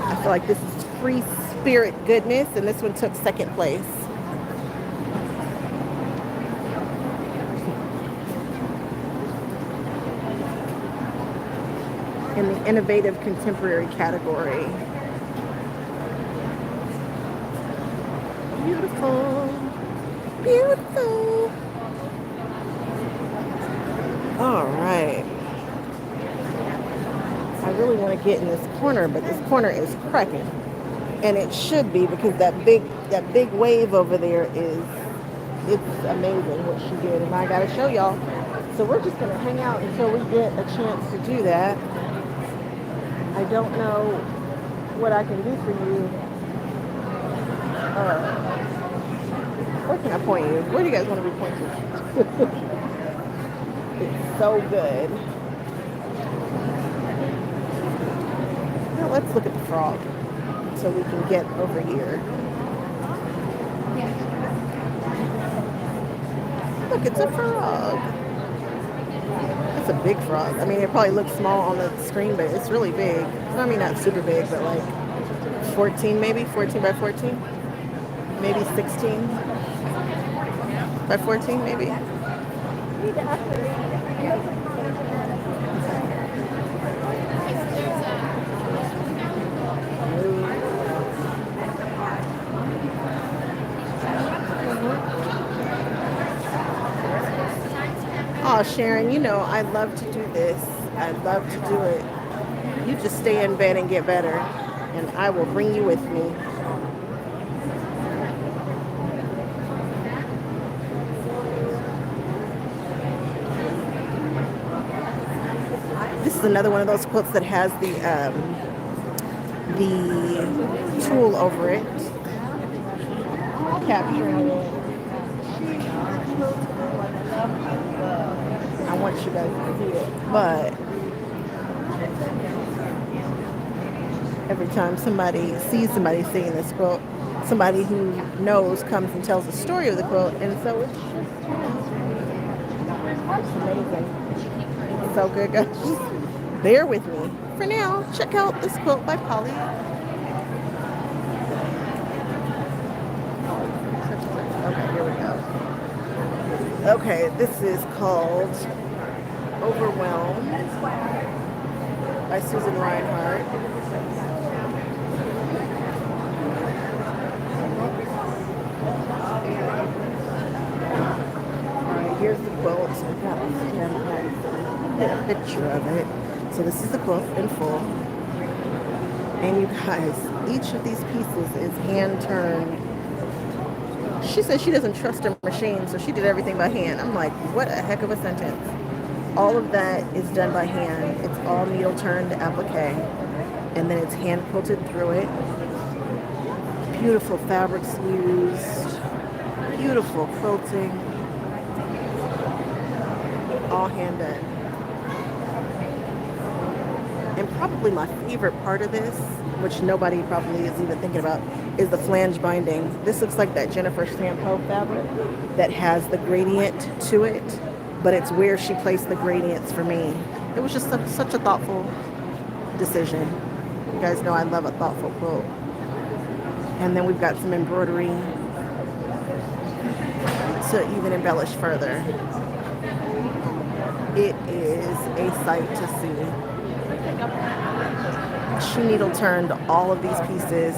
I feel like this is free spirit goodness, and this one took second place. In the innovative contemporary category. Beautiful. Beautiful. All right. I really want to get in this corner, but this corner is cracking. And it should be, because that big wave over there it's amazing what she did, and I gotta show y'all. So we're just gonna hang out until we get a chance to do that. I don't know what I can do for you. Where can I point you? Where do you guys want to be pointed? It's so good. Now let's look at the frog so we can get over here. Look, it's a frog. It's a big frog. I mean, it probably looks small on the screen, but it's really big. I mean, not super big, but like 14 maybe, 14 by 14, maybe 16 by 14 maybe. Oh, Sharon, you know, I love to do this. I love to do it. You just stay in bed and get better, and I will bring you with me. This is another one of those quilts that has the tulle over it, capturing it. I want you guys to see it, but Every time somebody sees somebody seeing this quilt, somebody who knows comes and tells the story of the quilt, and so it's just amazing. It's so good, guys. Just bear with me. For now, check out this quilt by Polly. Okay, here we go. Okay, this is called Overwhelmed by Susan Reinhardt. Alright, here's the quilt. I've got a picture of it. So this is the quilt in full. And you guys, each of these pieces is hand turned. She says she doesn't trust her machine, so she did everything by hand. I'm like, what a heck of a sentence. All of that is done by hand. It's all needle turned applique, and then it's hand quilted through it. Beautiful fabrics used, beautiful quilting, all hand done. And probably my favorite part of this, which nobody probably is even thinking about, is the flange binding. This looks like that Jennifer Sampo fabric that has the gradient to it, but it's where she placed the gradients for me. It was just such a thoughtful decision. You guys know I love a thoughtful quilt. And then we've got some embroidery to even embellish further. It is a sight to see. She needle turned all of these pieces.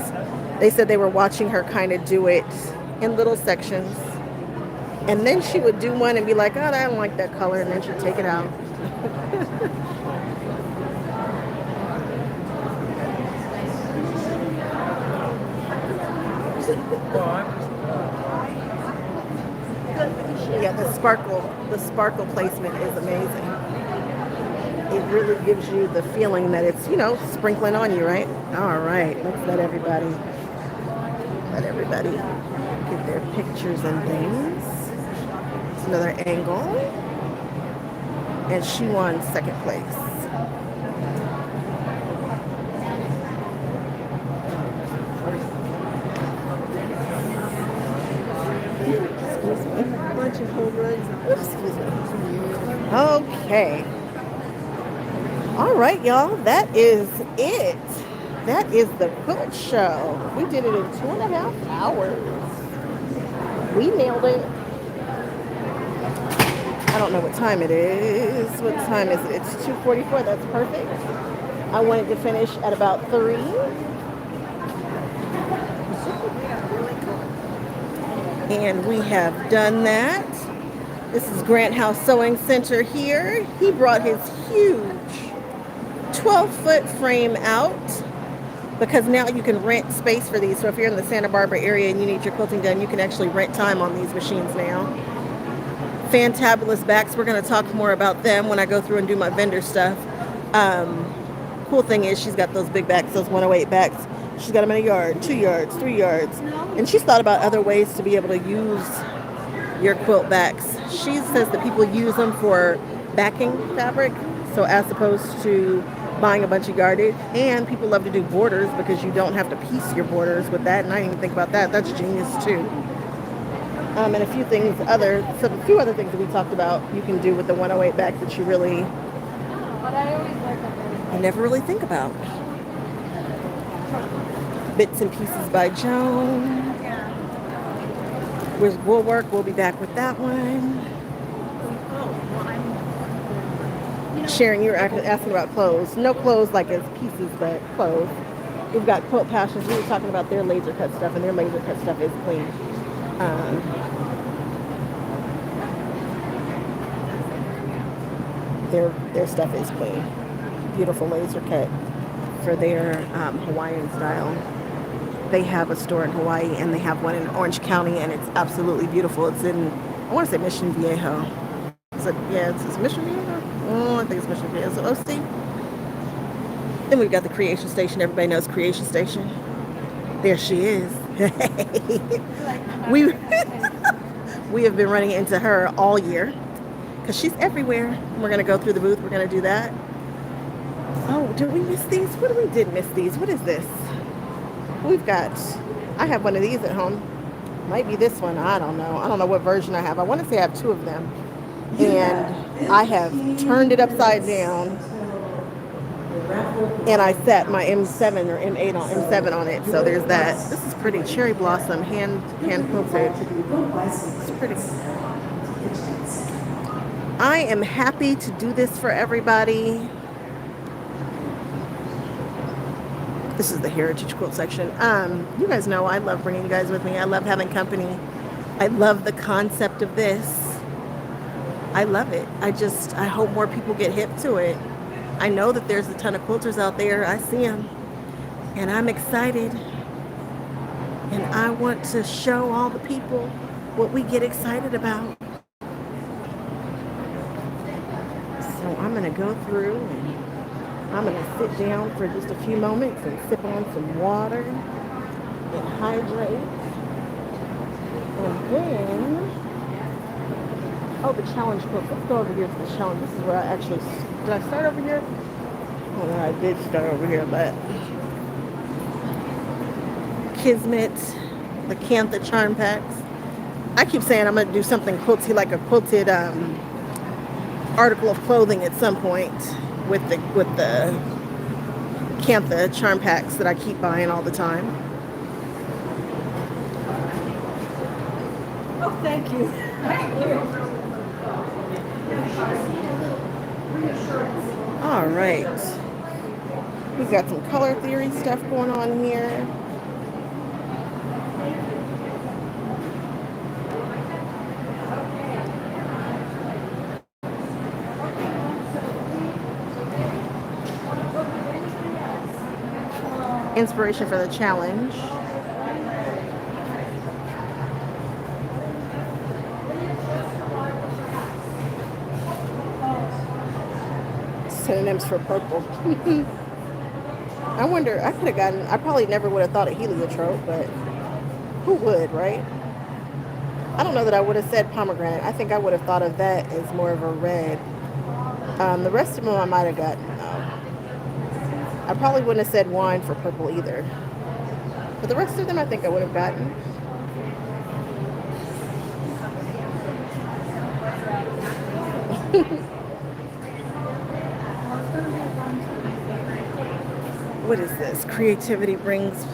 They said they were watching her kind of do it in little sections. And then she would do one and be like, oh, I don't like that color. And then she'd take it out. Yeah, the sparkle placement is amazing. It really gives you the feeling that it's, you know, sprinkling on you, right? All right, let's let everybody get their pictures and things. It's another angle. And she won second place. Excuse me. Bunch of whole runs. Excuse me. Okay. All right, y'all. That is it. That is the quilt show. We did it in 2.5 hours. We nailed it. I don't know what time it is. What time is it? It's 2:44. That's perfect. I wanted to finish at about 3. And we have done that. This is Grant House Sewing Center here. He brought his huge 12-foot frame out because now you can rent space for these. So if you're in the Santa Barbara area and you need your quilting done, you can actually rent time on these machines now. Fantabulous backs. We're going to talk more about them when I go through and do my vendor stuff. Cool thing is she's got those big backs, those 108 backs. She's got them in a yard, 2 yards, 3 yards. And she's thought about other ways to be able to use your quilt backs. She says that people use them for backing fabric, so as opposed to buying a bunch of yardage. And people love to do borders because you don't have to piece your borders with that. And I didn't even think about that. That's genius too. And a few things other things that we talked about you can do with the 108 back that you never really think about. Bits and Pieces by Joan. Where's Woolwork? We'll be back with that one. Sharon, you were asking about clothes. No clothes like as pieces, but clothes. We've got Quilt Passions. We were talking about their laser cut stuff, and their laser cut stuff is clean. Their stuff is clean. Beautiful laser cut for their Hawaiian style. They have a store in Hawaii and they have one in Orange County, and it's absolutely beautiful. It's in, I want to say Mission Viejo. It's Mission Viejo? Oh, I think it's Mission Viejo. So OC. Then we've got the Creation Station. Everybody knows Creation Station. There she is. we have been running into her all year because she's everywhere. We're going to go through the booth. We're going to do that. Oh, Did we miss these? What we did miss these? What is this? We've got, I have one of these at home. Might be this one. I don't know. I don't know what version I have. I want to say I have two of them. And I have turned it upside down. And I set my M7 or M8 on M7 on it. So there's that. This is pretty. Cherry blossom, hand quilted. It's pretty. I am happy to do this for everybody. This is the Heritage Quilt section. You guys know I love bringing you guys with me. I love having company. I love the concept of this. I love it. I hope more people get hip to it. I know that there's a ton of quilters out there. I see them. And I'm excited. And I want to show all the people what we get excited about. So I'm going to go through and I'm going to sit down for just a few moments and sip on some water and hydrate. And then, oh, the challenge book. Let's go over here to the challenge. This is where I actually, did I start over here? Oh, no, I did start over here, but Kismet, the Cantha charm packs. I keep saying I'm going to do something quilty, like a quilted article of clothing at some point with the Cantha charm packs that I keep buying all the time. Oh, thank you. All right. We've got some color theory stuff going on here. Inspiration for the challenge. Synonyms for purple. I wonder, I could have gotten, I probably never would have thought of heliotrope, but who would, right? I don't know that I would have said pomegranate. I think I would have thought of that as more of a red. The rest of them I might have gotten. I probably wouldn't have said wine for purple either. But the rest of them I think I would have gotten. What is this? Creativity brings.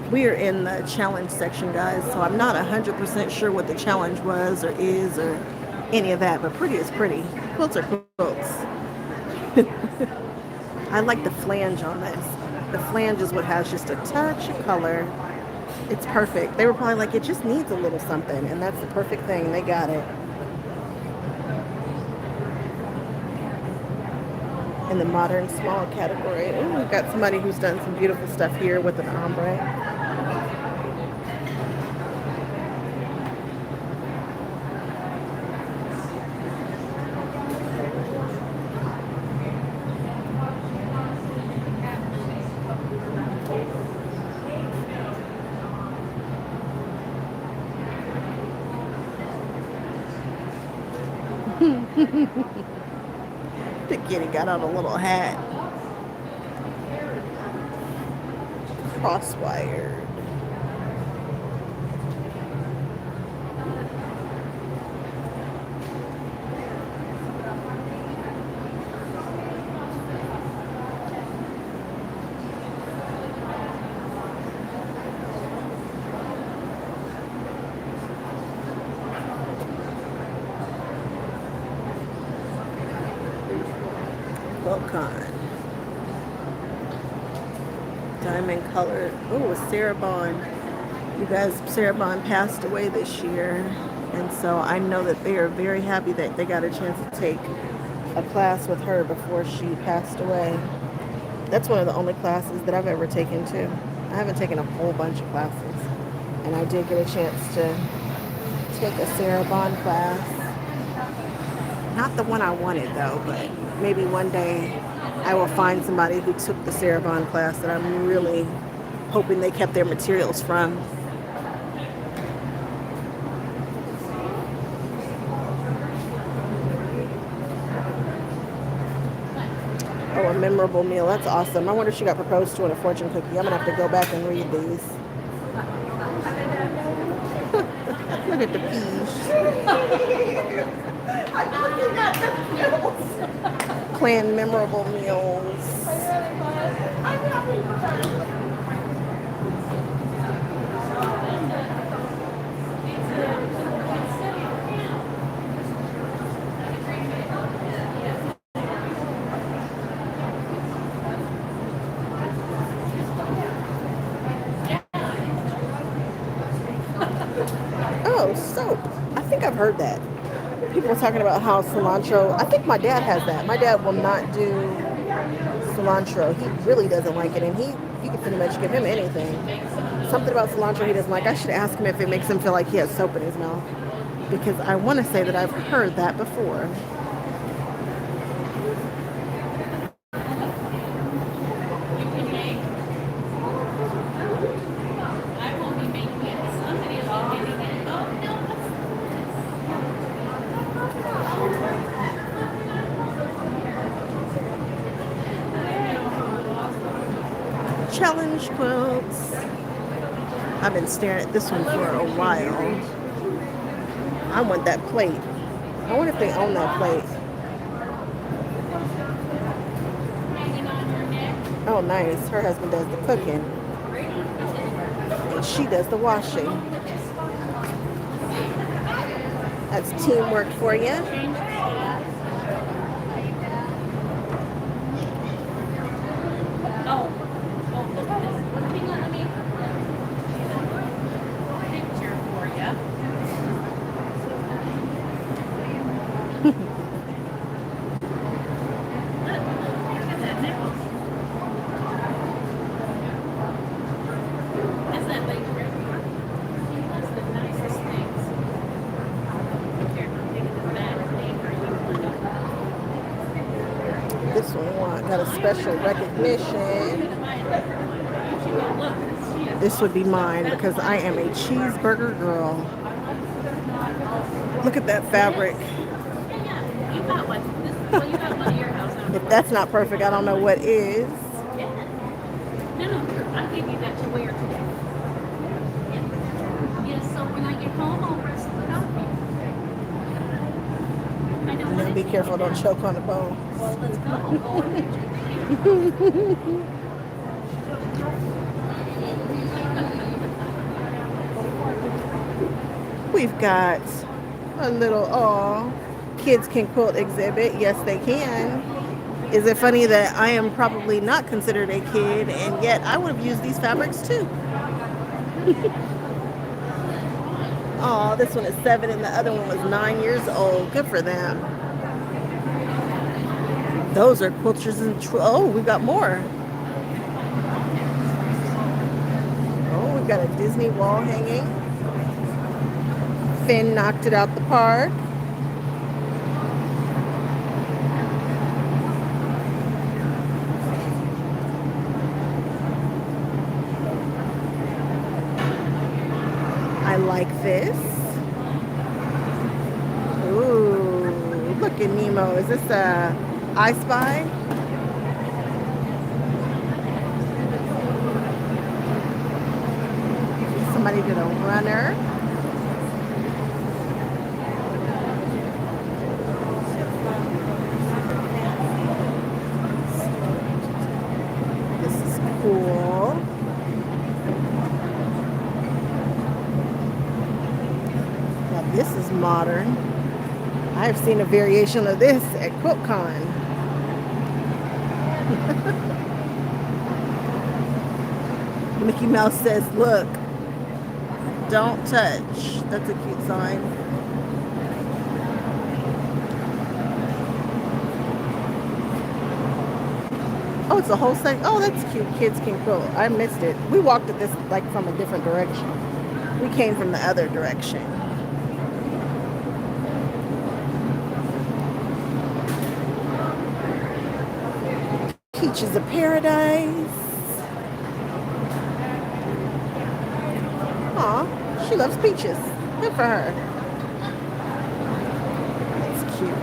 We are in the challenge section, guys, so I'm not 100% sure what the challenge was or is or any of that, but pretty is pretty. Quilts are quilts. I like the flange on this. The flange is what has just a touch of color. It's perfect. They were probably like, it just needs a little something, and that's the perfect thing. They got it. In the modern small category. Ooh, we've got somebody who's done some beautiful stuff here with an ombre. The kitty got on a little hat. Crosswired. Diamond colored. Oh, Sarah Bond. You guys, Sarah Bond passed away this year, and so I know that they are very happy that they got a chance to take a class with her before she passed away. That's one of the only classes that I've ever taken too. I haven't taken a whole bunch of classes, and I did get a chance to take a Sarah Bond class. Not the one I wanted though, but maybe one day I will find somebody who took the Sarah Bond class that I'm really hoping they kept their materials from. memorable meal. That's awesome. I wonder if she got proposed to in a fortune cookie. I'm gonna have to go back and read these. Look at the peas. Plan memorable meals. Oh, soap. I think I've heard that. People talking about how cilantro, I think my dad has that. My dad will not do cilantro. He really doesn't like it, and you can pretty much give him anything. Something about cilantro he doesn't like. I should ask him if it makes him feel like he has soap in his mouth, because I want to say that I've heard that before. Challenge quilts. I've been staring at this one for a while. I want that plate. I wonder if they own that plate. Oh, nice. Her husband does the cooking, and she does the washing. That's teamwork for you. This one got a special recognition. This would be mine because I am a cheeseburger girl. Look at that fabric. If that's not perfect, I don't know what is. I'll give you that to wear today. Yes, so when I get home, I'll rest it out. Now be careful, don't choke on the bowl. Well, let's go. We've got a little kids can quilt exhibit. Yes, they can. Is it funny that I am probably not considered a kid, and yet I would have used these fabrics too? Oh, this one is 7 and the other one was 9 years old. Good for them. Those are quilters and oh, we've got more. Oh, we've got a Disney wall hanging. Finn knocked it out the park. I like this. Ooh, look at Nemo. Is this a I Spy? Somebody did a runner. This is cool. Now this is modern. I've seen a variation of this at QuiltCon. Mickey Mouse says, look, don't touch. That's a cute sign. Oh, it's a whole section. Oh, that's cute. Kids can quilt. I missed it. We walked at this like from a different direction. We came from the other direction. Peaches of Paradise. Aw, she loves peaches. Good for her. That's cute.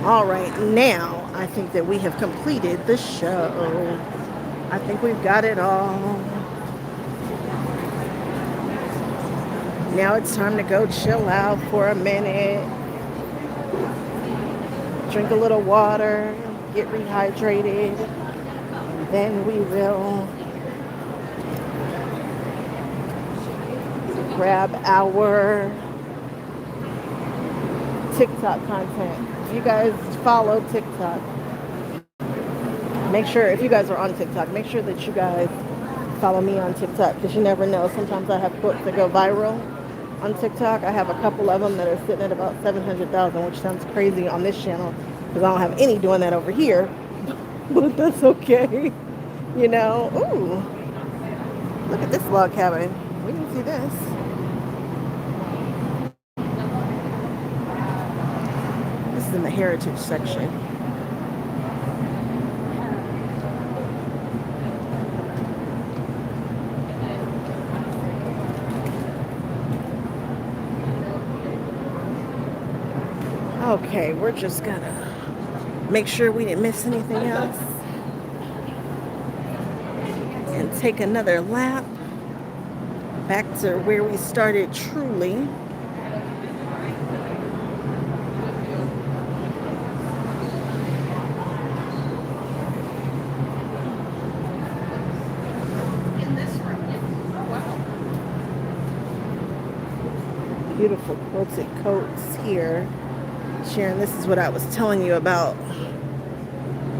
All right, now I think that we have completed the show. I think we've got it all. Now it's time to go chill out for a minute. Drink a little water, get rehydrated. Then we will grab our TikTok content. If you guys follow TikTok, make sure, if you guys are on TikTok, make sure that you guys follow me on TikTok, because you never know. Sometimes I have quotes that go viral on TikTok. I have a couple of them that are sitting at about 700,000, which sounds crazy on this channel because I don't have any doing that over here. But that's okay. You know, ooh, look at this log cabin. We can see this. This is in the heritage section. Okay, we're just gonna make sure we didn't miss anything else and take another lap back to where we started truly. Beautiful quilted coats here. Sharon, this is what I was telling you about.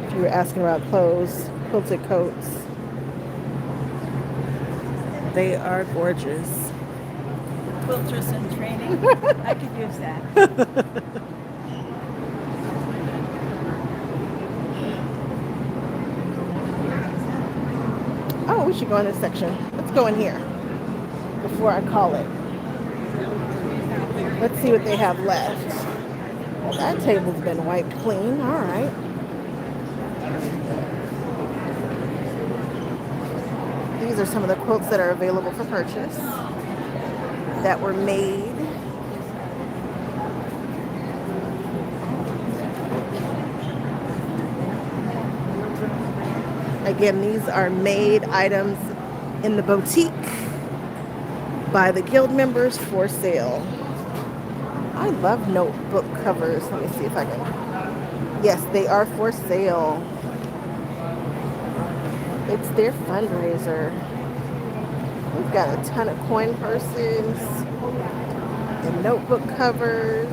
If you were asking about clothes, quilted coats. They are gorgeous. Quilters in training. I could use that. Oh, we should go in this section. Let's go in here before I call it. Let's see what they have left. That table's been wiped clean. All right. These are some of the quilts that are available for purchase that were made. Again, these are made items in the boutique by the guild members for sale. I love notebook covers. Let me see if I can. Yes, they are for sale. It's their fundraiser. We've got a ton of coin purses and notebook covers.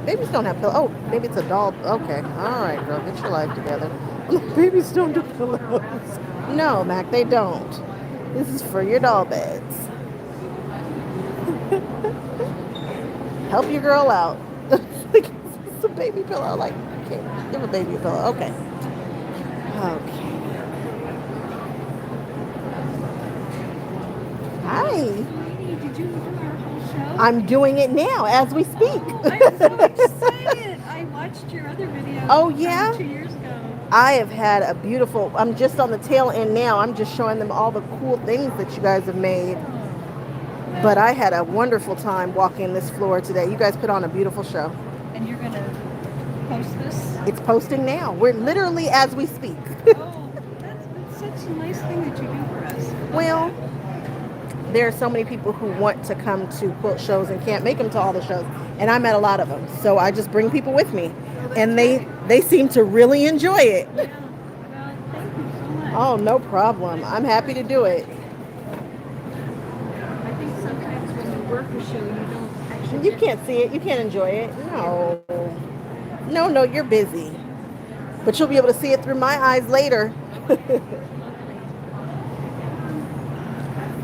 Babies don't have pillows. Oh, maybe it's a doll. Okay. All right, girl. Get your life together. Babies don't do pillows. No, Mac, they don't. This is for your doll beds. Help your girl out. It's a baby pillow. Like, okay, give a baby a pillow. Okay. Okay. Hi. Did you do our whole show? I'm doing it now as we speak. I'm so excited. I watched your other video. Oh, yeah? 2 years ago. I have had a beautiful, I'm just on the tail end now. I'm just showing them all the cool things that you guys have made. But I had a wonderful time walking this floor today. You guys put on a beautiful show. And you're going to post this? It's posting now. We're literally as we speak. Oh, that's such a nice thing that you do for us. Well, there are so many people who want to come to quilt shows and can't make them to all the shows. And I met a lot of them. So I just bring people with me. And they seem to really enjoy it. Yeah. Well, thank you so much. Oh, no problem. I'm happy to do it. I think sometimes when you work a show, you don't actually... You can't see it. You can't enjoy it. No. No, you're busy. But you'll be able to see it through my eyes later.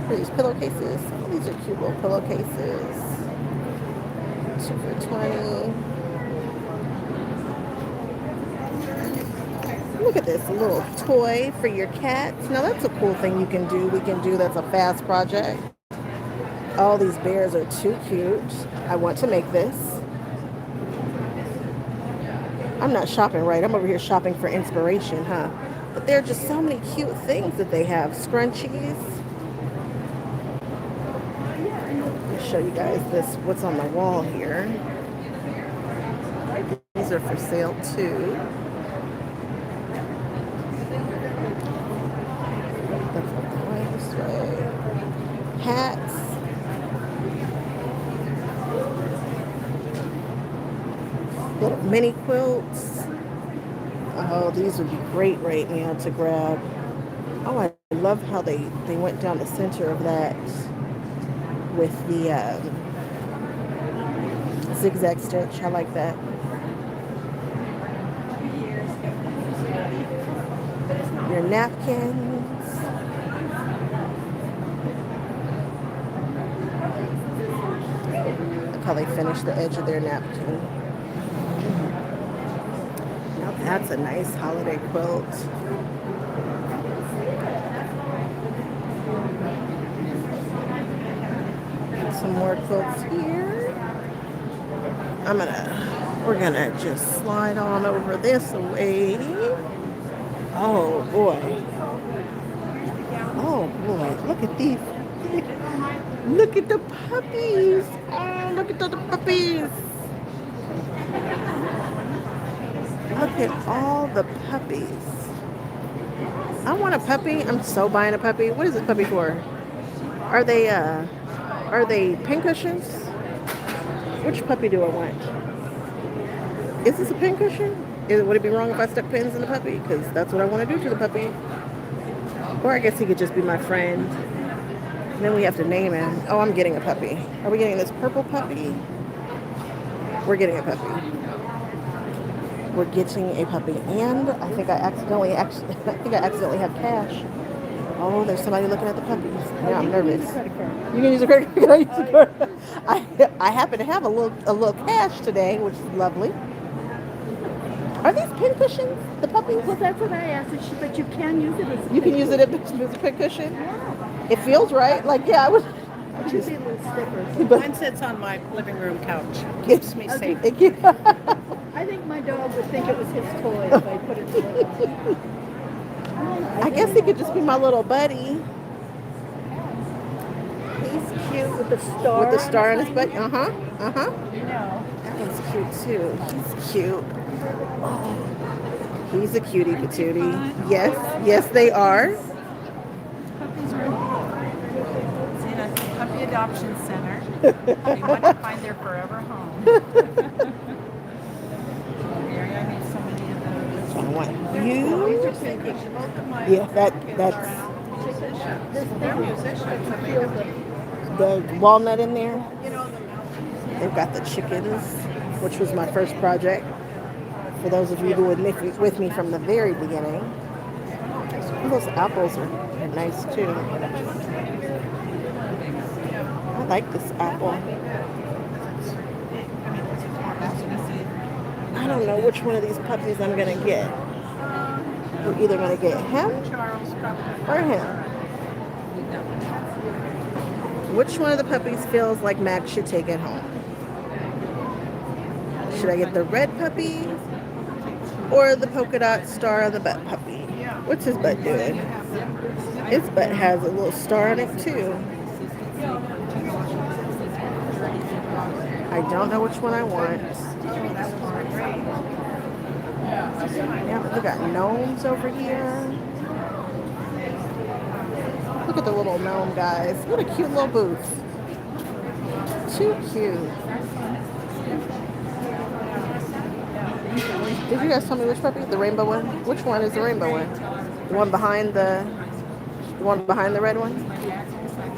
These pillowcases. Oh, these are cute little pillowcases. 2 for 20. Look at this, a little toy for your cats. Now that's a cool thing you can do. We can do that's a fast project. All these bears are too cute. I want to make this. I'm not shopping right. I'm over here shopping for inspiration, huh? But there are just so many cute things that they have. Scrunchies. Let me show you guys this, what's on the wall here. These are for sale too. This way. Hats. Little mini quilts. Oh, these would be great right now to grab. Oh, I love how they went down the center of that with the zigzag stitch. I like that. Your napkins. Look how they finish the edge of their napkin. Now that's a nice holiday quilt. Some more quilts here. We're gonna just slide on over this way. Oh boy. Oh boy, look at these. Look at the puppies. Oh, look at the puppies. Look at all the puppies. I want a puppy. I'm so buying a puppy. What is this puppy for? Are they pincushions? Which puppy do I want? Is this a pincushion? Would it be wrong if I stuck pins in the puppy? Because that's what I want to do to the puppy. Or I guess he could just be my friend. And then we have to name him. Oh, I'm getting a puppy. Are we getting this purple puppy? We're getting a puppy. We're getting a puppy. And I think I accidentally have cash. Oh, there's somebody looking at the puppies. Yeah, I'm nervous. You can use a credit card. Can I use a credit card? I happen to have a little cash today, which is lovely. Are these pin cushions? The puppies? Well, that's what I asked. But you can use it as a You can use it as a pin cushion. It feels right. Like I would. Just a little stickers. Mine sits on my living room couch. Keeps me safe. Thank you. I think my dog would think it was his toy if I put it together. I guess he could just be my little buddy. He's cute with the star. With the star on his butt. No. That one's cute too. He's cute. Oh, he's a cutie patootie. Yes, they are. Puppies are it's in a puppy adoption center. They want to find their forever home. Mary, I need so many of those. I want you. Both of my Yeah, that's musicians. They're musicians. And they the walnut in there. you know, the mouthpiece. They've got the chickens, which was my first project. For those of you who were with me from the very beginning. And those apples are nice too. I like this apple. I don't know which one of these puppies I'm going to get. We're either going to get him or him. Which one of the puppies feels like Mac should take it home? Should I get the red puppy or the polka dot star on the butt puppy? What's his butt doing? His butt has a little star on it too. I don't know which one I want. Yeah, we got gnomes over here. Look at the little gnome guys. What a cute little booth. Too cute. Did you guys tell me which puppy? The rainbow one? Which one is the rainbow one? The one behind the red one?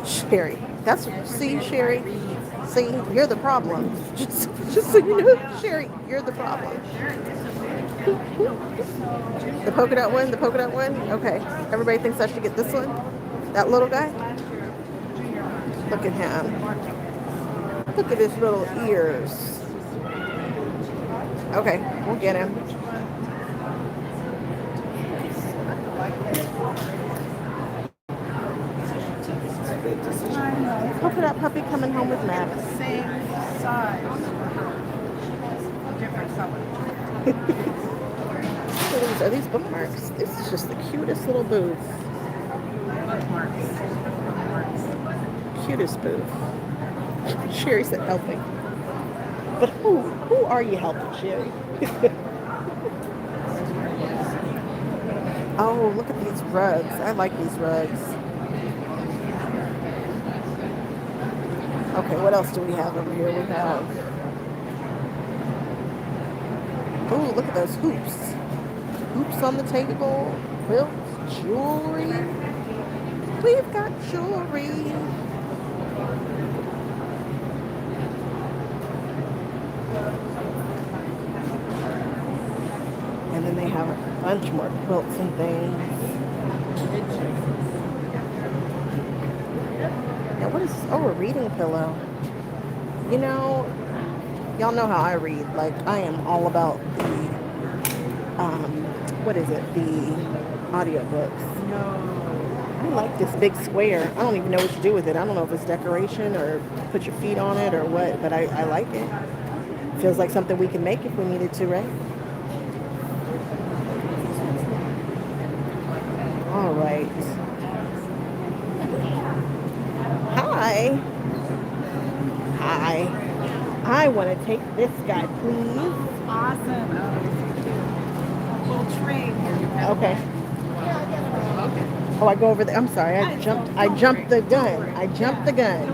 Sherry. See, Sherry. See, you're the problem. Just so you know, Sherry, you're the problem. The polka dot one? Okay. Everybody thinks I should get this one? That little guy? Look at him. Look at his little ears. Okay, we'll get him. Look at that puppy coming home with Max. Same size. Different color. Are these bookmarks? This is just the cutest little booth. Cutest booth. Sherry said helping. But who are you helping, Sherry? Oh, look at these rugs. I like these rugs. Okay, what else do we have over here? We have... Oh, look at those hoops. Hoops on the table. Quilts, jewelry. We've got jewelry. And then they have a bunch more quilts and things. Now what is this? Oh, a reading pillow. You know, y'all know how I read. Like, I am all about the, what is it? The audiobooks. No. I like this big square. I don't even know what to do with it. I don't know if it's decoration or put your feet on it or what, but I like it. Feels like something we can make if we needed to, right? All right. Hi. Hi. I want to take this guy, please. Awesome. Little train. Okay. Oh, I go over there. I'm sorry. I jumped the gun. I jumped the gun.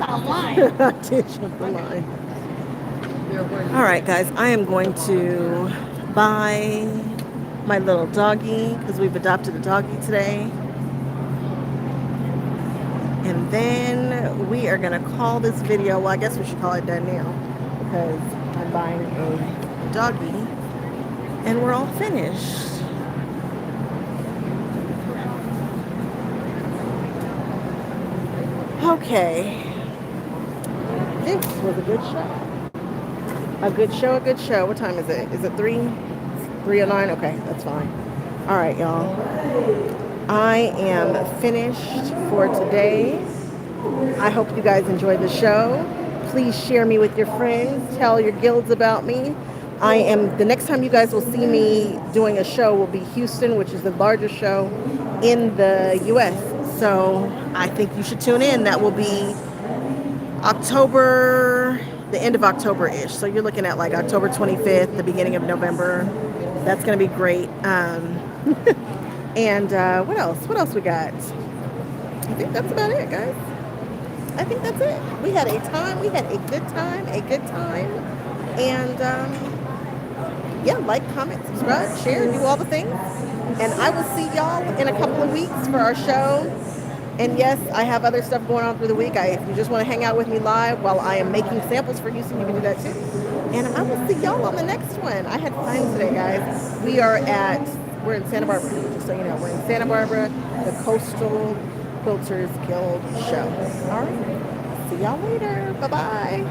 I did jump the line. All right, guys. I am going to buy my little doggy because we've adopted a doggy today. And then we are going to call this video, well, I guess we should call it done now because I'm buying a doggy and we're all finished. Okay. This was a good show. A good show. What time is it? Is it 3:09? Okay, that's fine. All right, y'all. I am finished for today. I hope you guys enjoyed the show. Please share me with your friends. Tell your guilds about me. The next time you guys will see me doing a show will be Houston, which is the largest show in the U.S. So I think you should tune in. That will be October, the end of October-ish. So you're looking at like October 25th, the beginning of November. That's going to be great. And what else? What else we got? I think that's about it, guys. I think that's it. We had a time. We had a good time. And yeah, like, comment, subscribe, share, do all the things. And I will see y'all in a couple of weeks for our show. And yes, I have other stuff going on through the week. If you just want to hang out with me live while I am making samples for Houston, you can do that too. And I will see y'all on the next one. I had fun today, guys. We're in Santa Barbara, just so you know. We're in Santa Barbara, the Coastal Quilters Guild show. All right. See y'all later. Bye-bye.